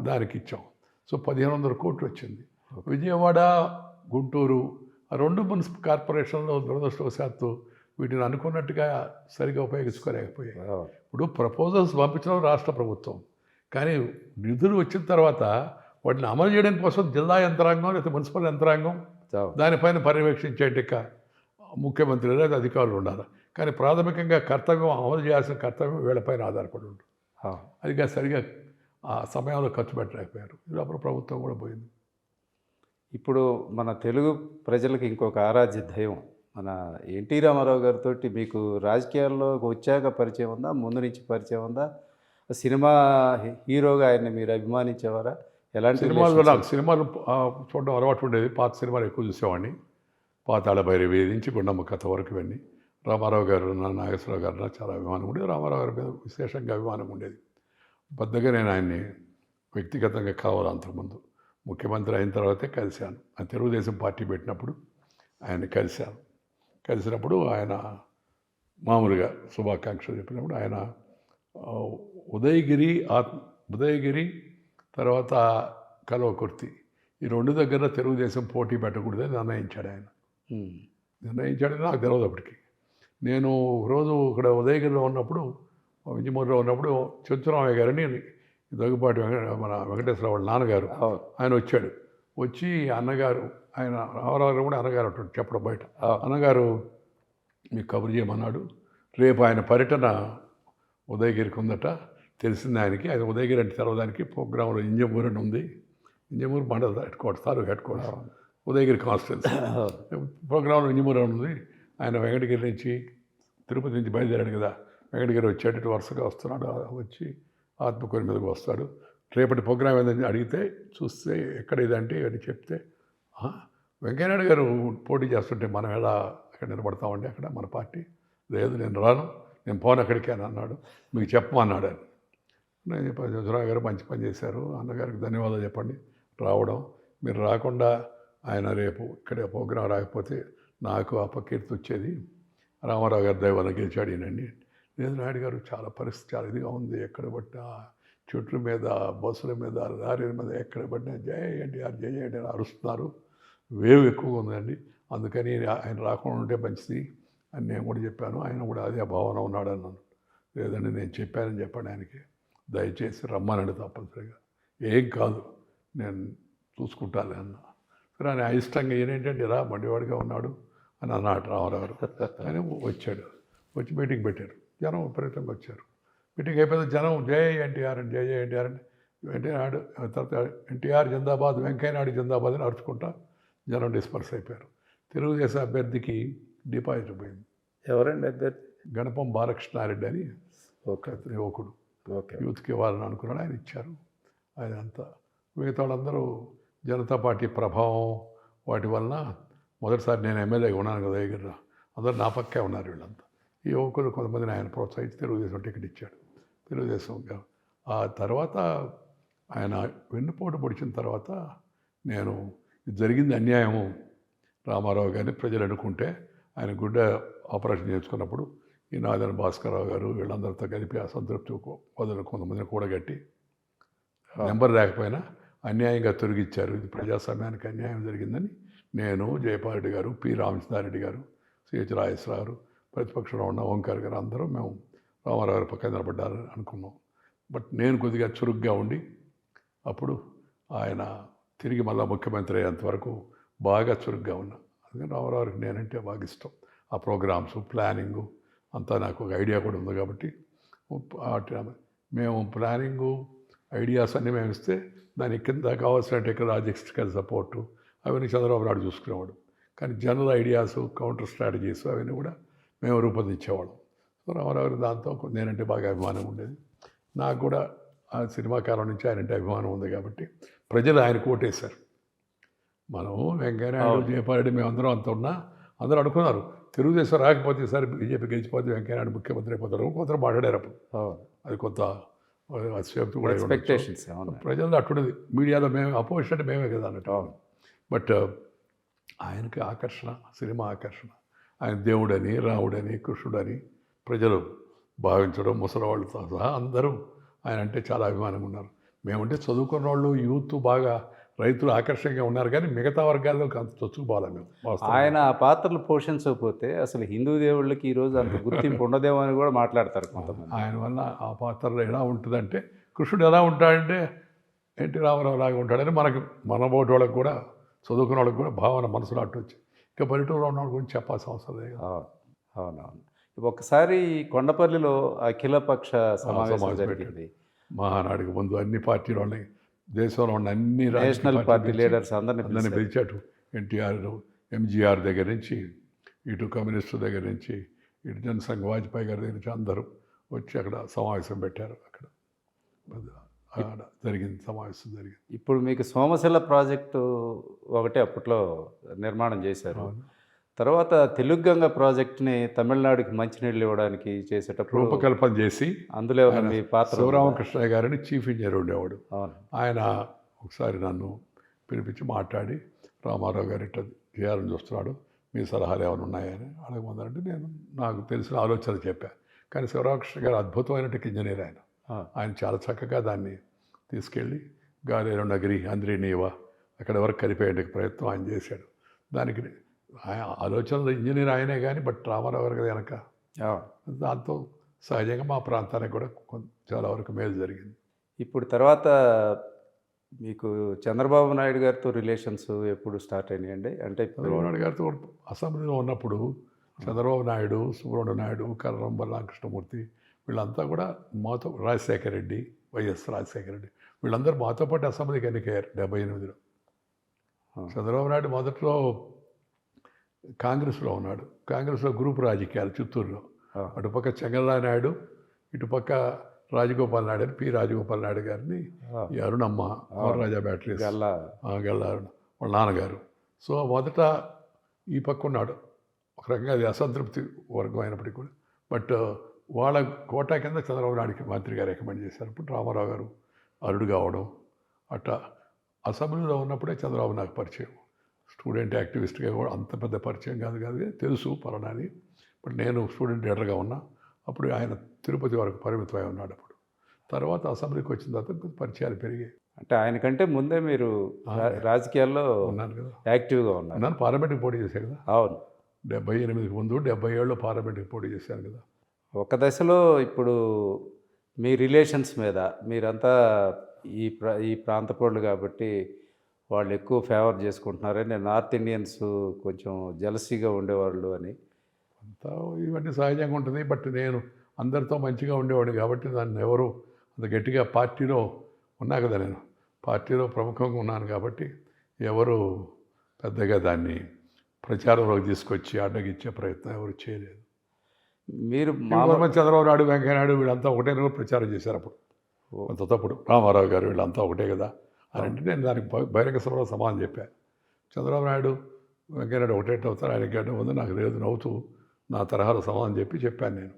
దానికి ఇచ్చాం. సో 1500 కోట్లు వచ్చింది. విజయవాడ గుంటూరు ఆ 2 మున్సిపల్ కార్పొరేషన్లో దురదృష్టవశాత్తు వీటిని అనుకున్నట్టుగా సరిగా ఉపయోగించుకోలేకపోయాయి. ఇప్పుడు ప్రపోజల్స్ పంపించడం రాష్ట్ర ప్రభుత్వం, కానీ నిధులు వచ్చిన తర్వాత వాటిని అమలు చేయడం కోసం జిల్లా యంత్రాంగం లేదా మున్సిపల్ యంత్రాంగం దానిపైన పర్యవేక్షించేట ముఖ్యమంత్రి లేదా అధికారులు ఉండాలి. కానీ ప్రాథమికంగా కర్తవ్యం అమలు చేయాల్సిన కర్తవ్యం వీళ్ళపైన ఆధారపడి ఉంటుంది. అది సరిగా ఆ సమయంలో ఖర్చు పెట్టలేకపోయారు. లోపల ప్రభుత్వం కూడా పోయింది. ఇప్పుడు మన తెలుగు ప్రజలకు ఇంకొక ఆరాధ్య దైవం మన ఎన్టీ రామారావు గారితో మీకు రాజకీయాల్లోకి వచ్చాక పరిచయం ఉందా, ముందు నుంచి పరిచయం ఉందా? సినిమా హీరోగా ఆయన్ని మీరు అభిమానించేవారా? ఎలాంటి సినిమాలు చూడడం అలవాటు ఉండేది. పాత సినిమాలు ఎక్కువ చూసేవాడిని. పాతాళ భైరవి నుంచి గుండమ్మ కథ వరకు ఇవన్నీ. రామారావు గారు, నాగేశ్వరరావు గారు చాలా అభిమానం ఉండేది. రామారావు గారి మీద విశేషంగా అభిమానం ఉండేది. పెద్దగా నేను ఆయన్ని వ్యక్తిగతంగా కావాలి. అంతకుముందు ముఖ్యమంత్రి అయిన తర్వాతే కలిశాను. ఆ తెలుగుదేశం పార్టీ పెట్టినప్పుడు ఆయన్ని కలిసినప్పుడు ఆయన మామూలుగా శుభాకాంక్షలు చెప్పినప్పుడు ఆయన ఉదయగిరి తర్వాత కల్వకుర్తి ఈ 2 దగ్గర తెలుగుదేశం పోటీ పెట్టకూడదని నిర్ణయించాడు ఆయన. నిర్ణయించాడని నాకు తెలియదు అప్పటికి. నేను రోజు ఇక్కడ ఉదయగిరిలో ఉన్నప్పుడు, విజయమూరిలో ఉన్నప్పుడు చెంచురామయ్య గారని దగ్గుపాటి మన వెంకటేశ్వరరావు వాళ్ళ నాన్నగారు ఆయన వచ్చాడు. వచ్చి అన్నగారు, ఆయన రామారావు కూడా అన్నగారు అంటాడు చెప్పడం బయట, అన్నగారు మీకు కబురు చేయమన్నాడు, రేపు ఆయన పర్యటన ఉదయగిరికి ఉందట, తెలిసింది ఆయనకి. అది ఉదయగిరి అంటే తెలవడానికి ప్రోగ్రాంలో ఇంజమూరు అని ఉంది, ఇంజమూరు మండల హెడ్ క్వార్టర్స్, తాలూకు హెడ్ క్వార్టర్స్, ఉదయగిరి కాన్స్టిట్యున్సీ. ప్రోగ్రాంలో ఇంజమూరు అని ఉంది. ఆయన వెంకటగిరి నుంచి, తిరుపతి నుంచి బయలుదేరాడు కదా, వెంకటగిరి వచ్చాడు, ఇటు వరుసగా వస్తున్నాడు, వచ్చి ఆత్మకూరి మీదకి వస్తాడు. రేపటి ప్రోగ్రాం ఏదని అడిగితే చూస్తే ఎక్కడ ఇదంటే అని చెప్తే, వెంకయ్యనాయుడు గారు పోటీ చేస్తుంటే మనం ఎలా అక్కడ నిలబడతామండి, అక్కడ మన పార్టీ లేదు, నేను రాను, నేను పోను అక్కడికి అని అన్నాడు, మీకు చెప్పమన్నాడు అని. నేను చెప్పాను, జోజరావు గారు మంచి పని చేశారు, అన్నగారికి ధన్యవాదాలు చెప్పండి రావడం, మీరు రాకుండా ఆయన రేపు ఇక్కడ ప్రోగ్రాం రాకపోతే నాకు అపకీర్తి వచ్చేది, రామారావు గారి దయ వల్ల గెలిచాడు ఈయనండి. లేదు నాయుడు గారు చాలా పరిస్థితి చాలా ఇదిగా ఉంది, ఎక్కడ పట్టినా చెట్ల మీద, బస్సుల మీద, లారీల మీద ఎక్కడ పట్టినా జై ఎన్టీఆర్ జై ఎన్టీఆర్ అరుస్తున్నారు, వేవ్ ఎక్కువగా ఉందండి, అందుకని ఆయన రాకుండా ఉంటే మంచిది అని నేను కూడా చెప్పాను. ఆయన కూడా అదే భావన ఉన్నాడు అన్నాను. లేదండి నేను చెప్పానని చెప్పాను ఆయనకి, దయచేసి రమ్మనండి తప్పనిసరిగా, ఏం కాదు నేను చూసుకుంటాను అన్న. సరే ఆయన అయిష్టంగా ఏంటంటే రా మండివాడిగా ఉన్నాడు అని అన్నాడు రామారావు. ఆయన వచ్చాడు, వచ్చి మీటింగ్ పెట్టారు, జనం విపరీతంగా వచ్చారు. మీటింగ్ అయిపోయిన జనం జై ఎన్టీఆర్ అని జై ఎన్టీఆర్ అని, వెంకయ్యనాయుడు తర్వాత ఎన్టీఆర్ జిందాబాద్, వెంకయ్యనాయుడు జిందాబాద్ అని అరుచుకుంటా జనం డిస్పర్స్ అయిపోయారు. తెలుగుదేశం అభ్యర్థికి డిపాజిట్ పోయింది. ఎవరండి అభ్యర్థి? గణపం బాలకృష్ణారెడ్డి అని ఒక యువకుడు, యూత్కి ఇవ్వాలని అనుకున్నాడు, ఆయన ఇచ్చారు. ఆయన అంతా మిగతా వాళ్ళందరూ జనతా పార్టీ ప్రభావం వాటి వలన, మొదటిసారి నేను ఎమ్మెల్యేగా ఉన్నాను కదా దగ్గర, అందరూ నా పక్కే ఉన్నారు వీళ్ళంతా. ఈ యువకులు కొంతమందిని ఆయన ప్రోత్సహించి తెలుగుదేశం టికెట్ ఇచ్చాడు. తెలుగుదేశం ఆ తర్వాత ఆయన వెన్నుపోటు పొడిచిన తర్వాత నేను ఇది జరిగింది అన్యాయము రామారావు గారిని ప్రజలు అనుకుంటే, ఆయన గుండె ఆపరేషన్ చేసుకున్నప్పుడు ఈ నాదన భాస్కరరావు గారు వీళ్ళందరితో కలిపి అసంతృప్తి వదిలిన కొంతమందిని కూడగట్టి, నెంబర్ లేకపోయినా అన్యాయంగా తొలగిచ్చారు, ఇది ప్రజాస్వామ్యానికి అన్యాయం జరిగిందని నేను, జయపాల్ గారు, పి రామచంద్రారెడ్డి గారు, సిహెచ్ రాజేశ్వరరావు గారు, ప్రతిపక్షంలో ఉన్న ఓంకార్ గారు అందరూ మేము రామారావు గారి పక్కన నిలబడ్డారని అనుకున్నాం. బట్ నేను కొద్దిగా చురుగ్గా ఉండి అప్పుడు ఆయన తిరిగి మళ్ళీ ముఖ్యమంత్రి అయ్యేంతవరకు బాగా చురుగ్గా ఉన్నా. అందుకని రామారావు గారికి నేనంటే బాగా ఇష్టం. ఆ ప్రోగ్రామ్స్ ప్లానింగు అంతా నాకు ఒక ఐడియా కూడా ఉంది కాబట్టి మేము ప్లానింగు ఐడియాస్ అన్నీ మేము ఇస్తే దాని కింద కావాల్సిన టెక్నాలజిస్టికల్ సపోర్టు అవన్నీ చంద్రబాబు నాయుడు చూసుకునేవాడు. కానీ జనరల్ ఐడియాస్, కౌంటర్ స్ట్రాటజీస్ అవన్నీ కూడా మేము రూపొందించేవాళ్ళం. సో రామారావు గారు దాంతో నేనంటే బాగా అభిమానం ఉండేది. నాకు కూడా ఆ సినిమా కాలం నుంచి ఆయనంటే అభిమానం ఉంది కాబట్టి ప్రజలు ఆయన కోటేశారు. మనం వెంకయ్యనాయుడు, జయపాల్ మేమందరం అంత ఉన్నా అందరూ అనుకున్నారు తెలుగుదేశం రాకపోతే ఈసారి బీజేపీ గెలిచిపోతే వెంకయ్యనాయుడు ముఖ్యమంత్రి అయిపోతారు, కొంత మాట్లాడారు అప్పుడు. అది కొంత అతిశయోక్తి కూడా ఎక్స్పెక్టేషన్స్ ప్రజల్లో అట్టున్నది. మీడియాలో మేము అపోజిషన్ అంటే మేమే కదా అన్నట్టు. బట్ ఆయనకి ఆకర్షణ, సినిమా ఆకర్షణ, ఆయన దేవుడని, రాముడని, కృష్ణుడని ప్రజలు భావించడం, ముసలివాళ్ళతో సహా అందరూ ఆయన అంటే చాలా అభిమానంగా ఉన్నారు. మేమంటే చదువుకున్న వాళ్ళు, యూత్ బాగా రైతులు ఆకర్షణగా ఉన్నారు, కానీ మిగతా వర్గాల్లో అంత చొచ్చుకుపోవాలి మేము. ఆయన ఆ పాత్రలు పోషించకపోతే అసలు హిందూ దేవుళ్ళకి ఈరోజు అంత గుర్తింపు ఉండదేమో అని కూడా మాట్లాడతారు కొంతమంది. ఆయన వల్ల ఆ పాత్రలో ఎలా ఉంటుందంటే, కృష్ణుడు ఎలా ఉంటాడంటే ఎన్టీ రామారావు లాగా ఉంటాడని మన బోటి వాళ్ళకి కూడా, చదువుకున్న వాళ్ళకి కూడా భావన మనసులో అట్టు వచ్చి, ఇంకా పల్లెటూరులో ఉన్న వాళ్ళ గురించి చెప్పాల్సిన అవసరం లేదు. అవునవును. ఒకసారి కొండపల్లిలో అఖిలపక్ష సమావేశం జరిగింది. మహానాడుకు ముందు అన్ని పార్టీల వాళ్ళని, దేశంలో ఉన్న అన్ని నేషనల్ పార్టీ లీడర్స్ అందరినీ పిలిచాడు. ఎన్టీఆర్, ఎంజీఆర్ దగ్గర నుంచి, ఇటు కమ్యూనిస్టు దగ్గర నుంచి, ఇటు జనసంఘ వాజ్పేయి గారి దగ్గర నుంచి అందరూ వచ్చి అక్కడ సమావేశం పెట్టారు. అక్కడ జరిగింది, సమావేశం జరిగింది. ఇప్పుడు మీకు సోమశిల ప్రాజెక్టు ఒకటే అప్పట్లో నిర్మాణం చేశారు. తర్వాత తెలుగుగంగ ప్రాజెక్ట్ని తమిళనాడుకి మంచినీళ్ళు ఇవ్వడానికి చేసేటప్పుడు రూపకల్పన చేసి, అందులో మీ పాత్ర శివరామకృష్ణ గారిని చీఫ్ ఇంజనీర్ ఉండేవాడు. ఆయన ఒకసారి నన్ను పిలిపించి మాట్లాడి, రామారావు గారు ఇట్లా చేయాలని చూస్తున్నాడు, మీ సలహాలు ఏమైనా ఉన్నాయని అడగమందంటే నేను నాకు తెలిసిన ఆలోచన చెప్పాను. కానీ శివరామకృష్ణ గారు అద్భుతమైన ఇంజనీర్. ఆయన చాలా చక్కగా దాన్ని తీసుకెళ్ళి గాలేరు నగరి, అంద్రి నీవా అక్కడ వరకు కలిపేయడానికి ప్రయత్నం ఆయన చేశాడు. దానికి ఆయన ఆలోచనలు ఇంజనీర్ ఆయనే కానీ, బట్ రామారావు గారు వెనక దాంతో సహజంగా మా ప్రాంతానికి కూడా చాలా వరకు మేలు జరిగింది. ఇప్పుడు తర్వాత మీకు చంద్రబాబు నాయుడు గారితో రిలేషన్స్ ఎప్పుడు స్టార్ట్ అయినాయండి? అంటే ఇప్పుడు చంద్రబాబు నాయుడు గారితో అసెంబ్లీలో ఉన్నప్పుడు చంద్రబాబు నాయుడు, సుబ్రహ్మణ్య నాయుడు, కర్రం బలరామకృష్ణమూర్తి వీళ్ళంతా కూడా మాతో, రాజశేఖర రెడ్డి, వైఎస్ రాజశేఖర రెడ్డి వీళ్ళందరూ మాతో పాటు అసెంబ్లీకి ఎన్నికయ్యారు 78లో. చంద్రబాబు నాయుడు మొదట్లో కాంగ్రెస్లో ఉన్నాడు. కాంగ్రెస్లో గ్రూప్ రాజకీయాలు చిత్తూరులో. అటుపక్క చెంగల్రాయ నాయుడు, ఇటుపక్క రాజగోపాల్ నాయుడు అని, పి రాజగోపాల్ నాయుడు గారిని ఈ అరుణమ్మ రాజా బ్యాటరీస్ గల్లారు వాళ్ళ నాన్నగారు. సో మొదట ఈ పక్క ఉన్నాడు. ఒక రకంగా అది అసంతృప్తి వర్గం అయినప్పటికీ కూడా. బట్ వాళ్ళ కోటా కింద చంద్రబాబు నాయుడికి మంత్రిగా రికమెండ్ చేశారు. ఇప్పుడు రామారావు గారు అరుడు కావడం అట్లా. అసెంబ్లీలో ఉన్నప్పుడే చంద్రబాబు నాకు పరిచయం. స్టూడెంట్ యాక్టివిస్ట్గా కూడా అంత పెద్ద పరిచయం కాదు తెలుసు పలానాని. బట్ నేను స్టూడెంట్ లీడర్గా ఉన్నా. అప్పుడు ఆయన తిరుపతి వరకు పరిమితమై ఉన్నాడు. అప్పుడు తర్వాత అసెంబ్లీకి వచ్చిన తర్వాత పరిచయాలు పెరిగాయి. అంటే ఆయనకంటే ముందే మీరు రాజకీయాల్లో ఉన్నాను కదా, యాక్టివ్గా ఉన్నారు. నన్ను పార్లమెంట్కి పోటీ చేశాను కదా. అవును, 78కి ముందు 77లో పార్లమెంట్కి పోటీ చేశాను కదా. ఒక దశలో ఇప్పుడు మీ రిలేషన్స్ మీద మీరంతా ఈ ప్రాంత పౌరులు కాబట్టి వాళ్ళు ఎక్కువ ఫేవర్ చేసుకుంటున్నారని, నార్త్ ఇండియన్స్ కొంచెం జలసీగా ఉండేవాళ్ళు అని. అంతా ఇవన్నీ సహజంగా ఉంటుంది. బట్ నేను అందరితో మంచిగా ఉండేవాడిని కాబట్టి నన్ను ఎవరు అంత గట్టిగా, పార్టీలో ఉన్నా కదా, నేను పార్టీలో ప్రముఖంగా ఉన్నాను కాబట్టి ఎవరు పెద్దగా దాన్ని ప్రచారంలోకి తీసుకొచ్చి అడ్డగిచ్చే ప్రయత్నం ఎవరు చేయలేదు. మీరు చంద్రబాబు నాయుడు, వెంకయ్య నాయుడు వీళ్ళంతా ఒకటే ప్రచారం చేశారు అప్పుడు. అంత తప్పుడు రామారావు గారు వీళ్ళంతా ఒకటే కదా అని అంటే నేను దానికి బహిరంగ సభలో సమాధానం చెప్పాను. చంద్రబాబు నాయుడు, వెంకయ్య నాయుడు ఒకటే అవుతారు, ఆయన గడ్డ ఉంది నాకు లేదు నవ్వుతూ నా తరహాలో సమాధానం చెప్పాను నేను.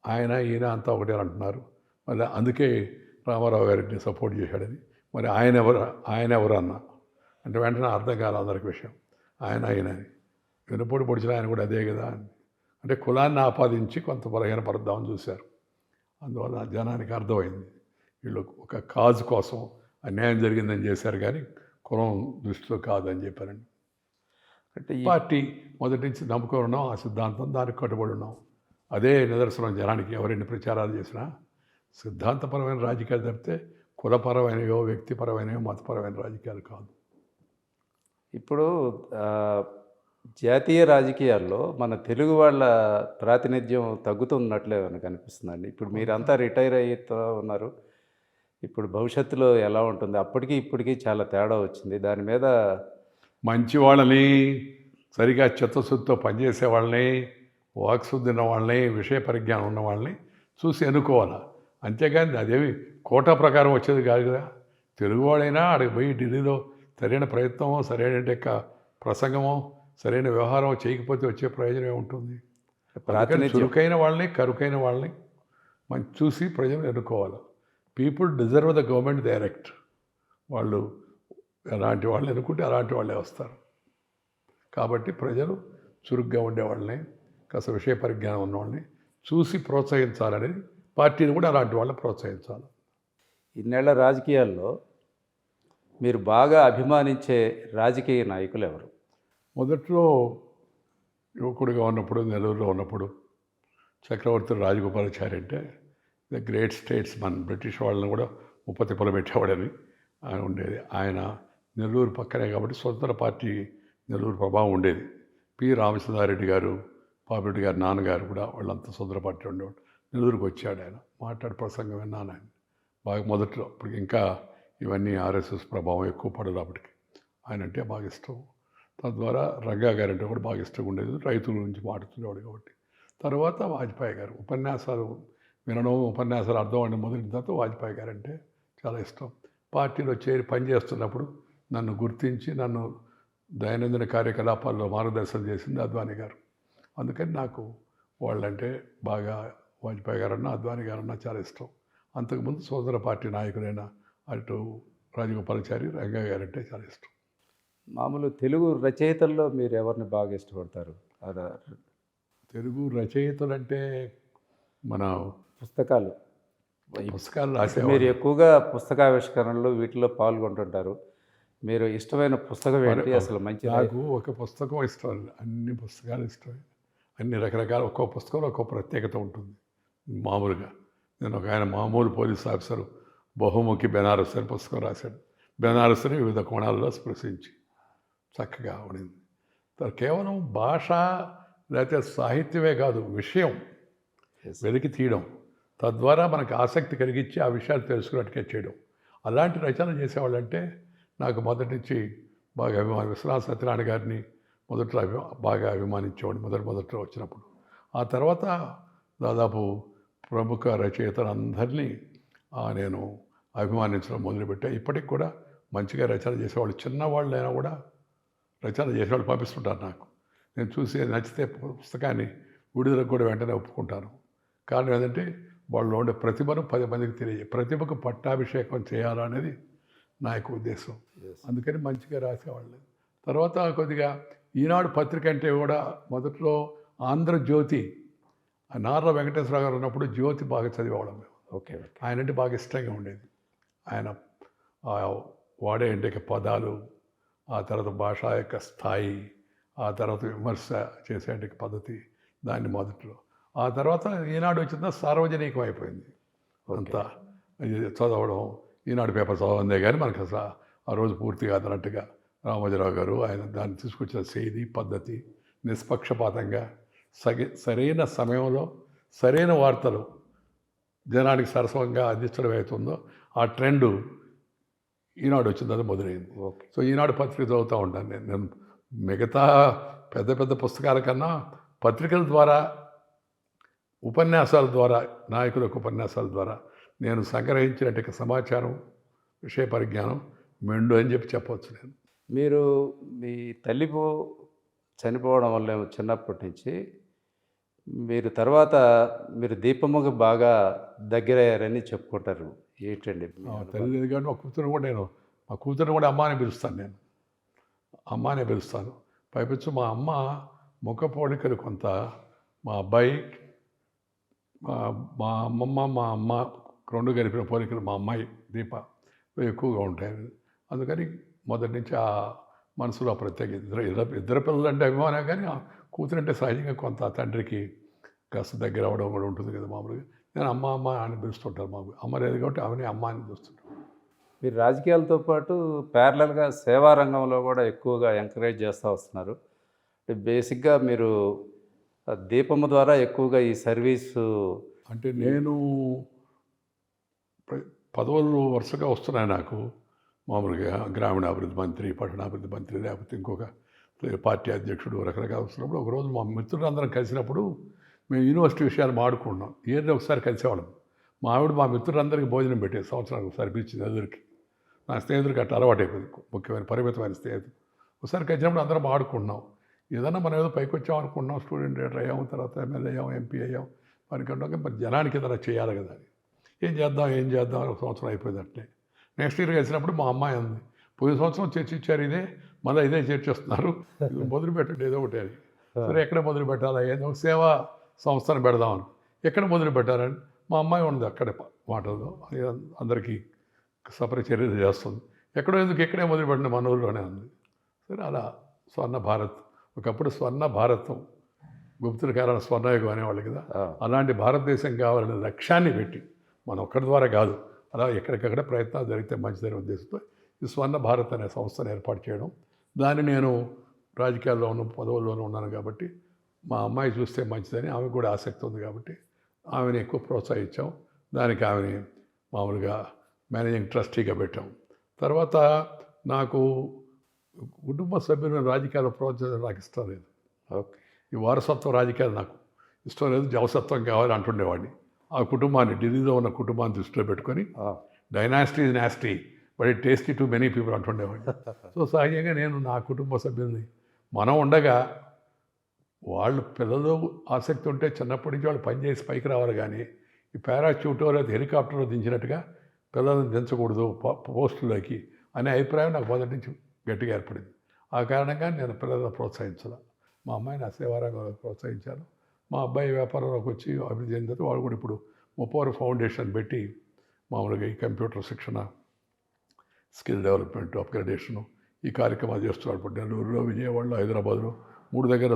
ఆయన ఈయన అంతా ఒకటే అంటున్నారు. మళ్ళీ అందుకే రామారావు గారిని సపోర్ట్ చేశాడని. మరి ఆయన ఎవరు అన్నా అంటే వెంటనే అర్థం కాదు అందరికి విషయం. ఆయన అని వెనుపోటు పొడిచిన ఆయన కూడా అదే కదా అని. అంటే కులాన్ని ఆపాదించి కొంత బలహీనపరుద్దామని చూశారు. అందువల్ల జనానికి అర్థమైంది వీళ్ళు ఒక కాజ్ కోసం అన్యాయం జరిగిందని చేశారు కానీ కులం దృష్టిలో కాదని చెప్పారండి. అంటే ఈ పార్టీ మొదటి నుంచి నమ్ముకొని ఉన్నాం, ఆ సిద్ధాంతం దానికి కట్టుబడి ఉన్నాం. అదే నిదర్శనం జనానికి. ఎవరెన్ని ప్రచారాలు చేసినా సిద్ధాంతపరమైన రాజకీయాలు తప్పితే కులపరమైనవో, వ్యక్తిపరమైనవో, మతపరమైన రాజకీయాలు కాదు. ఇప్పుడు జాతీయ రాజకీయాల్లో మన తెలుగు వాళ్ళ ప్రాతినిధ్యం తగ్గుతున్నట్లే మనకు అనిపిస్తుందండి. ఇప్పుడు మీరంతా రిటైర్ అయ్యితో ఉన్నారు. ఇప్పుడు భవిష్యత్తులో ఎలా ఉంటుంది? అప్పటికి ఇప్పటికీ చాలా తేడా వచ్చింది. దాని మీద మంచి వాళ్ళని, సరిగా చిత్తశుద్ధితో పనిచేసే వాళ్ళని, వాక్శుద్ధి ఉన్న వాళ్ళని, విషయ పరిజ్ఞానం ఉన్న వాళ్ళని చూసి ఎన్నుకోవాలి. అంతేగాని అదేమి కోటా ప్రకారం వచ్చేది కాదు కదా. తెలుగువాడైనా అక్కడికి పోయి ఢిల్లీలో సరైన ప్రయత్నమో, సరైన ప్రసంగమో, సరైన వ్యవహారం చేయకపోతే వచ్చే ప్రయోజనం ఏముంటుంది? చురుకైన వాళ్ళని, కరుకైన వాళ్ళని మంచి చూసి ప్రజలు ఎన్నుకోవాలి. People deserve the government they elect. వాళ్ళు ఎలాంటి వాళ్ళని ఎన్నుకుంటే అలాంటి వాళ్ళే వస్తారు. కాబట్టి ప్రజలు చురుగ్గా ఉండేవాళ్ళని, కాస్త విషయ పరిజ్ఞానం ఉన్నవాళ్ళని చూసి ప్రోత్సహించాలనేది పార్టీని కూడా అలాంటి వాళ్ళని ప్రోత్సహించాలి. ఇన్నేళ్ల రాజకీయాల్లో మీరు బాగా అభిమానించే రాజకీయ నాయకులు ఎవరు? మొదట్లో యువకుడిగా ఉన్నప్పుడు, నెల్లూరులో ఉన్నప్పుడు చక్రవర్తి రాజగోపాలాచారి అంటే the great states Mann. British వాళ్ళని కూడా ముప్పతిప్పలు పెట్టేవాడని ఆయన ఉండేది. ఆయన నెల్లూరు పక్కనే కాబట్టి స్వతంత్ర పార్టీ నెల్లూరు ప్రభావం ఉండేది. పి రామచంద్రారెడ్డి గారు, పాపిరెడ్డి గారి నాన్నగారు కూడా వాళ్ళంతా స్వతంత్ర పార్టీ ఉండేవాడు. నెల్లూరుకు వచ్చాడు ఆయన. మాట్లాడే ప్రసంగం విన్నాను ఆయన బాగా మొదట్లో. ఇప్పుడు ఇంకా ఇవన్నీ ఆర్ఎస్ఎస్ ప్రభావం ఎక్కువ పడదు. అప్పటికి ఆయన అంటే బాగా ఇష్టం. తద్వారా రంగా గారు అంటే కూడా బాగా ఇష్టంగా ఉండేది. రైతుల గురించి మాట్లాడుతుండేవాడు కాబట్టి. తర్వాత వాజ్పేయి గారు ఉపన్యాసాలు వినడం, ఉపన్యాసాలు అర్థం అవ్వడం మొదలైన తర్వాత వాజ్పేయి గారు అంటే చాలా ఇష్టం. పార్టీలో చేరి పనిచేస్తున్నప్పుడు నన్ను గుర్తించి నన్ను దైనందిన కార్యకలాపాల్లో మార్గదర్శనం చేసింది అద్వానీ గారు. అందుకని నాకు వాళ్ళంటే బాగా వాజ్పేయి గారన్నా, అద్వానీ గారన్నా చాలా ఇష్టం. అంతకుముందు స్వతంత్ర పార్టీ నాయకులైన అటు రాజగోపాలాచారి, రంగా గారు అంటే చాలా ఇష్టం. మామూలు తెలుగు రచయితల్లో మీరు ఎవరిని బాగా ఇష్టపడతారు? తెలుగు రచయితలు అంటే మన పుస్తకాలు రాసే మీరు ఎక్కువగా పుస్తకావిష్కరణలు వీటిలో పాల్గొంటుంటారు. మీరు ఇష్టమైన పుస్తకం ఏంటి? అసలు మంచి నాకు ఒక పుస్తకం ఇష్టం, అన్ని పుస్తకాలు ఇష్టమే. అన్ని రకరకాల ఒక్కో పుస్తకంలో ఒక్కో ప్రత్యేకత ఉంటుంది. మామూలుగా నేను ఒక ఆయన మామూలు పోలీస్ ఆఫీసరు బహుముఖి బెనారస్ అని పుస్తకం రాశాడు. బెనారస్ని వివిధ కోణాల్లో స్పృశించి చక్కగా ఉండింది. కేవలం భాష లేకపోతే సాహిత్యమే కాదు, విషయం వెలికి తీయడం, తద్వారా మనకు ఆసక్తి కలిగించి ఆ విషయాలు తెలుసుకున్నట్టుగా చేయడం, అలాంటి రచన చేసేవాళ్ళంటే నాకు మొదటి నుంచి బాగా అభిమానం. విశ్వనాథ సత్యనారాయణ గారిని మొదట్లో బాగా అభిమానించేవాడిని మొదట్లో వచ్చినప్పుడు. ఆ తర్వాత దాదాపు ప్రముఖ రచయితలందరినీ నేను అభిమానించడం మొదలుపెట్టా. ఇప్పటికి కూడా మంచిగా రచన చేసేవాళ్ళు, చిన్నవాళ్ళు అయినా కూడా రచన చేసేవాళ్ళు పంపిస్తుంటారు నాకు. నేను చూసి నచ్చితే పుస్తకాన్ని విడుదలకు కూడా వెంటనే ఒప్పుకుంటాను. కారణం ఏంటంటే వాళ్ళు ఉండే ప్రతిభను 10 మందికి ప్రతిభకు పట్టాభిషేకం చేయాలనేది నా యొక్క ఉద్దేశం. అందుకని మంచిగా రాసేవాళ్ళు. తర్వాత కొద్దిగా ఈనాడు పత్రిక అంటే కూడా మొదట్లో ఆంధ్రజ్యోతి, నార్ల వెంకటేశ్వరరావు గారు ఉన్నప్పుడు జ్యోతి బాగా చదివేవాళ్ళం మేము. ఓకే. ఆయన అంటే బాగా ఇష్టంగా ఉండేది. ఆయన వాడే అంటే పదాలు, ఆ తర్వాత భాష యొక్క స్థాయి, ఆ తర్వాత విమర్శ చేసే పద్ధతి, దాన్ని మొదట్లో. ఆ తర్వాత ఈనాడు వచ్చిందా సార్వజనికం అయిపోయింది. అంతా చదవడం, ఈనాడు పేపర్ చదవందే కానీ మనకు అసలు ఆ రోజు పూర్తిగా అదనట్టుగా రామోజీరావు గారు ఆయన దాన్ని తీసుకొచ్చిన శైలి, పద్ధతి, నిష్పక్షపాతంగా సరైన సమయంలో సరైన వార్తలు జనానికి సరసంగా అందించడం అవుతుందో ఆ ట్రెండు ఈనాడు వచ్చిందని మొదలైంది. ఓకే. సో ఈనాడు పత్రిక చదువుతూ ఉంటాను నేను మిగతా పెద్ద పెద్ద పుస్తకాల కన్నా పత్రికల ద్వారా, ఉపన్యాసాల ద్వారా, నాయకులకు ఉపన్యాసాల ద్వారా నేను సంగ్రహించినట్టు సమాచారం, విషయ పరిజ్ఞానం మెండు అని చెప్పవచ్చు. మీరు మీ తల్లి చనిపోవడం వల్ల చిన్నప్పటి నుంచి మీరు తర్వాత మీరు దీపమ్మకు బాగా దగ్గరయ్యారని చెప్పుకుంటారు. ఏంటండి? తల్లి కానీ మా కూతురు కూడా మా కూతురుని కూడా అమ్మ అని పిలుస్తాను. నేను అమ్మ అనే పిలుస్తాను. పైపించు మా అమ్మ ముఖ పోలికలు కొంత, మా అబ్బాయి, మా అమ్మమ్మ, మా అమ్మ రెండు కలిపిన పోలికలు మా అమ్మాయి దీప ఎక్కువగా ఉంటాయి. అందుకని మొదటి నుంచి ఆ మనసులో ప్రత్యేక ఇద్దరు పిల్లలు అంటే అభిమానం, కానీ కూతురు అంటే సహజంగా కొంత తండ్రికి కాస్త దగ్గర అవ్వడం కూడా ఉంటుంది కదా మామూలుగా. నేను అమ్మ అమ్మ అని పిలుస్తుంటాను. మాకు అమ్మ లేదు కాబట్టి ఆమెనే అమ్మ అని పిలుస్తుంటాను. మీరు రాజకీయాలతో పాటు ప్యారలల్గా సేవా రంగంలో కూడా ఎక్కువగా ఎంకరేజ్ చేస్తూ వస్తున్నారు. బేసిక్గా మీరు దీపమ్మ ద్వారా ఎక్కువగా ఈ సర్వీసు అంటే నేను పదవులు వరుసగా వస్తున్నాయి నాకు. మామూలుగా గ్రామీణాభివృద్ధి మంత్రి, పట్టణాభివృద్ధి మంత్రి, లేకపోతే ఇంకొక పార్టీ అధ్యక్షుడు, రకరకాల వస్తున్నప్పుడు ఒకరోజు మా మిత్రులందరం కలిసినప్పుడు మేము యూనివర్సిటీ విషయాలు మాడుకుంటున్నాం. ఏదో ఒకసారి కలిసేవాళ్ళం. మా ఆవిడ మా మిత్రులందరికీ భోజనం పెట్టేది సంవత్సరానికి ఒకసారి పిలిచింది. ఎదురికి నా స్నేహితుడికి అట్లా అలవాటు అయిపోయింది, ముఖ్యమైన పరిమితమైన స్నేహితుడు. ఒకసారి కలిసినప్పుడు అందరం ఆడుకుంటున్నాం. ఏదన్నా మనం ఏదో పైకి వచ్చాం అనుకుంటున్నాం, స్టూడెంట్ లీడర్ అయ్యాం, తర్వాత ఎమ్మెల్యే అయ్యాం, ఎంపీ అయ్యాం, మనకంటే మరి జనానికి ఏదైనా చేయాలి కదా అని. ఏం చేద్దాం ఒక సంవత్సరం అయిపోయింది. అట్లే నెక్స్ట్ ఇయర్ కలిసినప్పుడు మా అమ్మాయి అంది, పోయిన సంవత్సరం చర్చించారు ఇదే, మళ్ళీ ఇదే చర్చిస్తున్నారు, మొదలు పెట్టండి ఏదో ఒకటి అని. సరే ఎక్కడ మొదలు పెట్టాలా, ఏదో ఒక సేవా సంస్థను పెడదామని. ఎక్కడ మొదలు పెట్టారని మా అమ్మాయి ఉంది అక్కడే మాటల్లో, అందరికీ సపరి చర్యలు చేస్తుంది. ఎక్కడో ఎందుకు ఇక్కడే మొదలు పెట్టిన మన ఊళ్ళోనే ఉంది. సరే అలా స్వర్ణ భారత్, ఒకప్పుడు స్వర్ణ భారతం, గుప్తుల కారణ స్వర్ణయుగం అనేవాళ్ళు కదా, అలాంటి భారతదేశం కావాలనే లక్ష్యాన్ని పెట్టి మనం ఒక్కడి ద్వారా కాదు, అలా ఎక్కడికక్కడ ప్రయత్నాలు జరిగితే మంచిదనే ఉద్దేశంతో ఈ స్వర్ణ భారత్ అనే సంస్థను ఏర్పాటు చేయడం. దాన్ని నేను రాజకీయాల్లో ఉన్న పదవుల్లోనూ ఉన్నాను కాబట్టి మా అమ్మాయి చూస్తే మంచిదని, ఆమెకు కూడా ఆసక్తి ఉంది కాబట్టి ఆమెను ఎక్కువ ప్రోత్సహించాం. దానికి ఆమెని మామూలుగా మేనేజింగ్ ట్రస్టీగా పెట్టాం. తర్వాత నాకు కుటుంబ సభ్యులను రాజకీయాలు ప్రోత్సహించడం నాకు ఇష్టం లేదు. ఓకే. ఈ వారసత్వ రాజకీయాలు నాకు ఇష్టం లేదు, జవసత్వం కావాలి అంటుండేవాడిని. ఆ కుటుంబాన్ని, ఢిల్లీలో ఉన్న కుటుంబాన్ని దృష్టిలో పెట్టుకొని dynasty is nasty but it tasty to many people అంటుండేవాడిని. సో సహజంగా నేను నా కుటుంబ సభ్యుల్ని, మనం ఉండగా వాళ్ళు పిల్లలు ఆసక్తి ఉంటే చిన్నప్పటి నుంచి వాళ్ళు పనిచేసి పైకి రావాలి, కానీ ఈ పారాచూటో లేదా హెలికాప్టర్లో దించినట్టుగా పిల్లల్ని దించకూడదు పోస్టుల్లోకి అనే అభిప్రాయం నాకు మొదటి నుంచి గట్టిగా ఏర్పడింది. ఆ కారణంగా నేను పిల్లలను ప్రోత్సహించాలి. మా అమ్మాయిని సేవారంగంలో ప్రోత్సహించాను. మా అబ్బాయి వ్యాపారంలోకి వచ్చి అభివృద్ధి చెందిన తర్వాత వాడు కూడా ఇప్పుడు ముప్పవర్ ఫౌండేషన్ పెట్టి మామూలుగా ఈ కంప్యూటర్ శిక్షణ, స్కిల్ డెవలప్మెంట్, అప్గ్రేడేషను ఈ కార్యక్రమాలు చేస్తున్నాడు. ఇప్పుడు నెల్లూరులో, విజయవాడలో, హైదరాబాద్లో 3 దగ్గర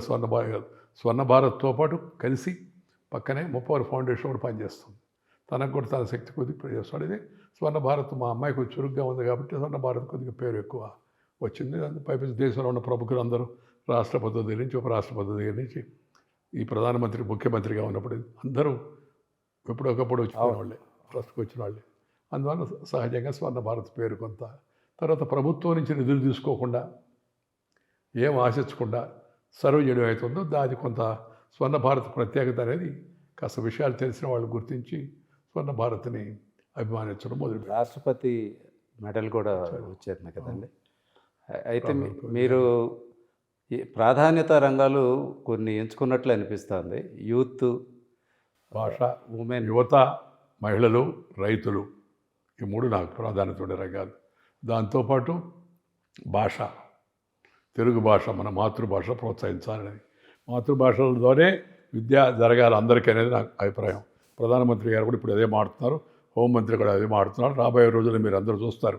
స్వర్ణ భారత్తో పాటు కలిసి పక్కనే ముప్పవర్ ఫౌండేషన్ కూడా పనిచేస్తుంది. తనకు కూడా తన శక్తి కొద్ది చేస్తాడు. ఇది స్వర్ణ భారత్ మా అమ్మాయి కొంచెం చురుగ్గా ఉంది కాబట్టి స్వర్ణ భారత్ కొద్దిగా పేరు ఎక్కువ వచ్చింది. పైపేసి దేశంలో ఉన్న ప్రముఖులందరూ రాష్ట్రపతి దగ్గర నుంచి ఉపరాష్ట్రపతి దగ్గర నుంచి ఈ ప్రధానమంత్రి ముఖ్యమంత్రిగా ఉన్నప్పుడు అందరూ ఎప్పుడొకప్పుడు వచ్చిన వాళ్ళే, ట్రస్ట్కి వచ్చిన వాళ్ళే. అందువల్ల సహజంగా స్వర్ణ భారత్ పేరు కొంత. తర్వాత ప్రభుత్వం నుంచి నిధులు తీసుకోకుండా ఏం ఆశించకుండా సర్వ్ చేయడం అవుతుందో అది కొంత స్వర్ణ భారత్ ప్రత్యేకత అనేది కాస్త విషయాలు తెలిసిన వాళ్ళు గుర్తించి స్వర్ణ భారత్ని అభిమానించడం మొదలుపెట్టారు. రాష్ట్రపతి మెడల్ కూడా వచ్చేది కదండి. అయితే మీరు ఈ ప్రాధాన్యత రంగాలు కొన్ని ఎంచుకున్నట్లు అనిపిస్తుంది. యూత్, భాష, ఉమెన్, యువత, మహిళలు, రైతులు, ఈ మూడు నాకు ప్రాధాన్యత ఉండే రంగాలు. దాంతోపాటు భాష, తెలుగు భాష మన మాతృభాష ప్రోత్సహించాలని, మాతృభాషలతోనే విద్య జరగాలి అందరికీ అనేది నాకు అభిప్రాయం. ప్రధానమంత్రి గారు కూడా ఇప్పుడు అదే మాడుతున్నారు, హోంమంత్రి కూడా అదే మాడుతున్నారు. రాబోయే రోజుల్లో మీరు అందరూ చూస్తారు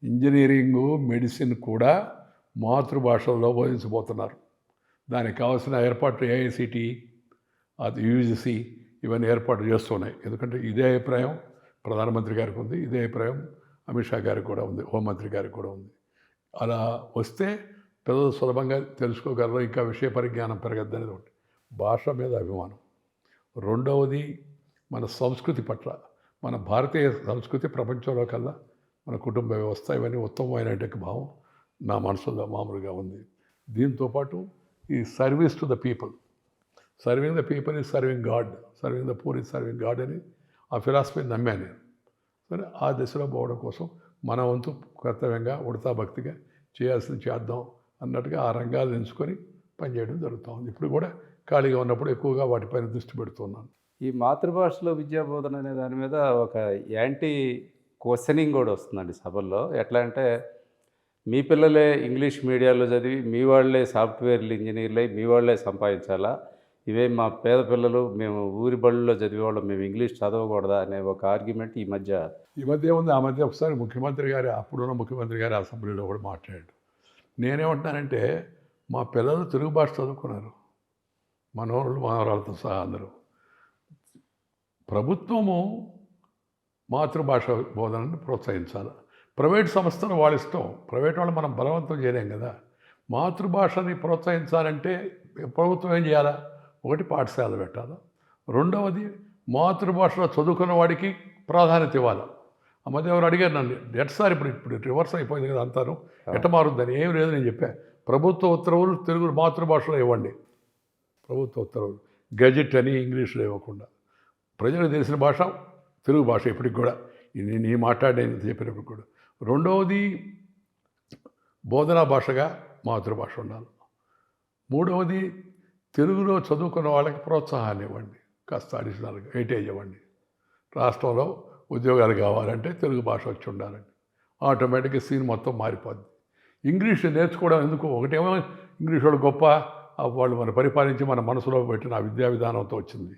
ఇంజనీరింగు, మెడిసిన్ కూడా మాతృభాషల్లో బోధించబోతున్నారు. దానికి కావాల్సిన ఏర్పాట్లు ఏఐసిటి, అది యూజిసి ఇవన్నీ ఏర్పాటు చేస్తున్నాయి. ఎందుకంటే ఇదే అభిప్రాయం ప్రధానమంత్రి గారికి ఉంది, ఇదే అభిప్రాయం అమిత్ షా గారికి కూడా ఉంది, హోంమంత్రి గారికి కూడా ఉంది. అలా వస్తే పిల్లలు సులభంగా తెలుసుకోగలరు, ఇంకా విషయ పరిజ్ఞానం పెరగద్దు అనేది ఒకటి. భాష మీద అభిమానం. రెండవది మన సంస్కృతి పట్ల, మన భారతీయ సంస్కృతి ప్రపంచంలో కల్లా మన కుటుంబ వ్యవస్థ ఇవన్నీ ఉత్తమమైనటువంటి భావం నా మనసులో మామూలుగా ఉంది. దీంతోపాటు ఈ service to the people, serving the people is serving God, serving the poor is serving God అని ఆ ఫిలాసఫీని నమ్మాను నేను. సరే, ఆ దిశలో పోవడం కోసం మన వంతు కర్తవ్యంగా ఉడతా భక్తిగా చేయాల్సింది చేద్దాం అన్నట్టుగా ఆ రంగాలు ఎంచుకొని పనిచేయడం జరుగుతూ ఉంది. ఇప్పుడు కూడా ఖాళీగా ఉన్నప్పుడు ఎక్కువగా వాటిపైన దృష్టి పెడుతున్నాను. ఈ మాతృభాషలో విద్యాబోధన అనే దాని మీద ఒక యాంటీ క్వశ్చనింగ్ కూడా వస్తుందండి సభల్లో. ఎట్లా అంటే మీ పిల్లలే ఇంగ్లీష్ మీడియాలో చదివి మీ వాళ్ళే సాఫ్ట్వేర్లు ఇంజనీర్లు అయి మీ వాళ్ళే సంపాదించాలా, ఇవే మా పేద పిల్లలు మేము ఊరి బళ్ళలో చదివేవాళ్ళం, మేము ఇంగ్లీష్ చదవకూడదా అనే ఒక ఆర్గ్యుమెంట్ ఈ మధ్య ఉంది. ఆ మధ్య ఒకసారి ముఖ్యమంత్రి గారు, అప్పుడున్న ముఖ్యమంత్రి గారు అసెంబ్లీలో కూడా మాట్లాడాడు. నేనేమంటున్నానంటే మా పిల్లలు తెలుగు భాష చదువుకున్నారు, మనోళ్ళు మనవరాలతో సహా అందరూ. ప్రభుత్వము మాతృభాష బోధనని ప్రోత్సహించాలి. ప్రైవేట్ సంస్థలు వాళ్ళ ఇష్టం, ప్రైవేట్ వాళ్ళు మనం బలవంతం చేయలేం కదా. మాతృభాషని ప్రోత్సహించాలంటే ప్రభుత్వం ఏం చేయాలా? ఒకటి పాఠశాల పెట్టాలి, రెండవది మాతృభాషలో చదువుకున్న వాడికి ప్రాధాన్యత ఇవ్వాలి. ఆ మధ్య ఎవరు అడిగారు నన్ను, ఎట్సారి ఇప్పుడు రివర్స్ అయిపోయింది కదా అంతాను, ఎట్ట మారుద్దని. ఏం లేదు, నేను చెప్పా ప్రభుత్వ ఉత్తర్వులు తెలుగు మాతృభాషలో ఇవ్వండి. ప్రభుత్వ ఉత్తర్వులు గెజెట్ అని ఇంగ్లీష్లో ఇవ్వకుండా ప్రజలకు తెలిసిన భాష తెలుగు భాష ఇప్పటికి కూడా, నేను మాట్లాడేది చెప్పినప్పుడు కూడా. రెండవది బోధనా భాషగా మాతృభాష ఉండాలి. మూడవది తెలుగులో చదువుకున్న వాళ్ళకి ప్రోత్సాహాన్ని ఇవ్వండి, కాస్త అడిషనల్గా వెయిటేజ్ ఇవ్వండి. రాష్ట్రంలో ఉద్యోగాలు కావాలంటే తెలుగు భాష వచ్చి ఉండాలండి. ఆటోమేటిక్గా సీన్ మొత్తం మారిపోద్ది. ఇంగ్లీష్ నేర్చుకోవడం ఎందుకు? ఒకటేమో ఇంగ్లీష్ వాళ్ళు గొప్ప, వాళ్ళు మన పరిపాలించి మన మనసులో పెట్టిన ఆ విద్యా విధానంతో వచ్చింది.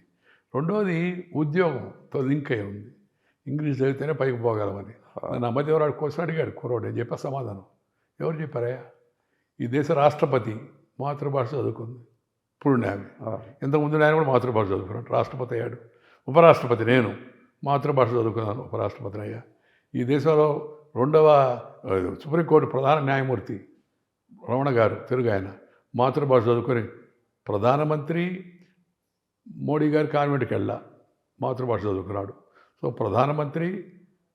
రెండోది ఉద్యోగంతో లింక్ అయి ఉంది. ఇంగ్లీష్ చదివితేనే పైకి పోగలమని. నా మధ్య ఎవరు క్వశ్చన్ అడిగాడు కుర్రోడు, నేను చెప్పే సమాధానం ఎవరు చెప్పారయ్యా? ఈ దేశ రాష్ట్రపతి మాతృభాష చదువుకుంది, ఇప్పుడు ఆమె. ఇంతకుముందు ఆయన కూడా మాతృభాష చదువుకున్నాడు, రాష్ట్రపతి అయ్యాడు. ఉపరాష్ట్రపతి నేను మాతృభాష చదువుకున్నాను, ఉపరాష్ట్రపతిని అయ్యా. ఈ దేశంలో రెండవ సుప్రీంకోర్టు ప్రధాన న్యాయమూర్తి రమణ గారు, తెలుగు ఆయన, మాతృభాష చదువుకొని ప్రధానమంత్రి మోడీ గారి కాన్వెంట్కి వెళ్ళా, మాతృభాష చదువుకున్నాడు. సో ప్రధానమంత్రి,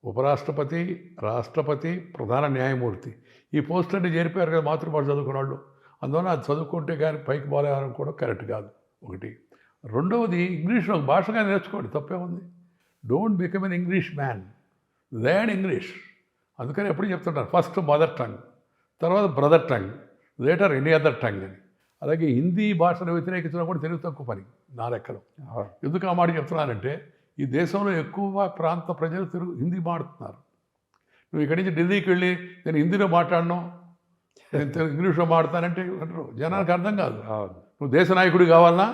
ఉపరాష్ట్రపతి, రాష్ట్రపతి, ప్రధాన న్యాయమూర్తి ఈ పోస్టులన్నీ చేరిపోయారు కదా మాతృభాష చదువుకున్న వాళ్ళు. అందువల్ల అది చదువుకుంటే కానీ పైకి పోలేవడం కూడా కరెక్ట్ కాదు ఒకటి. రెండవది ఇంగ్లీష్లో ఒక భాషగా నేర్చుకోండి, తప్పే ఉంది. Don't become an English man, learn English. అందుకని ఎప్పుడు చెప్తుంటారు, ఫస్ట్ మదర్ టంగ్, తర్వాత brother tongue, later any other tongue అని. అలాగే హిందీ భాషను వ్యతిరేకించడం కూడా తెలుగు తక్కువ పని నా లెక్కలో. ఎందుకు ఆ మాట చెప్తున్నానంటే ఈ దేశంలో ఎక్కువ ప్రాంత ప్రజలు హిందీ మాట్లాడుతున్నారు. నువ్వు ఇక్కడి నుంచి ఢిల్లీకి వెళ్ళి నేను హిందీలో మాట్లాడను, నేను ఇంగ్లీష్లో మాట్లాడతానంటే అంటారు, జనానికి అర్థం కాదు. నువ్వు దేశ నాయకుడు కావాలన్నా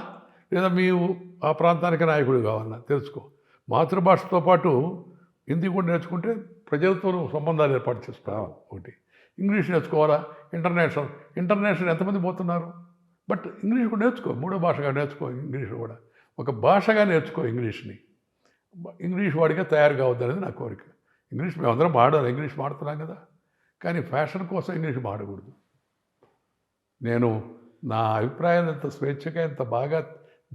లేదా ఆ ప్రాంతానికి నాయకుడు కావాలన్నా తెలుసుకో. మాతృభాషతో పాటు హిందీ కూడా నేర్చుకుంటే ప్రజలతో సంబంధాలు ఏర్పాటు చేస్తావు. ఒకటి ఇంగ్లీష్ నేర్చుకోవాలా, ఇంటర్నేషనల్ ఎంతమంది పోతున్నారు. బట్ ఇంగ్లీష్ కూడా నేర్చుకో, మూడో భాషగా నేర్చుకో. ఇంగ్లీష్ కూడా ఒక భాషగా నేర్చుకో ఇంగ్లీష్ని. ఇంగ్లీష్ వాడిగా తయారు కావద్దనేది నా కోరిక. ఇంగ్లీష్ మేమందరం వాడాలి, ఇంగ్లీష్ వాడుతున్నాం కదా. కానీ ఫ్యాషన్ కోసం ఇంగ్లీష్ వాడకూడదు. నేను నా అభిప్రాయాన్ని ఇంత స్వేచ్ఛగా ఇంత బాగా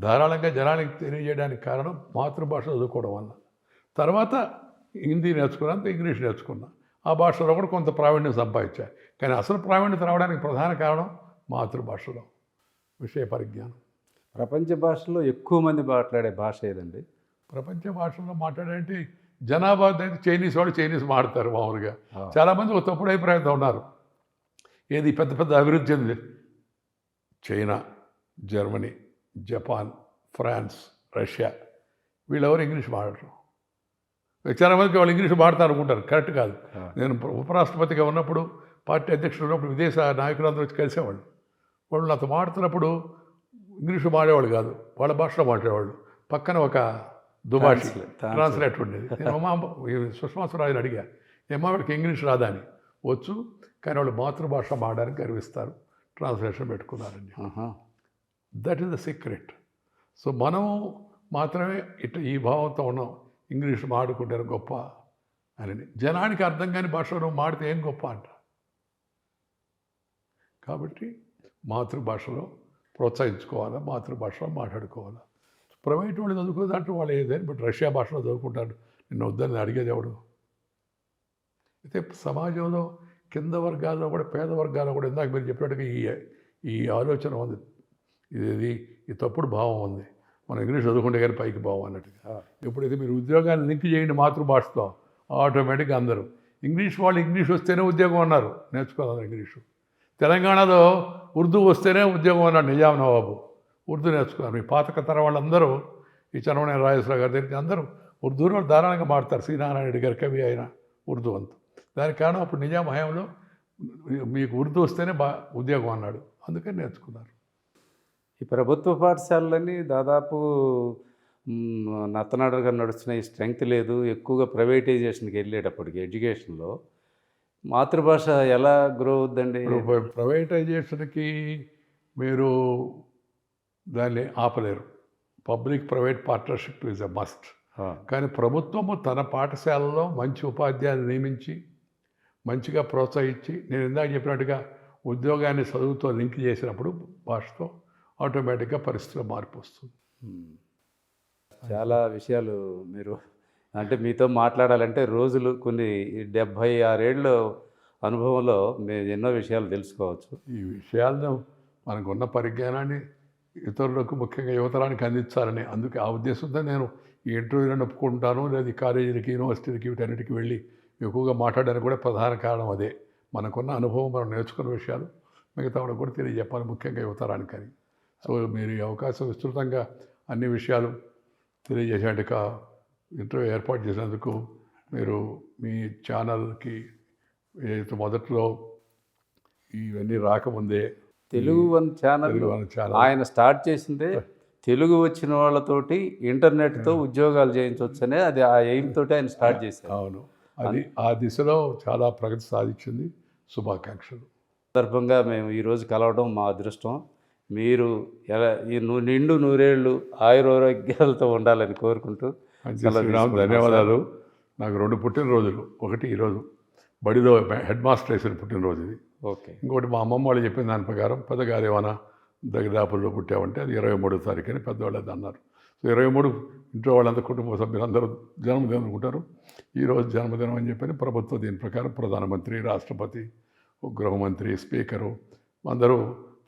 ధారాళంగా జనానికి తెలియజేయడానికి కారణం మాతృభాష చదువుకోవడం వల్ల. తర్వాత హిందీ నేర్చుకున్నాను, ఇంగ్లీష్ నేర్చుకున్నా. ఆ భాషలో కూడా కొంత ప్రావీణ్యం సంపాదించా. కానీ అసలు ప్రావీణ్యత రావడానికి ప్రధాన కారణం మాతృభాషలో విషయ పరిజ్ఞానం. ప్రపంచ భాషలో ఎక్కువ మంది మాట్లాడే భాష ఏదండి? ప్రపంచ భాషలో మాట్లాడేంటి జనాభా అయితే చైనీస్ వాళ్ళు చైనీస్ మాట్లాడతారు మామూలుగా. చాలామంది ఒక తప్పుడు అభిప్రాయంతో ఉన్నారు. ఏది పెద్ద పెద్ద అభివృద్ధి చెంది China, Germany, Japan, France, Russia వీళ్ళెవరు ఇంగ్లీష్ మాట్లాడరు. చాలామందికి వాళ్ళు ఇంగ్లీష్ మాట్లాడతారు అనుకుంటారు. కరెక్ట్ కాదు. నేను ఉపరాష్ట్రపతిగా ఉన్నప్పుడు, పార్టీ అధ్యక్షుడు ఉన్నప్పుడు విదేశ నాయకులందరూ వచ్చి కలిసేవాళ్ళు. వాళ్ళు నాతో మాట్లాడుతున్నప్పుడు ఇంగ్లీషు మాడేవాళ్ళు కాదు, వాళ్ళ భాషలో మాట్లాడేవాళ్ళు. పక్కన ఒక దుబాషి ట్రాన్స్లేటర్ ఉండేది. నేను సుష్మా స్వరాజ్ని అడిగా, ఏమా వాడికి ఇంగ్లీష్ రాదా అని. వచ్చు, కానీ వాళ్ళు మాతృభాష మాడడానికి గర్విస్తారు, ట్రాన్స్లేషన్ పెట్టుకున్నారని. That is the secret. So మనం మాత్రమే ఇట్లా ఈ భావంతో ఉన్నాం, ఇంగ్లీష్ మాడుకుంటారు గొప్ప అని. జనానికి అర్థం కాని భాషలో నువ్వు మాడితే ఏం గొప్ప అంట. కాబట్టి మాతృభాషలో ప్రోత్సహించుకోవాలా, మాతృభాషలో మాట్లాడుకోవాలా. ప్రైవేట్ వాళ్ళు చదువుకునే దాంట్లో వాళ్ళు ఏదైనా బట్ రష్యా భాషలో చదువుకుంటారు. నిన్ను వద్దని అడిగేది ఎవడు? అయితే సమాజంలో కింద వర్గాల్లో కూడా, పేద వర్గాల్లో కూడా ఇందాక మీరు చెప్పినట్టుగా ఈ ఆలోచన ఉంది, ఇది ఈ తప్పుడు భావం ఉంది. మనం ఇంగ్లీష్ చదువుకుంటే కానీ పైకి భావం అన్నట్టుగా. ఎప్పుడైతే మీరు ఉద్యోగాన్ని లింక్ చేయండి మాతృభాషతో, ఆటోమేటిక్గా అందరూ ఇంగ్లీష్ వాళ్ళు ఇంగ్లీష్ వస్తేనే ఉద్యోగం అన్నారు, నేర్చుకోవాలి ఇంగ్లీషు. తెలంగాణలో ఉర్దూ వస్తేనే ఉద్యోగం అన్నాడు నిజాం నవాబు. ఉర్దూ నేర్చుకున్నారు. ఈ పాతక తరం వాళ్ళందరూ, ఈ చనమనేని రాజేశ్వరరావు గారి దగ్గరికి అందరూ ఉర్దూలో ధారాళంగా మాడతారు. శ్రీనారాయణ రెడ్డి గారి కవి అయిన ఉర్దూ అంతా. దానికి కారణం అప్పుడు నిజాం హయాంలో మీకు ఉర్దూ వస్తేనే ఉద్యోగం అన్నాడు, అందుకని నేర్చుకున్నారు. ఈ ప్రభుత్వ పాఠశాలలన్నీ దాదాపు నత్తనాడుగా నడుస్తున్న ఈ స్ట్రెంగ్త్ లేదు, ఎక్కువగా ప్రైవేటైజేషన్కి వెళ్ళేటప్పటికి ఎడ్యుకేషన్లో మాతృభాష ఎలా గ్రో అవుద్దండి? ప్రైవేటైజేషన్కి మీరు దాన్ని ఆపలేరు. Public private partnership is a must. కానీ ప్రభుత్వము తన పాఠశాలలో మంచి ఉపాధ్యాయులు నియమించి మంచిగా ప్రోత్సహించి, నేను ఇందాక చెప్పినట్టుగా ఉద్యోగాన్ని చదువుతో లింక్ చేసినప్పుడు భాషతో ఆటోమేటిక్గా పరిస్థితిలో మార్పు వస్తుంది. చాలా విషయాలు మీరు అంటే మీతో మాట్లాడాలంటే రోజులు కొన్ని 76 ఏళ్ళ అనుభవంలో మేము ఎన్నో విషయాలు తెలుసుకోవచ్చు. ఈ విషయాలను మనకున్న పరిజ్ఞానాన్ని ఇతరులకు, ముఖ్యంగా యువతరానికి అందించాలని, అందుకే ఆ ఉద్దేశంతో నేను ఈ ఇంటర్వ్యూలను ఒప్పుకుంటాను, లేదా ఈ కాలేజీలకి, యూనివర్సిటీలకి, వీటన్నిటికి వెళ్ళి ఎక్కువగా మాట్లాడడానికి కూడా ప్రధాన కారణం అదే. మనకున్న అనుభవం, మనం నేర్చుకున్న విషయాలు మిగతా వాళ్ళకి కూడా తెలియజెప్పాలి, ముఖ్యంగా యువతరానికని. సో మీరు ఈ అవకాశం విస్తృతంగా అన్ని విషయాలు తెలియజేసేట్టుగా ఇంటర్వ్యూ ఏర్పాటు చేసినందుకు మీరు మీ ఛానల్కి ఏదైతే మొదట్లో ఇవన్నీ రాకముందే తెలుగు వన్ ఛానల్ ఆయన స్టార్ట్ చేసిందే తెలుగు వచ్చిన వాళ్ళతోటి ఇంటర్నెట్తో ఉద్యోగాలు చేయించవచ్చనే, అది ఆ ఎయిమ్ తోటి ఆయన స్టార్ట్ చేశారు. అవును, అది ఆ దిశలో చాలా ప్రగతి సాధించింది. శుభాకాంక్షలు. సందర్భంగా మేము ఈరోజు కలవడం మా అదృష్టం. మీరు ఎలా ఈ నిండు నూరేళ్ళు ఆయురారోగ్యాలతో ఉండాలని కోరుకుంటూ ధన్యవాదాలు. నాకు 2 పుట్టినరోజులు. ఒకటి ఈరోజు బడిలో హెడ్ మాస్టర్ వేసిన పుట్టినరోజు ఇది. ఓకే. ఇంకోటి మా అమ్మమ్మ వాళ్ళు చెప్పిన దాని ప్రకారం పెద్దగారు ఏమైనా దరిదాపుల్లో పుట్టామంటే అది 23వ తారీఖుని పెద్దవాళ్ళు అది అన్నారు. సో 23 ఇంట్లో వాళ్ళంతా కుటుంబ సభ్యులందరూ జన్మదినం అనుకుంటారు. ఈరోజు జన్మదినం అని చెప్పని ప్రభుత్వం దీని ప్రకారం ప్రధానమంత్రి, రాష్ట్రపతి, గృహమంత్రి, స్పీకరు అందరూ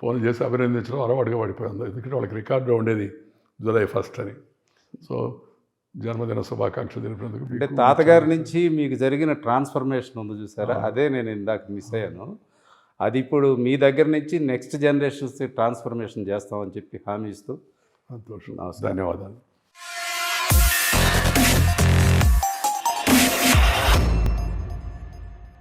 ఫోన్ చేసి అభినందించడం అలవాటుగా పడిపోయింది. ఎందుకంటే వాళ్ళకి రికార్డులో ఉండేది జూలై 1 అని. సో జన్మదిన శుభాకాంక్షలు తెలిపినందుకు. అంటే తాతగారి నుంచి మీకు జరిగిన ట్రాన్స్ఫర్మేషన్ ఉంది చూసారా, అదే నేను ఇందాక మిస్ అయ్యాను. అది ఇప్పుడు మీ దగ్గర నుంచి నెక్స్ట్ జనరేషన్స్ ట్రాన్స్ఫర్మేషన్ చేస్తామని చెప్పి హామీ ఇస్తూ సంతోషం. ధన్యవాదాలు.